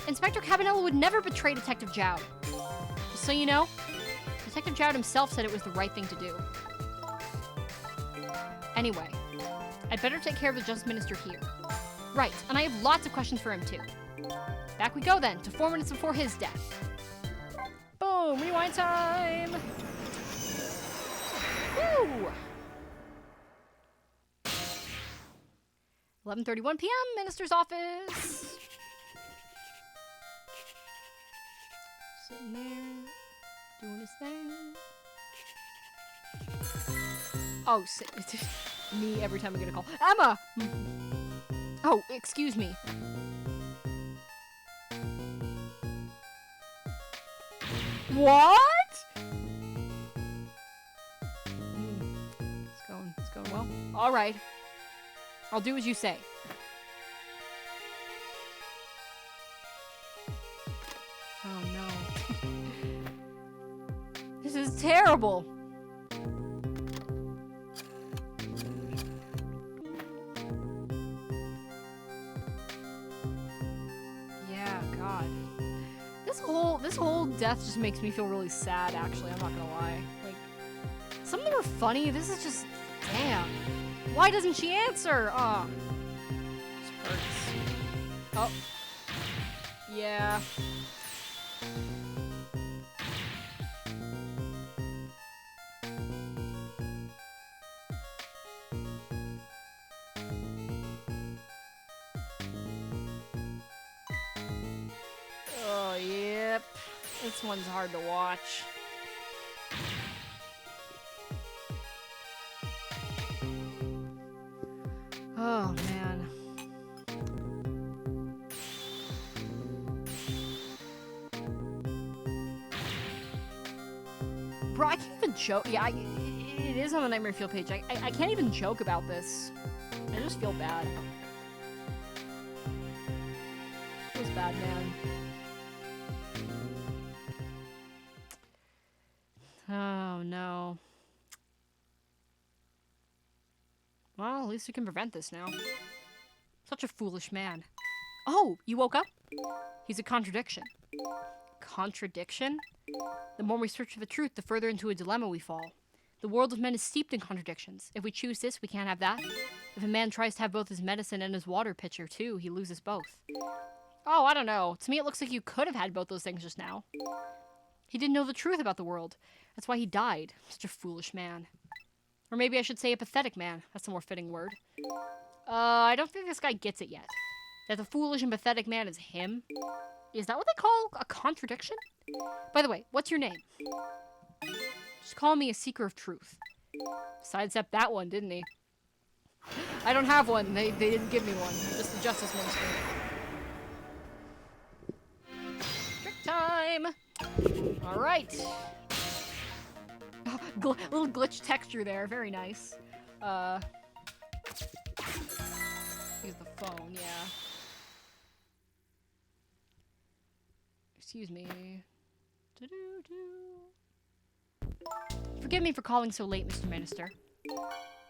Inspector Cabanella would never betray Detective Jowd. Just so you know, Detective Jowd himself said it was the right thing to do. Anyway, I'd better take care of the Justice Minister here. Right, and I have lots of questions for him too. Back we go then, to 4 minutes before his death. Boom, rewind time! Woo! 11:31 p.m., Minister's office. Sitting there. Doing his thing. Oh, me every time I get a call. Emma! Oh, excuse me. What? It's going well. All right. I'll do as you say. Oh no. This is terrible. Yeah, God. This whole death just makes me feel really sad, actually. I'm not gonna lie. Like, some of them are funny. This is just, damn. Why doesn't she answer? Ah, this hurts. Oh, yeah. Oh, yep. This one's hard to watch. Oh, man. Bro, I can't even joke. Yeah, it is on the Nightmare Fuel page. I can't even joke about this. I just feel bad. Feels bad, man. Oh, no. Well, at least we can prevent this now. Such a foolish man. Oh, you woke up? He's a contradiction. Contradiction? The more we search for the truth, the further into a dilemma we fall. The world of men is steeped in contradictions. If we choose this, we can't have that. If a man tries to have both his medicine and his water pitcher, too, he loses both. Oh, I don't know. To me, it looks like you could have had both those things just now. He didn't know the truth about the world. That's why he died. Such a foolish man. Or maybe I should say a pathetic man. That's a more fitting word. I don't think this guy gets it yet. That the foolish and pathetic man is him? Is that what they call a contradiction? By the way, what's your name? Just call me a seeker of truth. Sidestepped that one, didn't he? I don't have one. They didn't give me one. Just the Justice Minister. Trick time! Alright. Oh, little glitch texture there. Very nice. Use the phone, yeah. Excuse me. Forgive me for calling so late, Mr. Minister.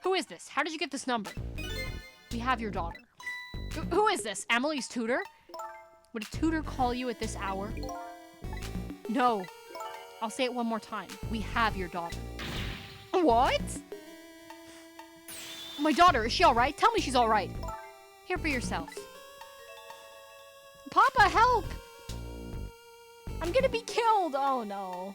Who is this? How did you get this number? We have your daughter. Who is this? Emily's tutor? Would a tutor call you at this hour? No. I'll say it one more time. We have your daughter. What? My daughter, is she alright? Tell me she's alright. Hear for yourself. Papa, help! I'm gonna be killed! Oh no.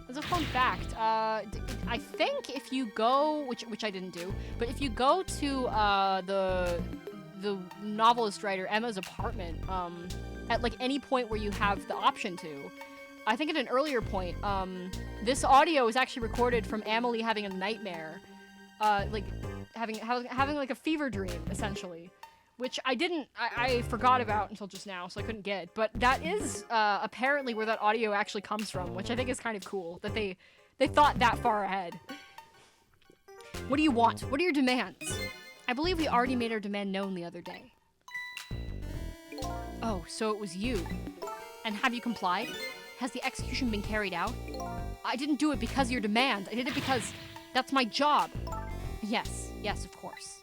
As a fun fact, I think if you go, which I didn't do, but if you go to the novelist writer Emma's apartment, at like any point where you have the option to, I think at an earlier point, this audio is actually recorded from Emily having a nightmare, like having like a fever dream essentially, which I forgot about until just now, so I couldn't get. But that is apparently where that audio actually comes from, which I think is kind of cool that they thought that far ahead. What do you want? What are your demands? I believe we already made our demand known the other day. Oh, so it was you. And have you complied? Has the execution been carried out? I didn't do it because of your demand. I did it because that's my job. Yes, of course.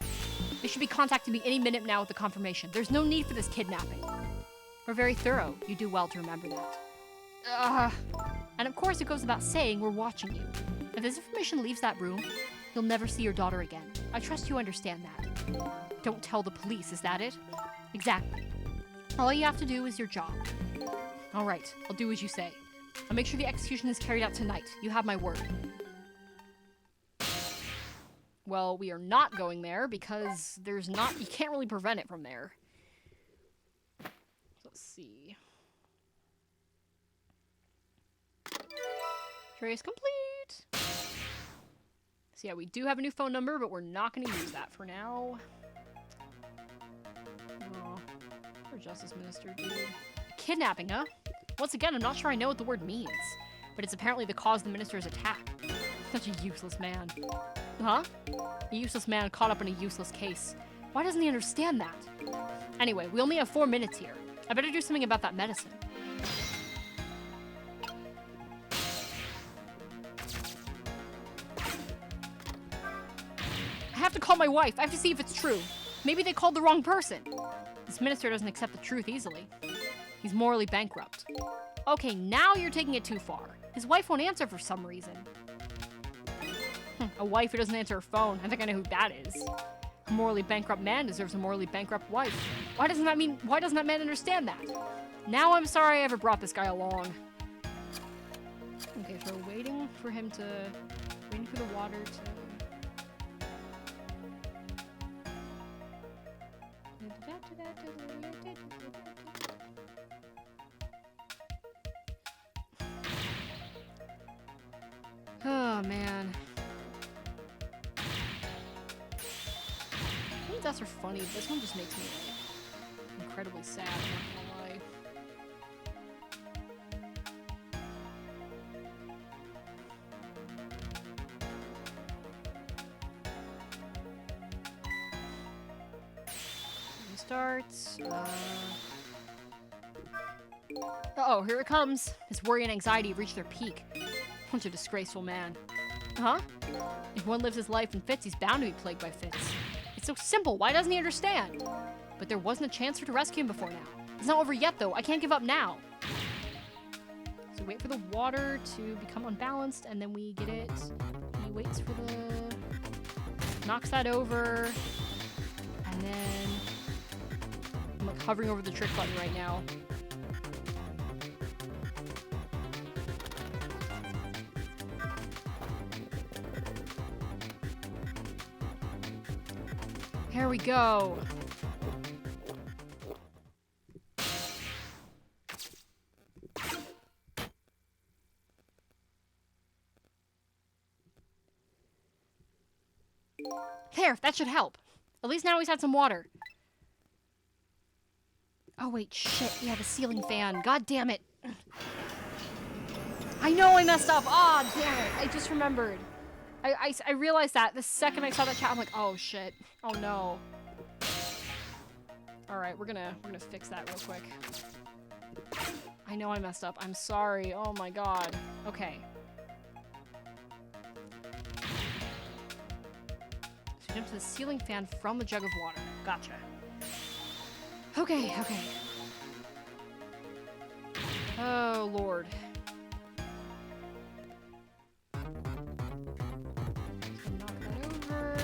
They should be contacting me any minute now with the confirmation. There's no need for this kidnapping. We're very thorough. You do well to remember that. And of course it goes without saying we're watching you. If this information leaves that room, you'll never see your daughter again. I trust you understand that. Don't tell the police, is that it? Exactly. All you have to do is your job. All right, I'll do as you say. I'll make sure the execution is carried out tonight. You have my word. Well, we are not going there because you can't really prevent it from there. Let's see. Trace complete. So yeah, we do have a new phone number, but we're not going to use that for now. Oh, poor Justice Minister, dude. Kidnapping, huh? Once again, I'm not sure I know what the word means, but it's apparently the cause of the minister's attack. Such a useless man. Huh? A useless man caught up in a useless case. Why doesn't he understand that? Anyway, we only have 4 minutes here. I better do something about that medicine. I have to call my wife. I have to see if it's true. Maybe they called the wrong person. This minister doesn't accept the truth easily. He's morally bankrupt. Okay, now you're taking it too far. His wife won't answer for some reason. A wife who doesn't answer her phone. I think I know who that is. A morally bankrupt man deserves a morally bankrupt wife. Why doesn't that man understand that? Now I'm sorry I ever brought this guy along. Okay, so we're waiting for the water to... Oh, man. Some deaths are funny, but this one just makes me, like, incredibly sad, I'm not gonna lie. Starts. Uh-oh, here it comes. His worry and anxiety have reached their peak. Such a disgraceful man. Huh? If one lives his life in fits, he's bound to be plagued by fits. It's so simple. Why doesn't he understand? But there wasn't a chance to rescue him before now. It's not over yet, though. I can't give up now. So wait for the water to become unbalanced, and then we get it. He waits for the... knocks that over. And then... I'm like hovering over the trick button right now. Here we go. There, that should help. At least now he's had some water. Oh wait, shit. Yeah, the ceiling fan. God damn it. I know I messed up. Ah, oh, damn it. I just remembered. I realized that the second I saw that chat. I'm like, oh shit. Oh no. All right, we're gonna fix that real quick. I know I messed up. I'm sorry. Oh my god. Okay. So jump to the ceiling fan from the jug of water. Gotcha. Okay, okay. Oh lord. Knock that over.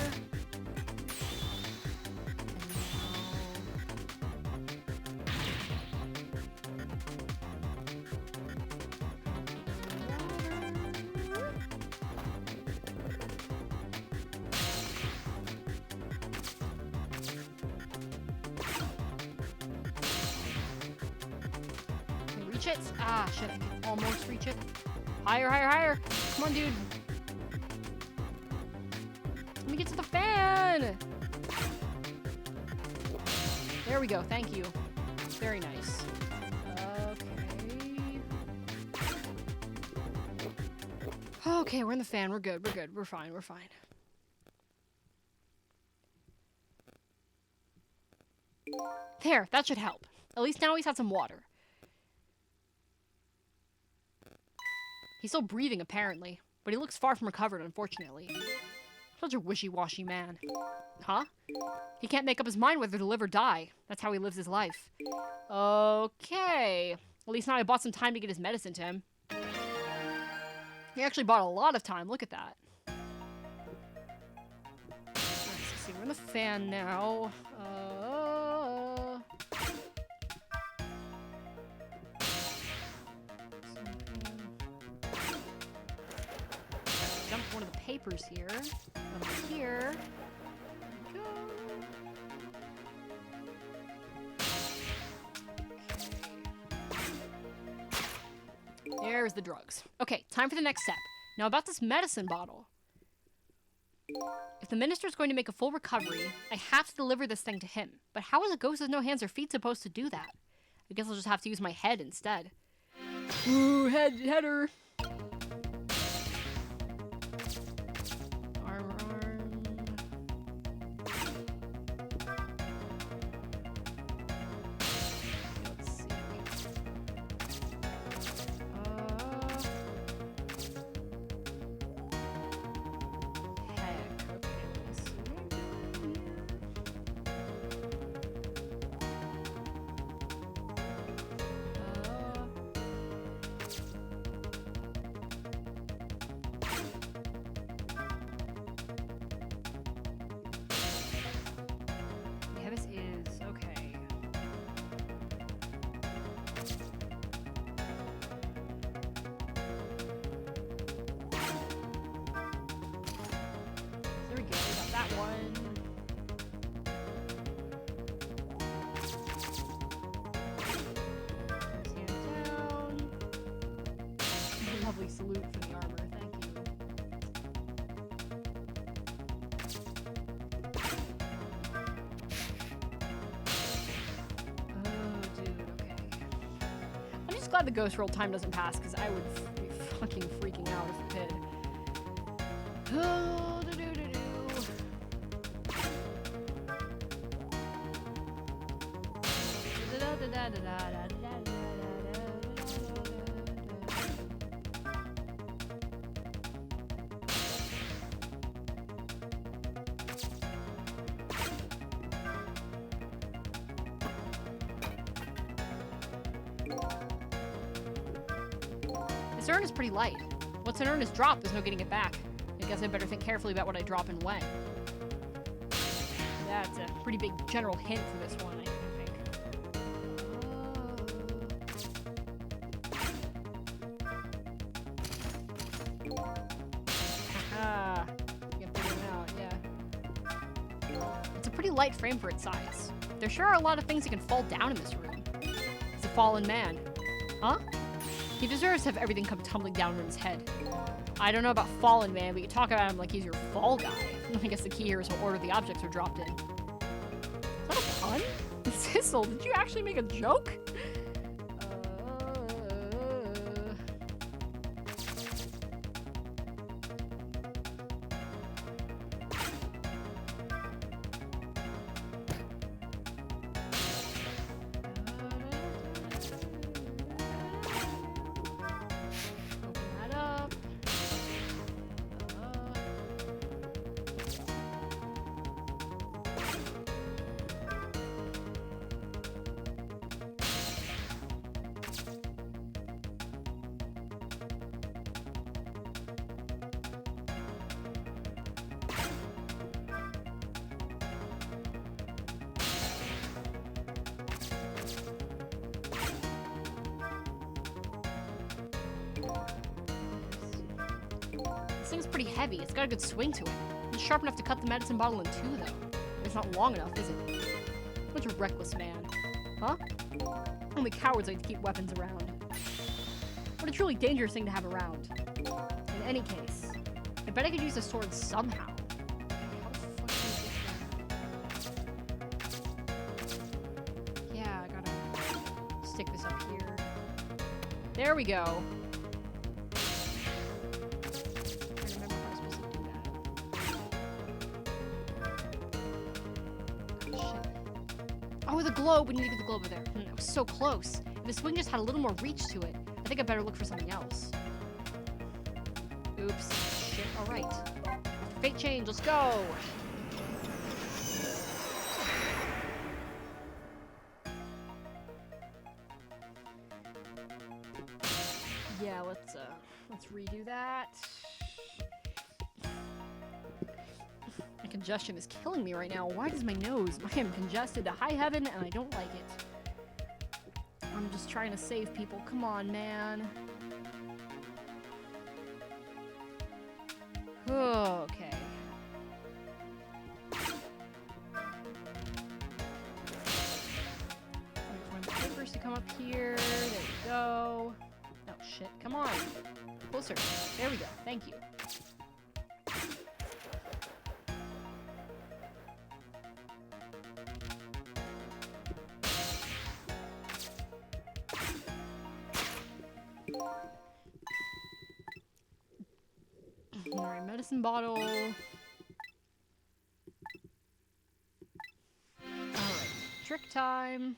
Reach it? Ah, shit, I can almost reach it. Higher, higher, higher! Come on, dude. Let me get to the fan! There we go, thank you. Very nice. Okay. Okay, we're in the fan, we're good, we're fine, we're fine. There, that should help. At least now he's had some water. He's still breathing, apparently, but he looks far from recovered, unfortunately. Such a wishy-washy man. Huh? He can't make up his mind whether to live or die. That's how he lives his life. Okay. At least now I bought some time to get his medicine to him. He actually bought a lot of time. Look at that. Alright, let's see. We're in the fan now. Jump one of the papers here. Over here. Go. Okay. There's the drugs. Okay, time for the next step. Now about this medicine bottle. If the minister's going to make a full recovery, I have to deliver this thing to him. But how is a ghost with no hands or feet supposed to do that? I guess I'll just have to use my head instead. Ooh, header. Arm. Let's see. Heck. Okay, let's see. Yeah, this is okay. There we go. We got that one. Hands down. A lovely salute for the armor. Thank you. Oh, dude. Okay. I'm just glad the ghost roll time doesn't pass, because I would be fucking freaking out if it did. Oh, do-do-do-do. This urn is pretty light. Once an urn is dropped, there's no getting it back. I guess I better think carefully about what I drop and when. That's a pretty big general hint for this one, I think. Ah, you can figure it out, yeah. It's a pretty light frame for its size. There sure are a lot of things that can fall down in this room. It's a fallen man. Huh? He deserves to have everything come tumbling down on his head. I don't know about fallen man, but you talk about him like he's your fall guy. I guess the key here is what order the objects are dropped in. Is that a pun? Sissel, did you actually make a joke? This thing's pretty heavy. It's got a good swing to it. It's sharp enough to cut the medicine bottle in two, though. It's not long enough, is it? Such a reckless man. Huh? Only cowards like to keep weapons around. What a truly dangerous thing to have around. In any case, I bet I could use a sword somehow. How the fuck do I get that? Yeah, I gotta stick this up here. There we go. Oh, the globe! We need to get the globe over there. That was so close. If the swing just had a little more reach to it, I think I better look for something else. Oops. Shit. Alright. Fate change, let's go! Yeah, let's redo that. My congestion is killing me right now. Why does my nose? I am congested to high heaven and I don't like it. I'm just trying to save people. Come on, man. Okay. Wait for the papers to come up here. There we go. Oh, Shit, come on. Closer. There we go. Thank you. Alright, medicine bottle. Alright, trick time.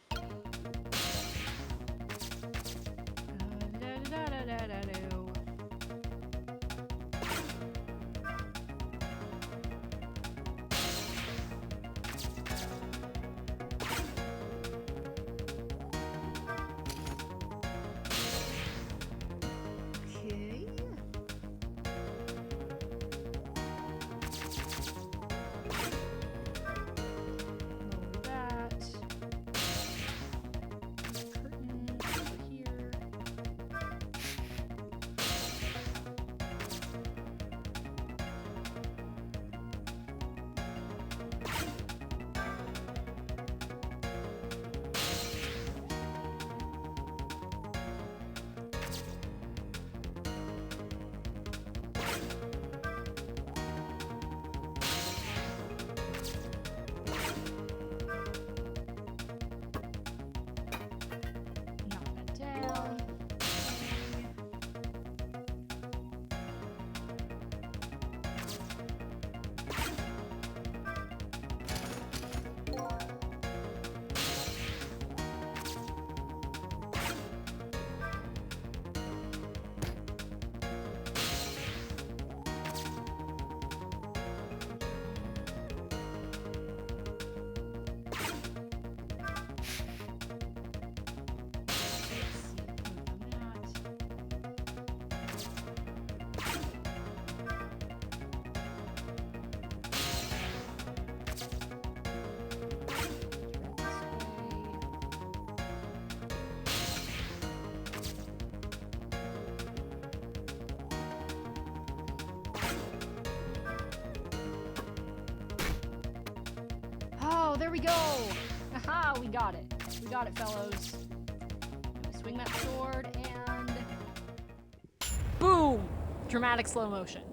Oh, there we go! Aha, we got it. We got it, fellows. Swing that sword and... boom! Dramatic slow motion.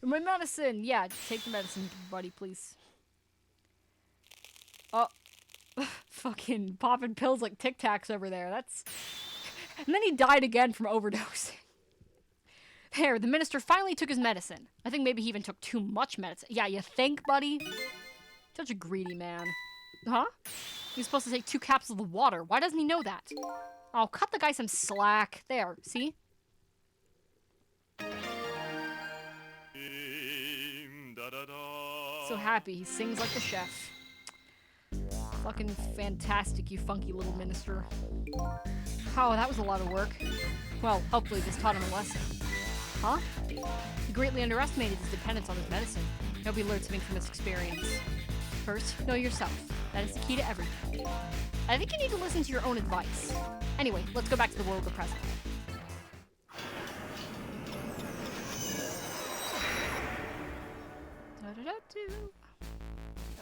My medicine! Yeah, take the medicine, buddy, please. Oh. Fucking popping pills like Tic Tacs over there. That's... And then he died again from overdosing. There, the minister finally took his medicine. I think maybe he even took too much medicine. Yeah, you think, buddy? Such a greedy man. Huh? He's supposed to take 2 capsules of water. Why doesn't he know that? Oh, cut the guy some slack. There, see? So happy. He sings like the chef. Fucking fantastic, you funky little minister. Oh, that was a lot of work. Well, hopefully this taught him a lesson. Huh? He greatly underestimated his dependence on his medicine. I hope he learned something from this experience. First, know yourself. That is the key to everything. I think you need to listen to your own advice. Anyway, let's go back to the world of the present.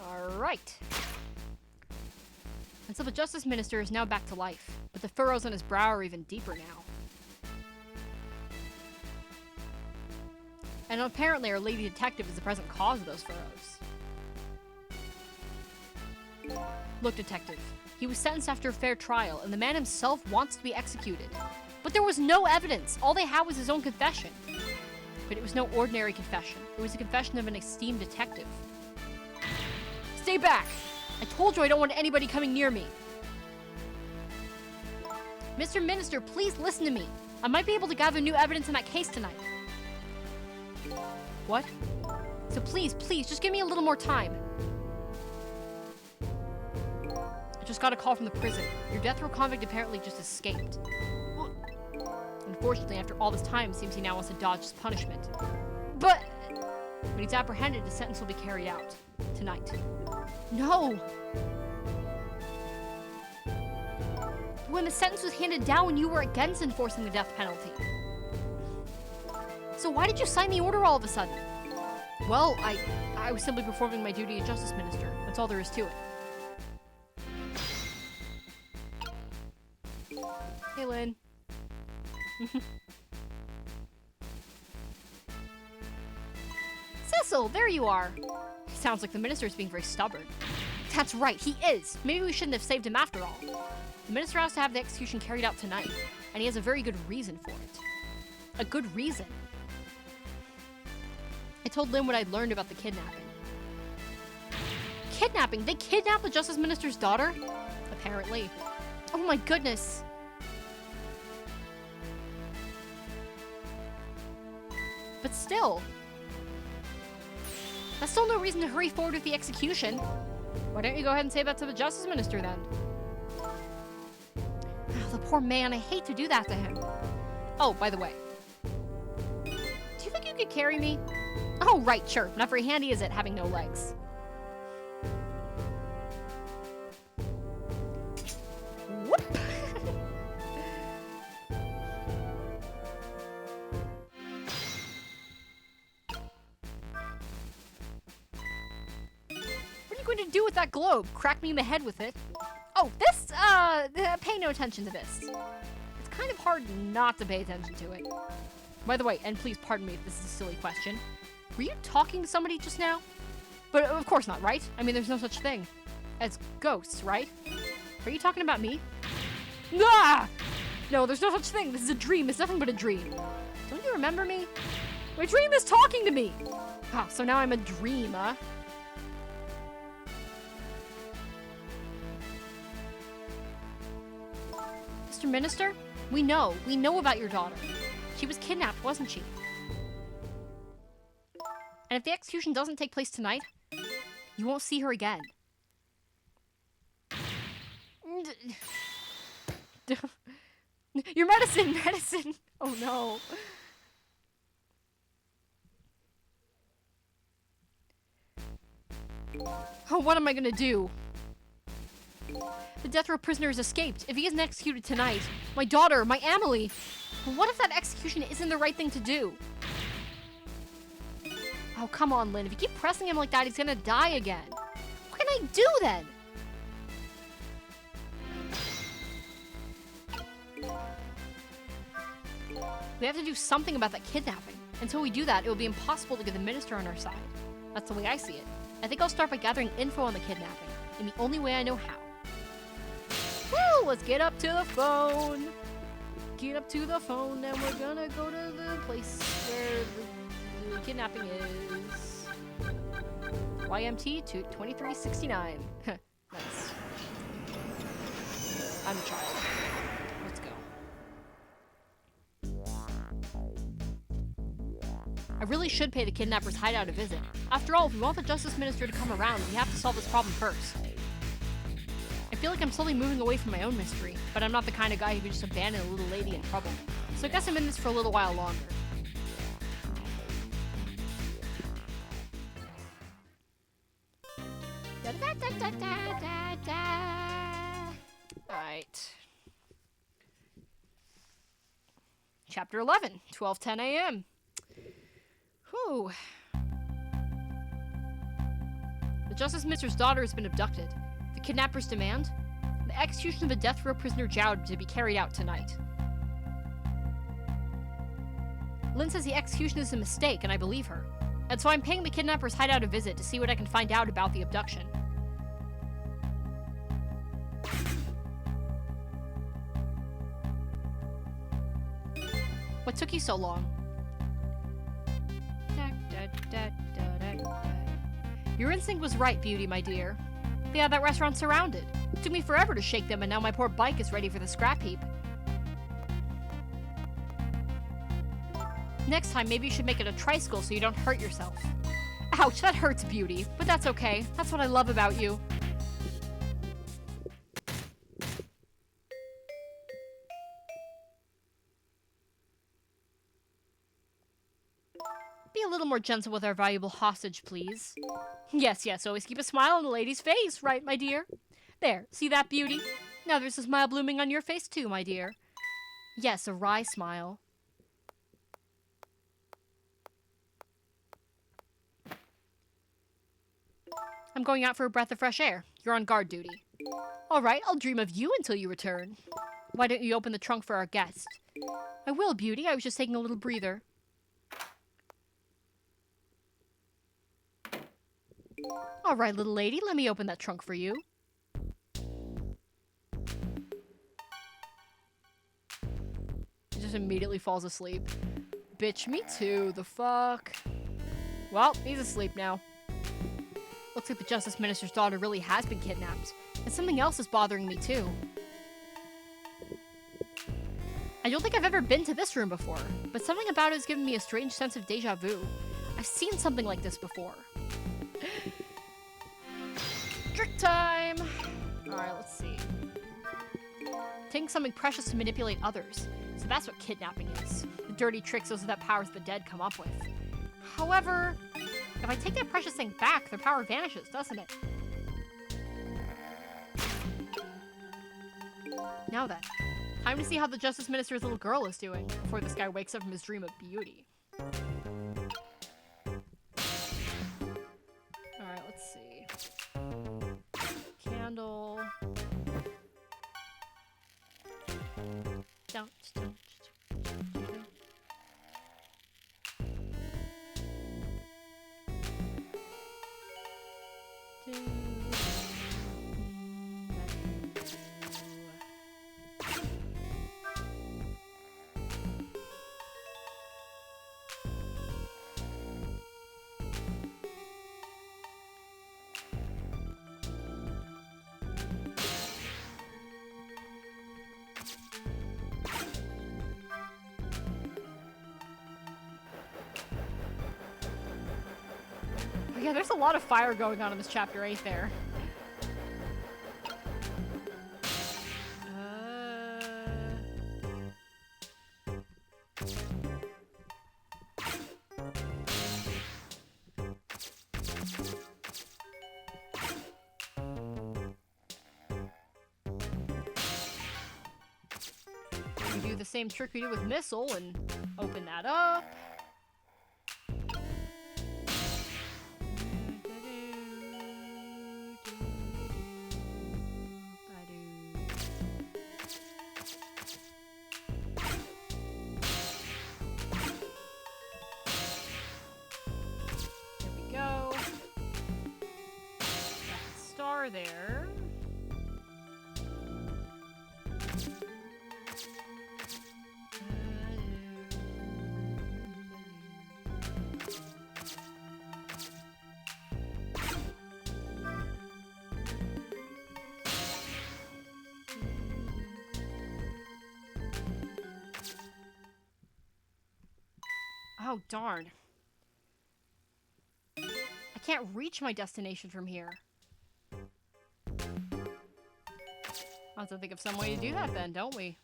Alright. And so the Justice Minister is now back to life, but the furrows on his brow are even deeper now. And apparently our lady detective is the present cause of those furrows. Look, detective. He was sentenced after a fair trial, and the man himself wants to be executed. But there was no evidence. All they had was his own confession. But it was no ordinary confession. It was a confession of an esteemed detective. Stay back! I told you I don't want anybody coming near me. Mr. Minister, please listen to me. I might be able to gather new evidence in that case tonight. What? So please, just give me a little more time. I just got a call from the prison. Your death row convict apparently just escaped. Unfortunately, after all this time, it seems he now wants to dodge his punishment. But when he's apprehended, his sentence will be carried out. Tonight. No! When the sentence was handed down, you were against enforcing the death penalty. So why did you sign the order all of a sudden? Well, I was simply performing my duty as Justice Minister. That's all there is to it. Hey, Lynn. Cecil, there you are. Sounds like the minister's being very stubborn. That's right, he is. Maybe we shouldn't have saved him after all. The minister has to have the execution carried out tonight, and he has a very good reason for it. A good reason. I told Lynn what I'd learned about the kidnapping. Kidnapping? They kidnapped the Justice Minister's daughter? Apparently. Oh my goodness. But still. That's still no reason to hurry forward with the execution. Why don't you go ahead and say that to the Justice Minister then? Oh, the poor man, I hate to do that to him. Oh, by the way. Do you think you could carry me? Oh, right, sure. Not very handy, is it, having no legs? Whoop! What are you going to do with that globe? Crack me in the head with it? Oh, this, pay no attention to this. It's kind of hard not to pay attention to it. By the way, and please pardon me if this is a silly question, were you talking to somebody just now? But of course not, right? I mean, there's no such thing as ghosts, right? Are you talking about me? Ah! No, there's no such thing. This is a dream. It's nothing but a dream. Don't you remember me? My dream is talking to me! Ah, so now I'm a dream, huh? Mr. Minister, we know about your daughter. She was kidnapped, wasn't she? And if the execution doesn't take place tonight, you won't see her again. Your medicine! Oh no. Oh, what am I gonna do? The death row prisoner has escaped. If he isn't executed tonight, my daughter, my Amelie, what if that execution isn't the right thing to do? Oh, come on, Lynn. If you keep pressing him like that, he's gonna die again. What can I do then? We have to do something about that kidnapping. Until we do that, it will be impossible to get the minister on our side. That's the way I see it. I think I'll start by gathering info on the kidnapping, in the only way I know how. Woo! Let's get up to the phone. Get up to the phone, and we're gonna go to the place where the kidnapping is. YMT 2369. Nice. I'm a child. Let's go. I really should pay the kidnapper's hideout a visit. After all, if we want the Justice Minister to come around, we have to solve this problem first. I feel like I'm slowly moving away from my own mystery, but I'm not the kind of guy who could just abandon a little lady in trouble. So I guess I'm in this for a little while longer. Alright. Chapter 11, 12:10 a.m. Whew. The Justice Minister's daughter has been abducted. The kidnappers demand the execution of a death row prisoner Jowd to be carried out tonight. Lynn says the execution is a mistake, and I believe her. And so I'm paying the kidnapper's hideout a visit to see what I can find out about the abduction. What took you so long? Your instinct was right, Beauty, my dear. They had that restaurant surrounded. It took me forever to shake them, and now my poor bike is ready for the scrap heap. Next time, maybe you should make it a tricycle so you don't hurt yourself. Ouch, that hurts, Beauty, but that's okay. That's what I love about you. Be a little more gentle with our valuable hostage, please. Yes, always keep a smile on the lady's face, right, my dear? There, see that, Beauty? Now there's a smile blooming on your face too, my dear. Yes, a wry smile. I'm going out for a breath of fresh air. You're on guard duty. All right, I'll dream of you until you return. Why don't you open the trunk for our guest? I will, Beauty. I was just taking a little breather. All right, little lady, let me open that trunk for you. He just immediately falls asleep. Bitch, me too. The fuck? Well, he's asleep now. Looks like the Justice Minister's daughter really has been kidnapped. And something else is bothering me too. I don't think I've ever been to this room before, but something about it has given me a strange sense of deja vu. I've seen something like this before. Trick time! Alright, let's see. Taking something precious to manipulate others. So that's what kidnapping is. The dirty tricks those that powers of the dead come up with. However, if I take that precious thing back, their power vanishes, doesn't it? Now then, time to see how the Justice Minister's little girl is doing before this guy wakes up from his dream of beauty. Alright, let's see. Candle. Don't. Yeah, there's a lot of fire going on in this chapter, ain't there? We do the same trick we did with Missile and open that up. There. Oh, darn. I can't reach my destination from here. I'll have to think of some way to do that then, don't we?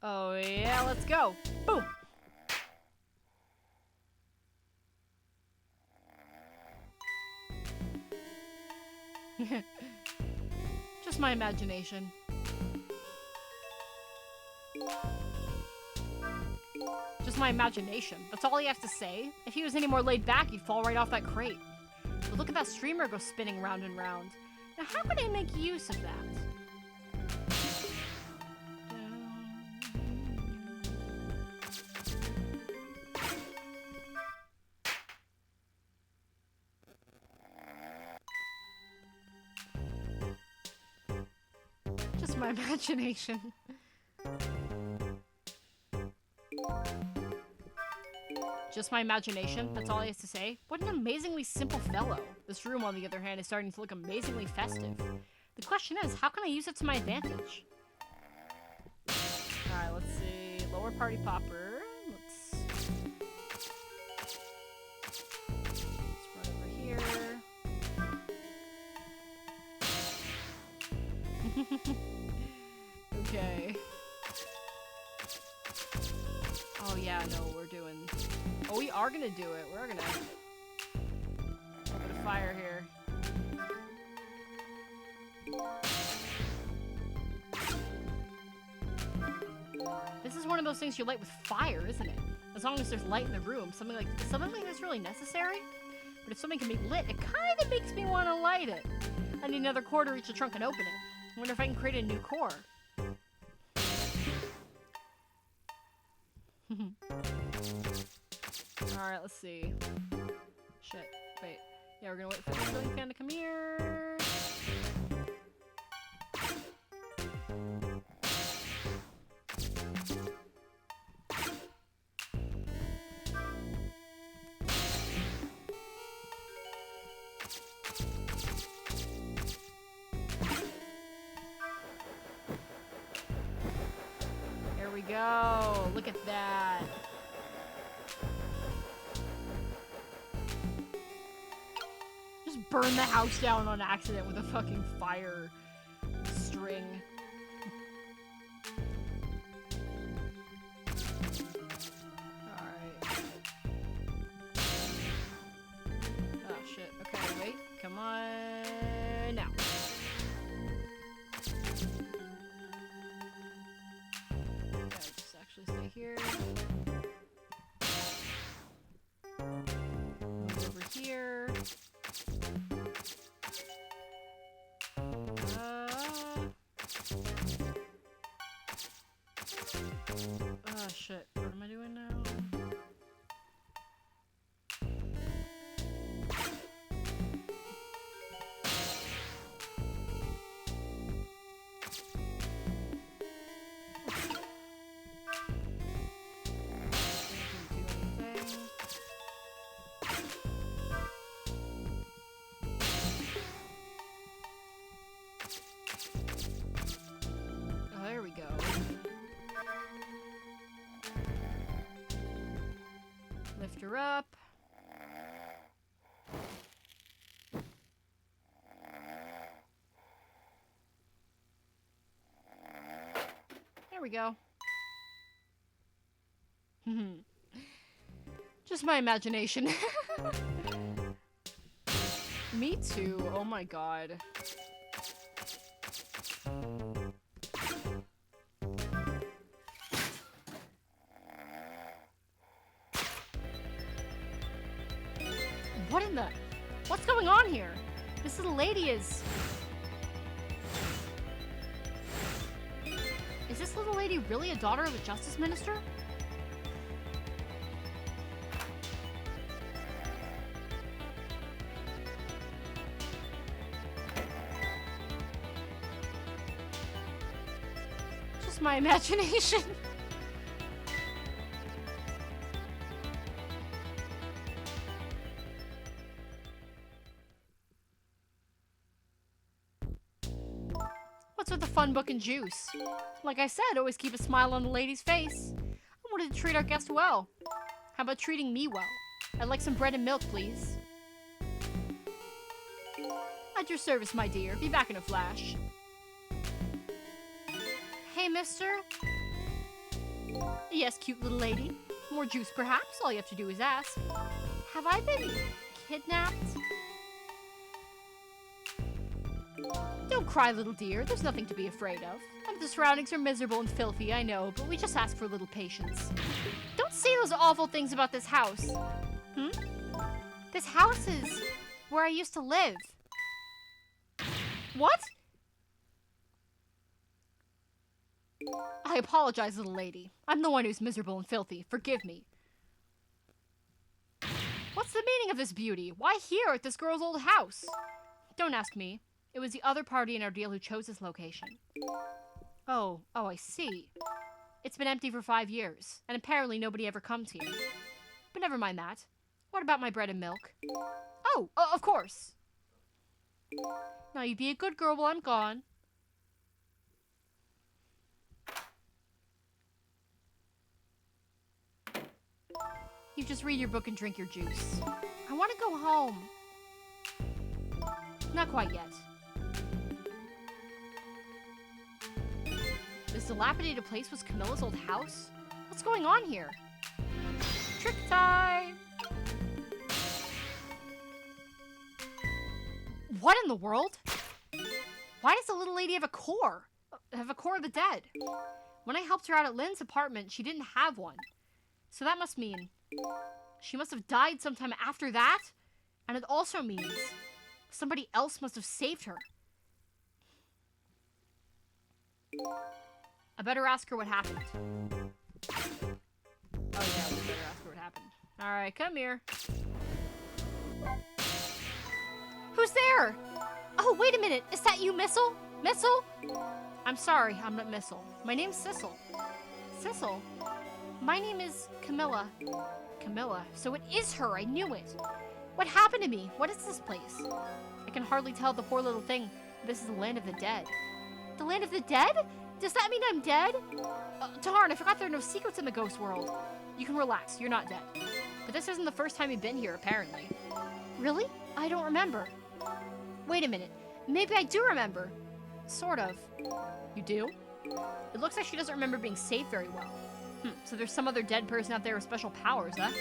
Oh yeah, let's go. Boom! Just my imagination. Just my imagination. That's all he has to say. If he was any more laid back, he'd fall right off that crate. But look at that streamer go spinning round and round. Now how can I make use of that? Just my imagination. Just my imagination, that's all he has to say. What an amazingly simple fellow. This room, on the other hand, is starting to look amazingly festive. The question is, how can I use it to my advantage? Alright, let's see. Lower party popper. Let's run over here. Okay. Oh yeah, no, we're doing... Oh, we are gonna do it. We're gonna open a fire here. This is one of those things you light with fire, isn't it? As long as there's light in the room. Something like this really necessary? but if something can be lit, it kind of makes me want to light it. I need another core to reach the trunk and open it. I wonder if I can create a new core. Alright, let's see. Shit. Wait. Yeah, we're gonna wait for the ceiling fan to come here. There we go. Look at that. Burn the house down on accident with a fucking fire string. Alright. Oh shit. Okay, wait. Come on. Now. Okay, just actually stay here. Move over here. Oh shit, what am I doing now? Oh, there we go. Lift her up. There we go. Just my imagination. Me too. Oh my god. What in the... What's going on here? This little lady is... Is this little lady really a daughter of a justice minister? Just my imagination. What's with the fun book and juice? Like I said, always keep a smile on the lady's face. I wanted to treat our guest well. How about treating me well? I'd like some bread and milk, please. At your service, my dear. Be back in a flash. Hey, mister? Yes, cute little lady. More juice, perhaps? All you have to do is ask. Have I been kidnapped? Don't cry, little dear. There's nothing to be afraid of. The surroundings are miserable and filthy, I know, but we just ask for a little patience. Don't say those awful things about this house. This house is where I used to live. What? I apologize, little lady. I'm the one who's miserable and filthy. Forgive me. What's the meaning of this beauty? Why here at this girl's old house? Don't ask me. It was the other party in our deal who chose this location. Oh, I see. It's been empty for 5 years, and apparently nobody ever comes here. But never mind that. What about my bread and milk? Oh, of course. Now you be a good girl while I'm gone. You just read your book and drink your juice. I want to go home. Not quite yet. This dilapidated place was Camilla's old house? What's going on here? Trick time! What in the world? Why does the little lady have a core? Have a core of the dead? When I helped her out at Lynn's apartment, she didn't have one. So that must mean... She must have died sometime after that? And it also means somebody else must have saved her. I better ask her what happened. Oh yeah, we better ask her what happened. Alright, come here. Who's there? Oh, wait a minute. Is that you, Missile? Missile? I'm sorry, I'm not Missile. My name's Sissel. Sissel? My name is Camilla. Camilla? So it is her, I knew it. What happened to me? What is this place? I can hardly tell the poor little thing. This is the land of the dead. The land of the dead? Does that mean I'm dead? Darn, I forgot there are no secrets in the ghost world. You can relax, you're not dead. But this isn't the first time you've been here, apparently. Really? I don't remember. Wait a minute. Maybe I do remember. Sort of. You do? It looks like she doesn't remember being saved very well. So there's some other dead person out there with special powers, huh?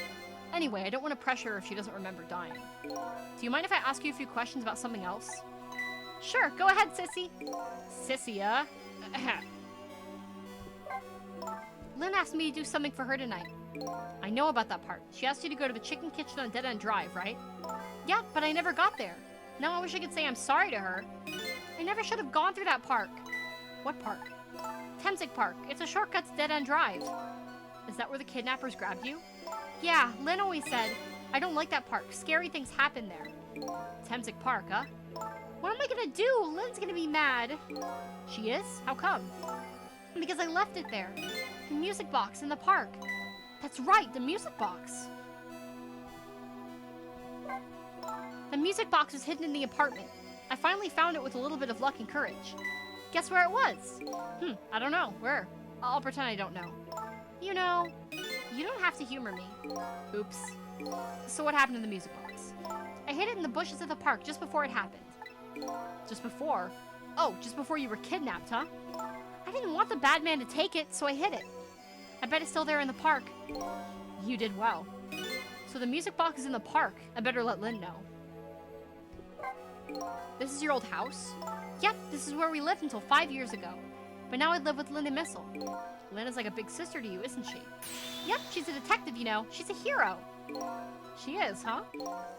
Anyway, I don't want to pressure her if she doesn't remember dying. Do you mind if I ask you a few questions about something else? Sure, go ahead, Sissy. Sissy, Lynn asked me to do something for her tonight. I know about that part. She asked you to go to the chicken kitchen on Dead End Drive, right? Yeah, but I never got there. Now I wish I could say I'm sorry to her. I never should have gone through that park. What park? Temsic Park. It's a shortcut to Dead End Drive. Is that where the kidnappers grabbed you? Yeah, Lynn always said, I don't like that park. Scary things happen there. Temsic Park, huh? What am I gonna do? Lynn's gonna be mad. She is? How come? Because I left it there. The music box in the park. That's right, the music box. The music box was hidden in the apartment. I finally found it with a little bit of luck and courage. Guess where it was? I don't know. Where? I'll pretend I don't know. You know, you don't have to humor me. Oops. So what happened to the music box? I hid it in the bushes of the park just before it happened. Just before? Oh, just before you were kidnapped, huh? I didn't want the bad man to take it, so I hid it. I bet it's still there in the park. You did well. So the music box is in the park. I better let Lynn know. This is your old house? Yep, this is where we lived until 5 years ago. But now I live with Lynn and Missile. Lynn is like a big sister to you, isn't she? Yep, she's a detective, you know. She's a hero. She is, huh?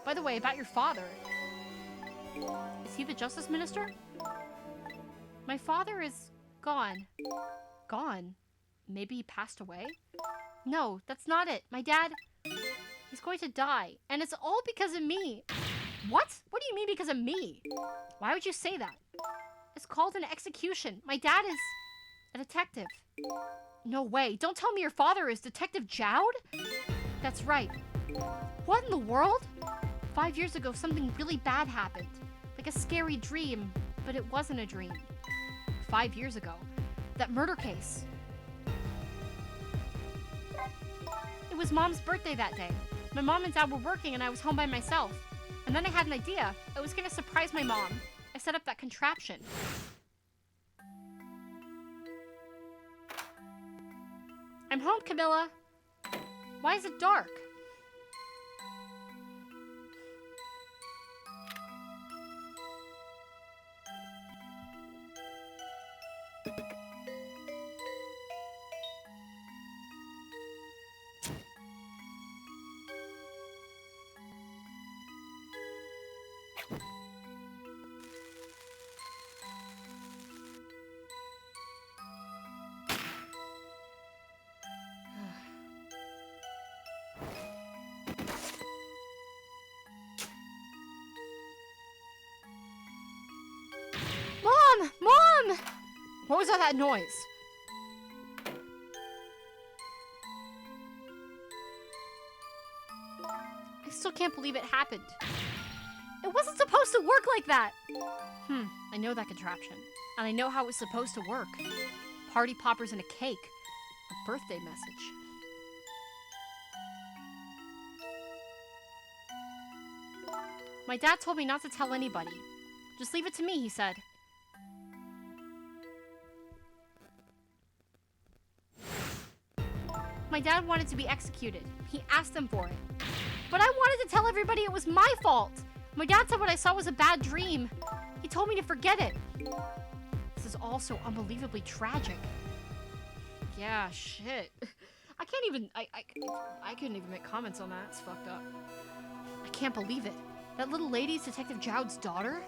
By the way, about your father. Is he the justice minister? My father is gone. Gone? Maybe he passed away? No, that's not it. My dad, he's going to die. And it's all because of me. What? What do you mean because of me? Why would you say that? It's called an execution. My dad is a detective. No way. Don't tell me your father is Detective Jowd? That's right. What in the world? 5 years ago, something really bad happened. Like a scary dream, but it wasn't a dream. 5 years ago. That murder case. It was Mom's birthday that day. My mom and Dad were working and I was home by myself. And then I had an idea. I was gonna surprise my mom. I set up that contraption. I'm home, Camilla. Why is it dark? Mom! Mom! What was all that noise? I still can't believe it happened. It wasn't supposed to work like that! I know that contraption. And I know how it was supposed to work. Party poppers and a cake. A birthday message. My dad told me not to tell anybody. Just leave it to me, he said. My dad wanted to be executed. He asked them for it. But I wanted to tell everybody it was my fault. My dad said what I saw was a bad dream. He told me to forget it. This is all so unbelievably tragic. Yeah, shit. I couldn't even make comments on that. It's fucked up. I can't believe it. That little lady's Detective Jowd's daughter?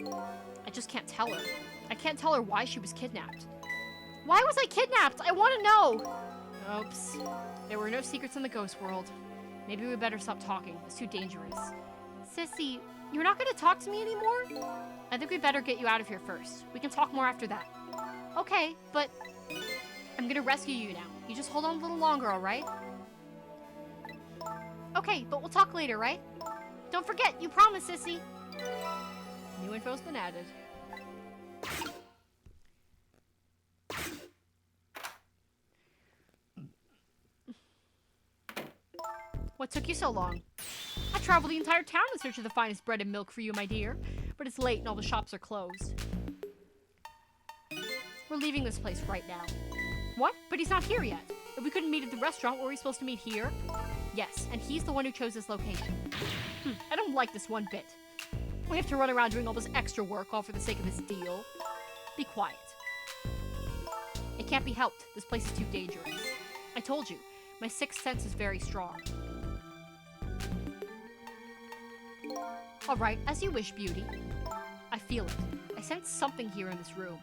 I just can't tell her. I can't tell her why she was kidnapped. Why was I kidnapped? I want to know! Oops. There were no secrets in the ghost world. Maybe we better stop talking. It's too dangerous. Sissy, you're not going to talk to me anymore? I think we better get you out of here first. We can talk more after that. Okay, but I'm going to rescue you now. You just hold on a little longer, alright? Okay, but we'll talk later, right? Don't forget, you promised, Sissy. New info's been added. What took you so long? I traveled the entire town in search of the finest bread and milk for you, my dear. But it's late and all the shops are closed. We're leaving this place right now. What? But he's not here yet. If we couldn't meet at the restaurant, were we supposed to meet here? Yes, and he's the one who chose this location. I don't like this one bit. We have to run around doing all this extra work all for the sake of this deal. Be quiet. It can't be helped. This place is too dangerous. I told you, my sixth sense is very strong. Alright, as you wish, Beauty. I feel it. I sense something here in this room.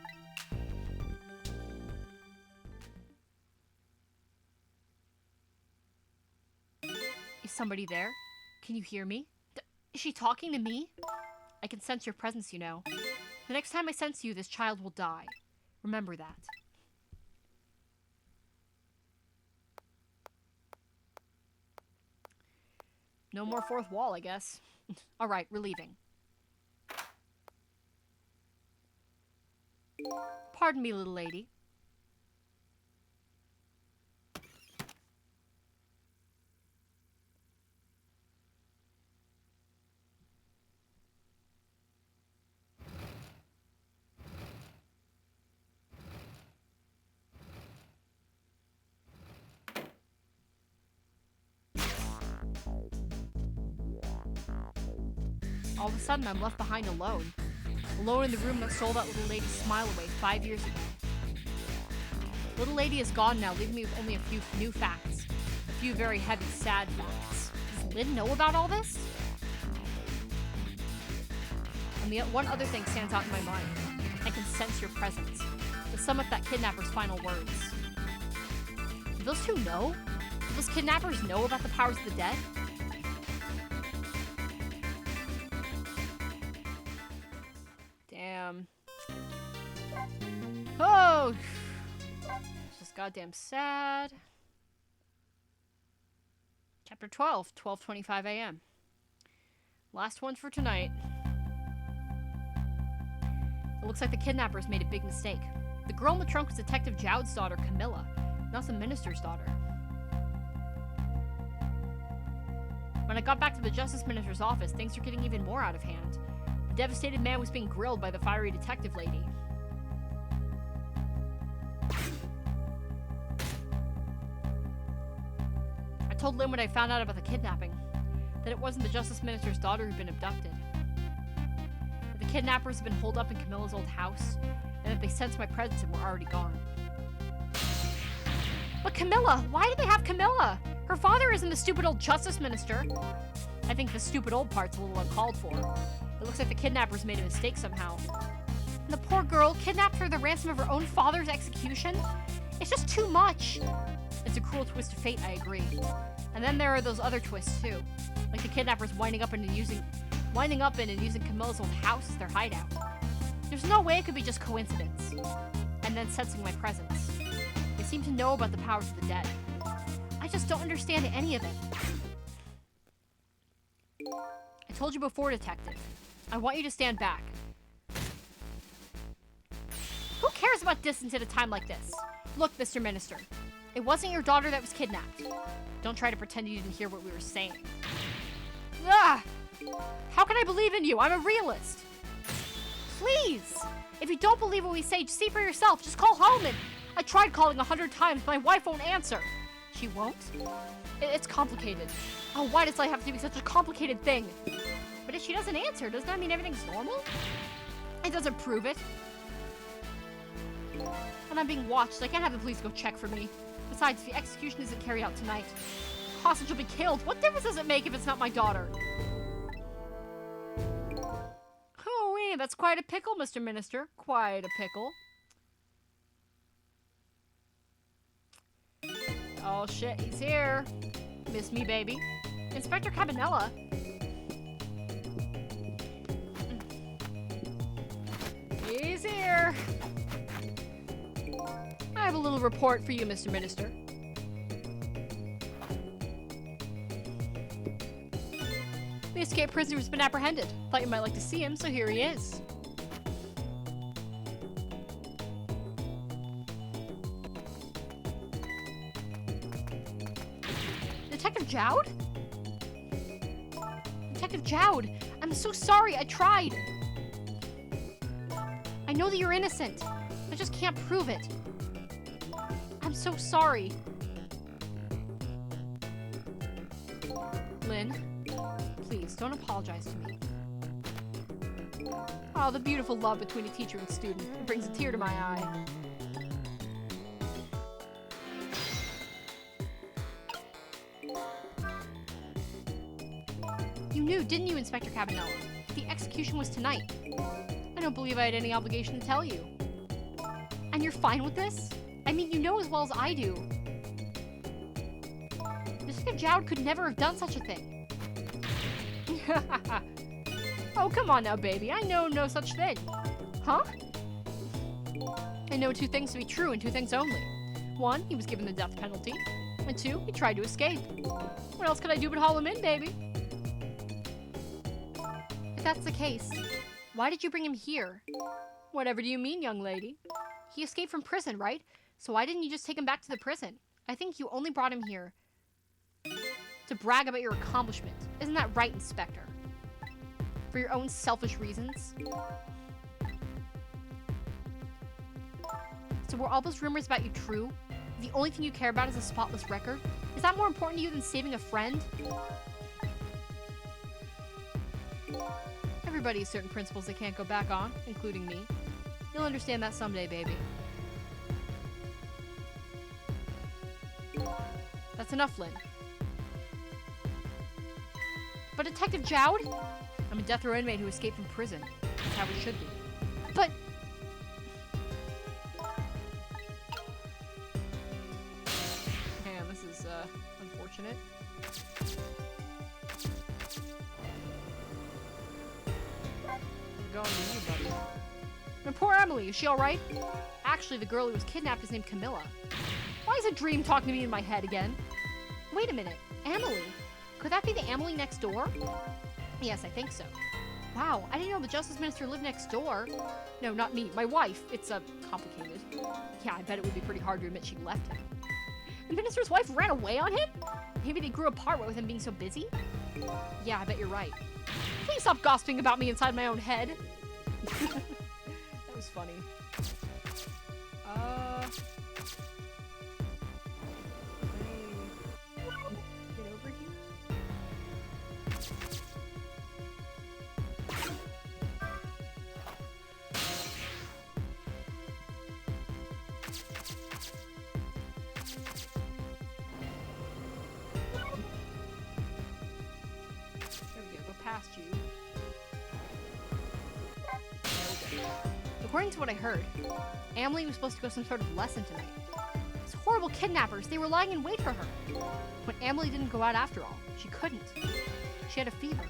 Is somebody there? Can you hear me? Is she talking to me? I can sense your presence, you know. The next time I sense you, this child will die. Remember that. No more fourth wall, I guess. Alright, we're leaving. Pardon me, little lady. All of a sudden, I'm left behind alone. Alone in the room that stole that little lady's smile away 5 years ago. Little lady is gone now, leaving me with only a few new facts. A few very heavy, sad facts. Does Lynn know about all this? And the one other thing stands out in my mind. I can sense your presence. To sum up that kidnapper's final words. Do those two know? Do those kidnappers know about the powers of the dead? Damn. Oh! It's just goddamn sad. Chapter 12, 12:25 a.m. Last one for tonight. It looks like the kidnappers made a big mistake. The girl in the trunk was Detective Jowd's daughter, Camilla, not the minister's daughter. When I got back to the Justice Minister's office, things were getting even more out of hand. The devastated man was being grilled by the fiery detective lady. I told Lynn what I found out about the kidnapping, that it wasn't the Justice Minister's daughter who'd been abducted. That the kidnappers had been holed up in Camilla's old house, and that they sensed my presence and were already gone. But Camilla! Why did they have Camilla? Her father isn't the stupid old Justice Minister. I think the stupid old part's a little uncalled for. It looks like the kidnappers made a mistake somehow. And the poor girl kidnapped for the ransom of her own father's execution? It's just too much. It's a cruel twist of fate, I agree. And then there are those other twists too. Like the kidnappers winding up in and using Camilla's old house as their hideout. There's no way it could be just coincidence. And then sensing my presence. They seem to know about the powers of the dead. I just don't understand any of it. I told you before, Detective. I want you to stand back. Who cares about distance at a time like this? Look, Mr. Minister. It wasn't your daughter that was kidnapped. Don't try to pretend you didn't hear what we were saying. Ah! How can I believe in you? I'm a realist. Please! If you don't believe what we say, just see for yourself. Just call home and... I tried calling 100 times. My wife won't answer. She won't? It's complicated. Oh, why does life have to be such a complicated thing? But if she doesn't answer, doesn't that mean everything's normal? It doesn't prove it. And I'm being watched. I can't have the police go check for me. Besides, the execution isn't carried out tonight. hostage will be killed. What difference does it make if it's not my daughter? Oh, that's quite a pickle, Mr. Minister. Quite a pickle. Oh, shit, he's here. Miss me, baby. Inspector Cabanella. He's here. I have a little report for you, Mr. Minister. The escaped prisoner has been apprehended. Thought you might like to see him, so here he is. Detective Jowd? Detective Jowd, I'm so sorry, I tried. I know that you're innocent. I just can't prove it. I'm so sorry. Lynn, please, don't apologize to me. Oh, the beautiful love between a teacher and student. It brings a tear to my eye. You knew, didn't you, Inspector Cabanella? The execution was tonight. I don't believe I had any obligation to tell you. And you're fine with this? I mean, you know as well as I do. Mr. Jowd could never have done such a thing. Oh, come on now, baby. I know no such thing. Huh? I know two things to be true and two things only. One, he was given the death penalty. And two, he tried to escape. What else could I do but haul him in, baby? If that's the case, why did you bring him here? Whatever do you mean, young lady? He escaped from prison, right? So why didn't you just take him back to the prison? I think you only brought him here to brag about your accomplishment. Isn't that right, Inspector? For your own selfish reasons? So were all those rumors about you true? The only thing you care about is a spotless record? Is that more important to you than saving a friend? Everybody has certain principles they can't go back on, including me. You'll understand that someday, baby. That's enough, Lynn. But Detective Jowd? I'm a death row inmate who escaped from prison. That's how it should be. But... Man, this is, unfortunate. We're going to you, buddy. And poor Emily, is she alright? Actually, the girl who was kidnapped is named Camilla. Why is a dream talking to me in my head again? Wait a minute, Emily? Could that be the Emily next door? Yes, I think so. Wow, I didn't know the Justice Minister lived next door. No, not me, my wife. It's, complicated. Yeah, I bet it would be pretty hard to admit she left him. The Minister's wife ran away on him? Maybe they grew apart with him being so busy? Yeah, I bet you're right. Please stop gossiping about me inside my own head. That was funny. Get over here. There we go. Go past you. According to what I heard, Emily was supposed to go some sort of lesson tonight. These horrible kidnappers, they were lying in wait for her. But Emily didn't go out after all. She couldn't. She had a fever.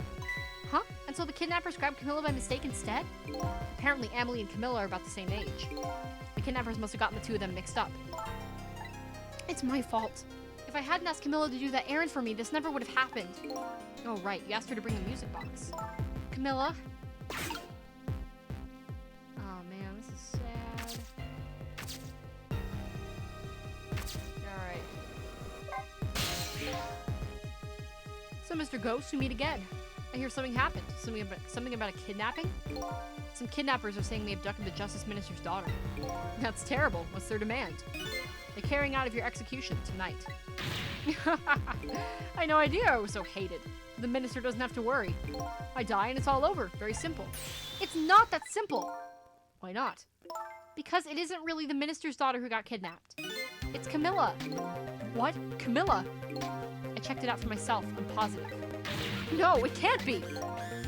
Huh? And so the kidnappers grabbed Camilla by mistake instead? Apparently Emily and Camilla are about the same age. The kidnappers must have gotten the two of them mixed up. It's my fault. If I hadn't asked Camilla to do that errand for me, this never would have happened. Oh, right. You asked her to bring a music box. Camilla? So, Mr. Ghost, we meet again. I hear something happened. Something about a kidnapping? Some kidnappers are saying they abducted the Justice Minister's daughter. That's terrible. What's their demand? The carrying out of your execution tonight. I had no idea I was so hated. The minister doesn't have to worry. I die and it's all over. Very simple. It's not that simple. Why not? Because it isn't really the minister's daughter who got kidnapped. It's Camilla. What? Camilla? I checked it out for myself. I'm positive. No, it can't be!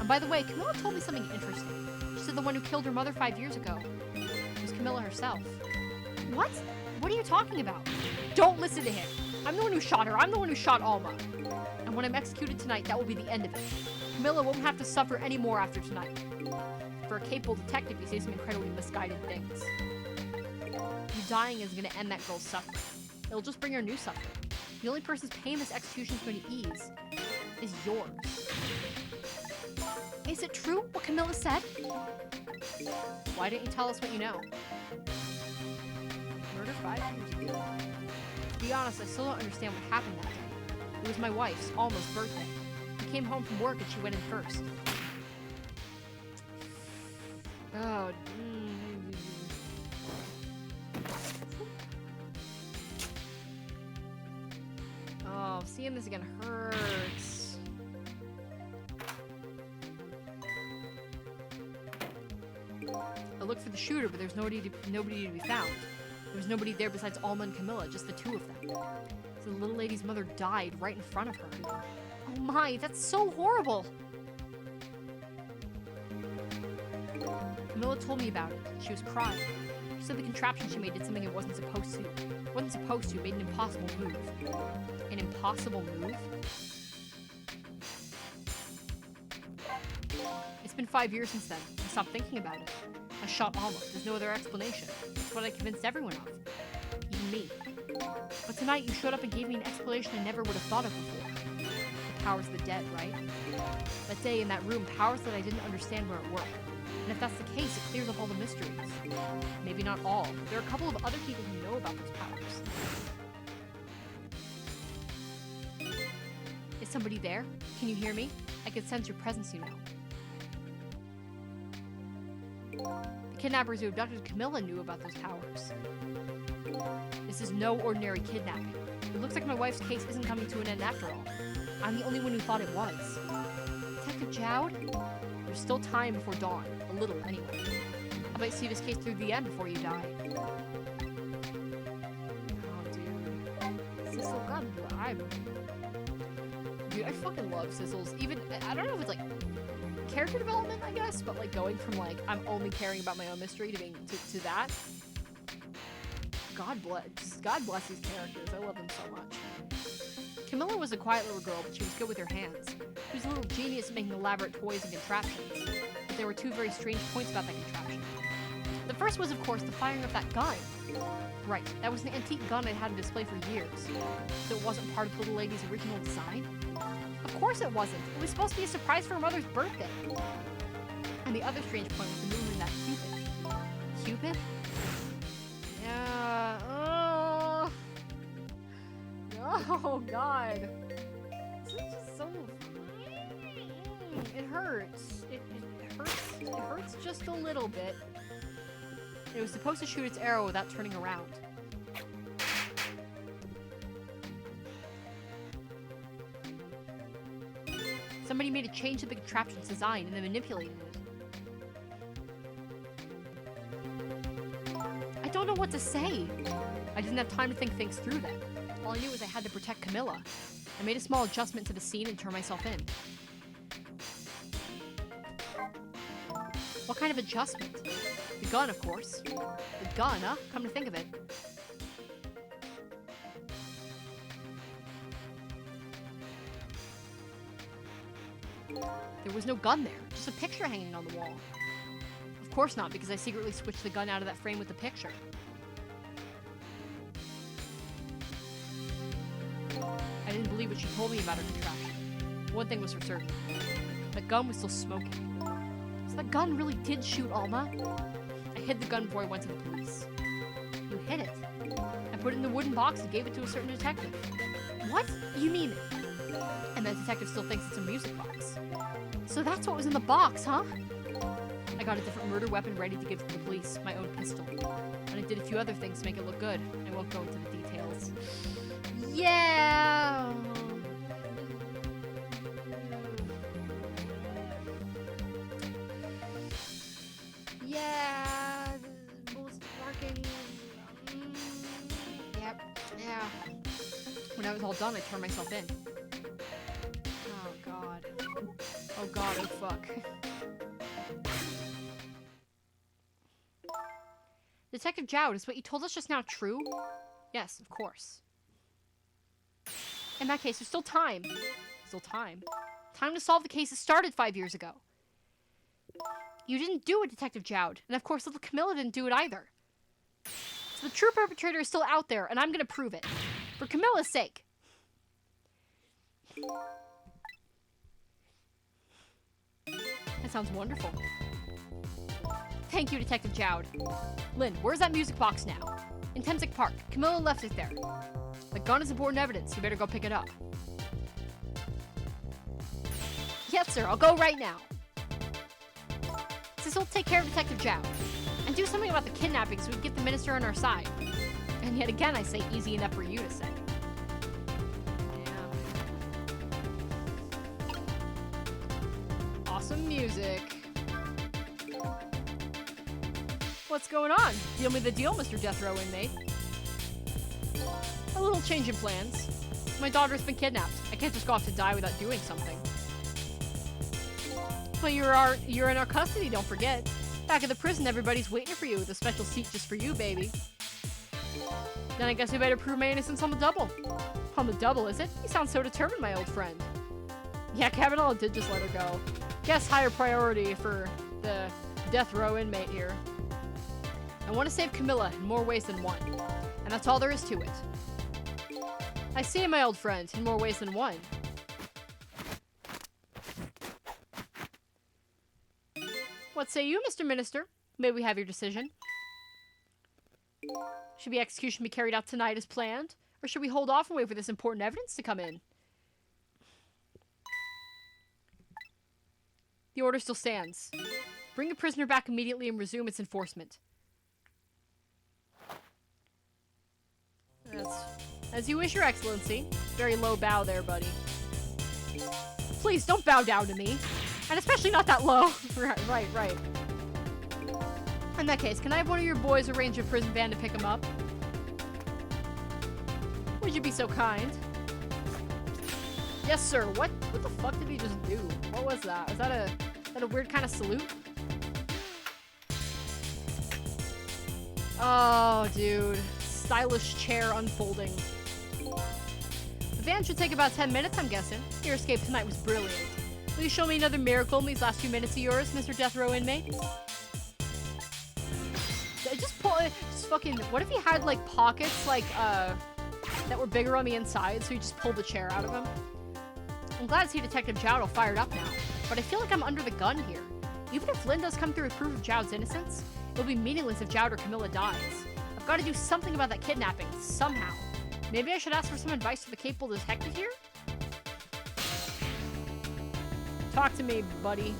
And by the way, Camilla told me something interesting. She said the one who killed her mother 5 years ago was Camilla herself. What? What are you talking about? Don't listen to him. I'm the one who shot her. I'm the one who shot Alma. And when I'm executed tonight, that will be the end of it. Camilla won't have to suffer any more after tonight. For a capable detective, he says some incredibly misguided things. You dying isn't going to end that girl's suffering. It'll just bring her new suffering. The only person's pain this execution is going to ease is yours. Is it true what Camilla said? Why didn't you tell us what you know? Murder 5 years ago. To be honest, I still don't understand what happened that day. It was my wife's, Alma's, birthday. I came home from work and she went in first. Oh, oh, seeing this again hurts. I looked for the shooter, but there's nobody to be found. There was nobody there besides Alma and Camilla, just the two of them. So the little lady's mother died right in front of her. Oh my, that's so horrible! Camilla told me about it. She was crying. She said the contraption she made did something it wasn't supposed to. It wasn't supposed to. It made an impossible move. An impossible move? It's been 5 years since then. I stopped thinking about it. I shot Alma. There's no other explanation. That's what I convinced everyone of. Even me. But tonight you showed up and gave me an explanation I never would have thought of before. The powers of the dead, right? That day in that room, powers that I didn't understand were at work. And if that's the case, it clears up all the mysteries. Maybe not all. There are a couple of other people who know about those powers. Is somebody there? Can you hear me? I can sense your presence, you know. The kidnappers who abducted Camilla knew about those powers. This is no ordinary kidnapping. It looks like my wife's case isn't coming to an end after all. I'm the only one who thought it was. Detective Jowd? There's still time before dawn. A little, anyway. I might see this case through the end before you die. Oh, dude. Sissel, God, dude, I fucking love Sissel's. Even, I don't know if it's, like, character development, I guess, but, like, going from, like, I'm only caring about my own mystery to being, to that. God bless these characters. I love them so much. Camilla was a quiet little girl, but she was good with her hands. She was a little genius at making elaborate toys and contraptions. But there were two very strange points about that contraption. The first was, of course, the firing of that gun. Right, that was an antique gun I'd had on display for years. So it wasn't part of the little lady's original design? Of course it wasn't. It was supposed to be a surprise for her mother's birthday. And the other strange point was the movement of that Cupid. Cupid? Yeah. Oh, God. This is just so... It hurts. It hurts. It hurts just a little bit. It was supposed to shoot its arrow without turning around. Somebody made a change to the contraption's design and then manipulated it. I don't know what to say. I didn't have time to think things through then. All I knew was I had to protect Camilla. I made a small adjustment to the scene and turned myself in. What kind of adjustment? The gun, of course. The gun, huh? Come to think of it. There was no gun there, just a picture hanging on the wall. Of course not, because I secretly switched the gun out of that frame with the picture. I didn't believe what she told me about her contraption. One thing was for certain. The gun was still smoking. So the gun really did shoot Alma? I hid the gun before I went to the police. You hid it? I put it in the wooden box and gave it to a certain detective. What? You mean... And the detective still thinks it's a music box. So that's what was in the box, huh? I got a different murder weapon ready to give to the police, my own pistol. And I did a few other things to make it look good. I won't go into the details. Yeah! Yeah! The bullets working. Yep. Yeah. When I was all done, I turned myself in. Oh god, oh fuck. Detective Jowd, is what you told us just now true? Yes, of course. In that case, there's still time. Still time. Time to solve the case that started 5 years ago. You didn't do it, Detective Jowd. And of course, little Camilla didn't do it either. So the true perpetrator is still out there, and I'm gonna prove it. For Camilla's sake. That sounds wonderful. Thank you, Detective Jowd. Lynn, where's that music box now? In Temsic Park. Camilla left it there. The gun is important evidence. You better go pick it up. Yes, sir. I'll go right now. Cecil, take care of Detective Jowd. And do something about the kidnapping so we can get the minister on our side. And yet again, I say easy enough for you to say. Yeah. Awesome music. What's going on? Deal me the deal, Mr. Death Row inmate. A little change in plans. My daughter's been kidnapped. I can't just go off to die without doing something. But you're in our custody, don't forget. Back at the prison, everybody's waiting for you with a special seat just for you, baby. Then I guess we better prove my innocence on the double. On the double, is it? You sound so determined, my old friend. Yeah, Kavanaugh did just let her go. Guess higher priority for the death row inmate here. I want to save Camilla in more ways than one. And that's all there is to it. I see, my old friend, in more ways than one. What say you, Mr. Minister? May we have your decision? Should the execution be carried out tonight as planned? Or should we hold off and wait for this important evidence to come in? The order still stands. Bring the prisoner back immediately and resume its enforcement. As you wish, Your Excellency. Very low bow there, buddy. Please, don't bow down to me. And especially not that low. Right. In that case, can I have one of your boys arrange a prison van to pick him up? Would you be so kind? Yes, sir. What the fuck did he just do? What was that? Was that a weird kind of salute? Oh, dude. Stylish chair unfolding. The van should take about 10 minutes, I'm guessing. Your escape tonight was brilliant. Will you show me another miracle in these last few minutes of yours, Mr. Death Row inmate? Just fucking, what if he had, like, pockets, like, that were bigger on the inside, so he just pulled the chair out of him? I'm glad to see Detective Jowd all fired up now, but I feel like I'm under the gun here. Even if Lynn does come through with proof of Jowd's innocence, it'll be meaningless if Jowd or Camilla dies. I've got to do something about that kidnapping, somehow. Maybe I should ask for some advice from the capable detective here? Talk to me, buddy.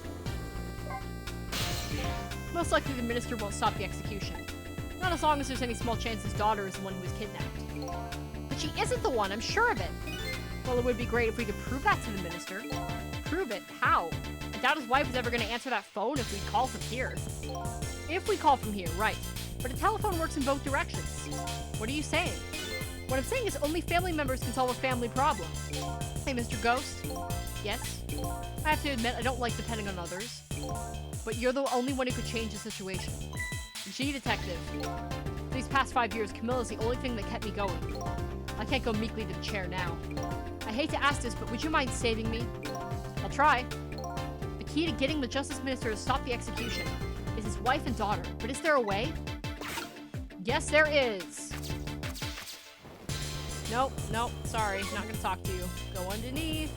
Most likely the minister won't stop the execution. Not as long as there's any small chance his daughter is the one who was kidnapped. But she isn't the one, I'm sure of it. Well, it would be great if we could prove that to the minister. Prove it? How? I doubt his wife is ever going to answer that phone if we call from here. If we call from here, right. But a telephone works in both directions. What are you saying? What I'm saying is only family members can solve a family problem. Hey, Mr. Ghost? Yes? I have to admit, I don't like depending on others. But you're the only one who could change the situation. Gee, Detective. For these past 5 years, Camilla's the only thing that kept me going. I can't go meekly to the chair now. I hate to ask this, but would you mind saving me? I'll try. The key to getting the Justice Minister to stop the execution is his wife and daughter. But is there a way? Yes, there is. Nope, sorry. Not gonna talk to you. Go underneath.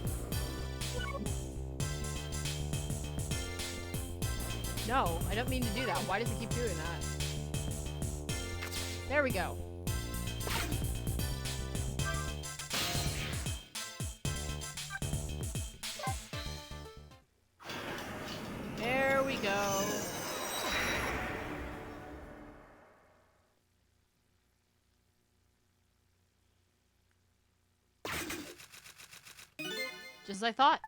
No, I don't mean to do that. Why does it keep doing that? There we go. There we go. Just as I thought.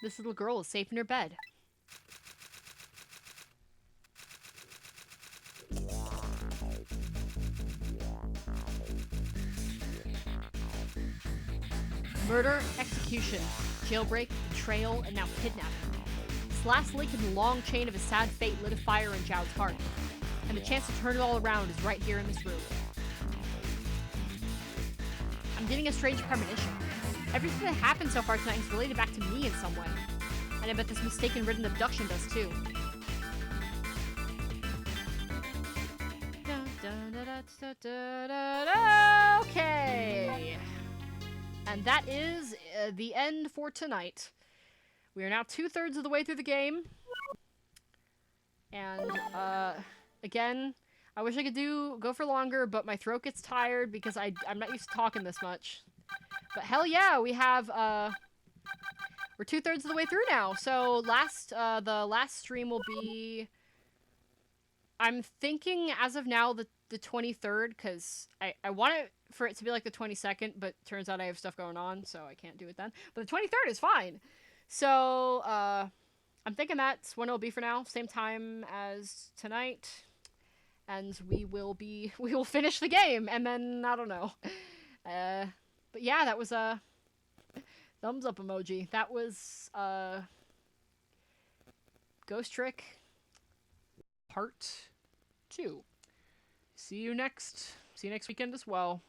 This little girl is safe in her bed. Murder, execution, jailbreak, betrayal, and now kidnapping. This last link in the long chain of his sad fate lit a fire in Jowd's heart. And the chance to turn it all around is right here in this room. I'm getting a strange premonition. Everything that happened so far tonight is related back to me in some way. And I bet this mistaken-ridden abduction does too. Okay. And that is the end for tonight. We are now 2/3 of the way through the game. And, again, I wish I could go for longer, but my throat gets tired because I'm not used to talking this much. But hell yeah, we have, we're 2/3 of the way through now. So the last stream will be, I'm thinking as of now the 23rd, because I want it for it to be like the 22nd, but turns out I have stuff going on, so I can't do it then. But the 23rd is fine. So, I'm thinking that's when it'll be for now. Same time as tonight. And we will finish the game, and then, I don't know. But yeah, that was a thumbs up emoji. That was, Ghost Trick Part 2. See you next weekend as well.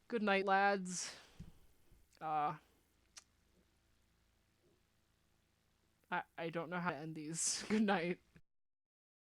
Good night, lads. I don't know how to end these. Good night.